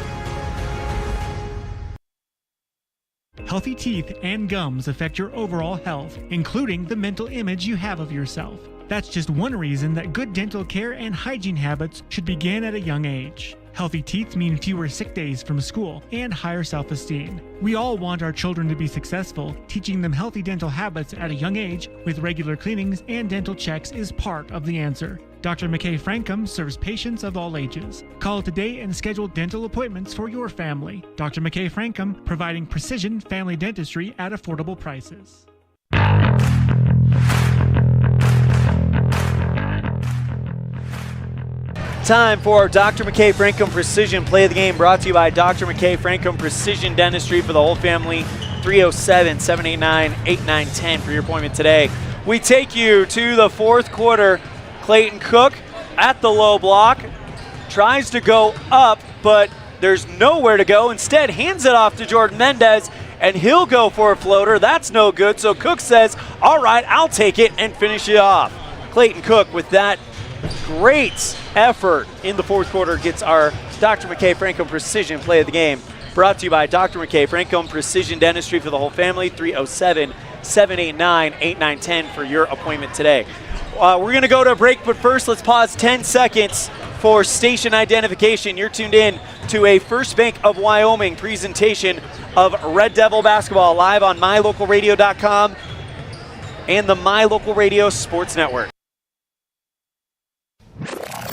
Healthy teeth and gums affect your overall health, including the mental image you have of yourself. That's just one reason that good dental care and hygiene habits should begin at a young age. Healthy teeth mean fewer sick days from school and higher self-esteem. We all want our children to be successful. Teaching them healthy dental habits at a young age with regular cleanings and dental checks is part of the answer. Dr. McKay Frankum serves patients of all ages. Call today and schedule dental appointments for your family. Dr. McKay Frankum, providing precision family dentistry at affordable prices. Time for Dr. McKay Frankum Precision Play of the Game, brought to you by Dr. McKay Frankum Precision Dentistry for the whole family. 307-789-8910 for your appointment today. We take you to the fourth quarter. Clayton Cook at the low block, tries to go up, but there's nowhere to go. Instead, hands it off to Jordan Mendez, and he'll go for a floater. That's no good, so Cook says, all right, I'll take it and finish it off. Clayton Cook, with that great effort in the fourth quarter, gets our Dr. McKay Frankum Precision Play of the Game. Brought to you by Dr. McKay Frankum Precision Dentistry for the whole family. 307-789-8910 for your appointment today. We're going to go to a break, but first let's pause 10 seconds for station identification. You're tuned in to a First Bank of Wyoming presentation of Red Devil basketball live on mylocalradio.com and the My Local Radio Sports Network.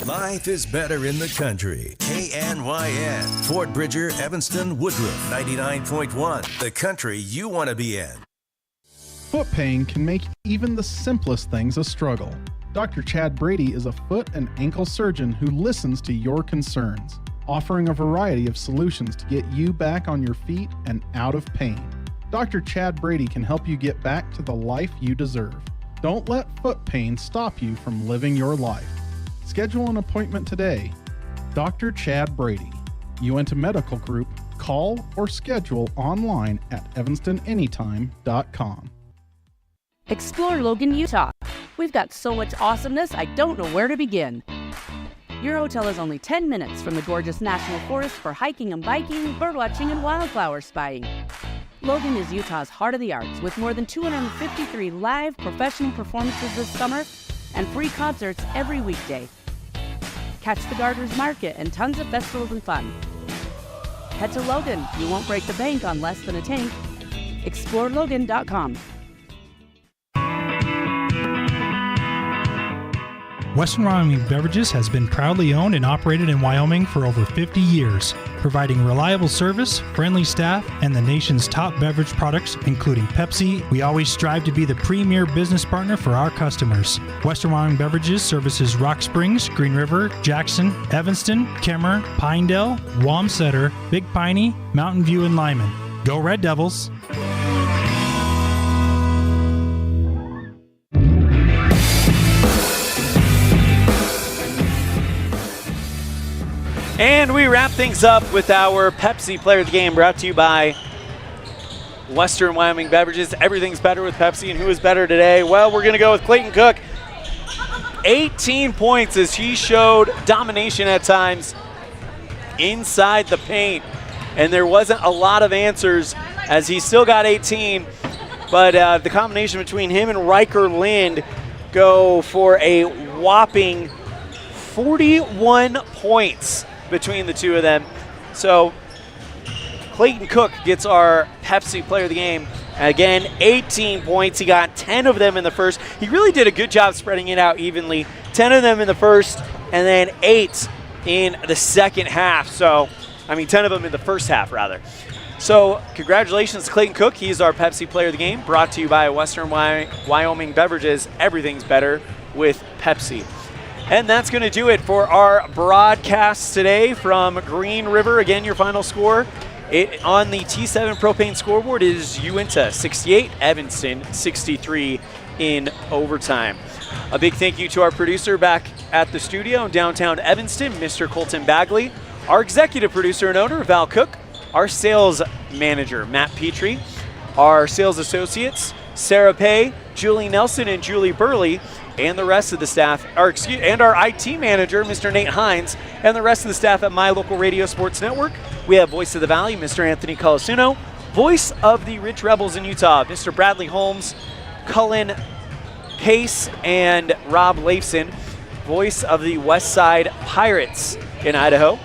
Life is better in the country. KNYN. Fort Bridger, Evanston, Woodruff. 99.1. The country you want to be in. Foot pain can make even the simplest things a struggle. Dr. Chad Brady is a foot and ankle surgeon who listens to your concerns, offering a variety of solutions to get you back on your feet and out of pain. Dr. Chad Brady can help you get back to the life you deserve. Don't let foot pain stop you from living your life. Schedule an appointment today. Dr. Chad Brady, Uintah Medical Group. Call or schedule online at evanstonanytime.com. Explore Logan, Utah. We've got so much awesomeness, I don't know where to begin. Your hotel is only 10 minutes from the gorgeous national forest for hiking and biking, birdwatching, and wildflower spying. Logan is Utah's heart of the arts, with more than 253 live professional performances this summer and free concerts every weekday. Catch the Garter's Market and tons of festivals and fun. Head to Logan. You won't break the bank on less than a tank. ExploreLogan.com. Western Wyoming Beverages has been proudly owned and operated in Wyoming for over 50 years, providing reliable service, friendly staff, and the nation's top beverage products, including Pepsi. We always strive to be the premier business partner for our customers. Western Wyoming Beverages services Rock Springs, Green River, Jackson, Evanston, Kemmer, Pinedale, Wamsutter, Big Piney, Mountain View, and Lyman. Go Red Devils! And we wrap things up with our Pepsi Player of the Game, brought to you by Western Wyoming Beverages. Everything's better with Pepsi, and who is better today? Well, we're going to go with Clayton Cook. 18 points as he showed domination at times inside the paint. And there wasn't a lot of answers as he still got 18. But the combination between him and Riker Lind go for a whopping 41 points between the two of them. So Clayton Cook gets our Pepsi Player of the Game. Again, 18 points. He got 10 of them in the first. He really did a good job spreading it out evenly. 10 of them in the first, and then 8 in the second half. So, 10 of them in the first half, rather. So, congratulations to Clayton Cook. He's our Pepsi Player of the Game, brought to you by Western Wyoming Beverages. Everything's better with Pepsi. And that's going to do it for our broadcast today from Green River. Again, your final score on the T7 Propane scoreboard is Uintah 68, Evanston 63 in overtime. A big thank you to our producer back at the studio in downtown Evanston, Mr. Colton Bagley, our executive producer and owner, Val Cook, our sales manager, Matt Petrie, our sales associates, Sarah Pay, Julie Nelson, and Julie Burley, and the rest of the staff, and our IT manager, Mr. Nate Hines, and the rest of the staff at My Local Radio Sports Network. We have Voice of the Valley, Mr. Anthony Colasuno, Voice of the Ridge Rebels in Utah, Mr. Bradley Holmes, Cullen Pace, and Rob Leifson. Voice of the West Side Pirates in Idaho,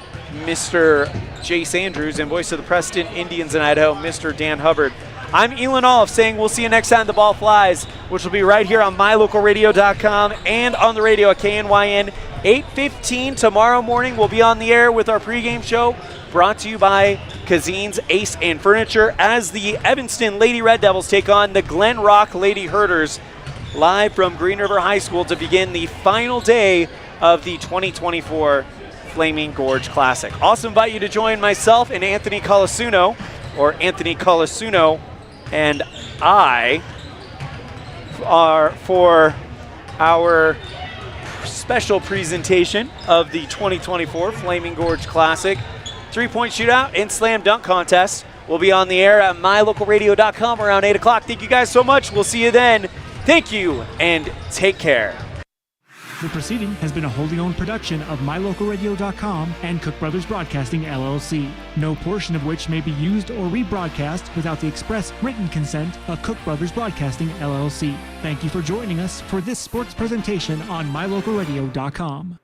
Mr. Jace Andrews, and voice of the Preston Indians in Idaho, Mr. Dan Hubbard. I'm Elan Olliff saying we'll see you next time the ball flies, which will be right here on mylocalradio.com and on the radio at KNYN 8:15 tomorrow morning. We'll be on the air with our pregame show brought to you by Cazin's Ace and Furniture as the Evanston Lady Red Devils take on the Glen Rock Lady Herders live from Green River High School to begin the final day of the 2024 Flaming Gorge Classic. Also invite you to join myself and Anthony Colasuno, and I are for our special presentation of the 2024 Flaming Gorge Classic. 3-point shootout and slam dunk contest. We'll be on the air at mylocalradio.com around 8 o'clock. Thank you guys so much. We'll see you then. Thank you and take care. The proceeding has been a wholly owned production of mylocalradio.com and Cook Brothers Broadcasting, LLC, no portion of which may be used or rebroadcast without the express written consent of Cook Brothers Broadcasting, LLC. Thank you for joining us for this sports presentation on mylocalradio.com.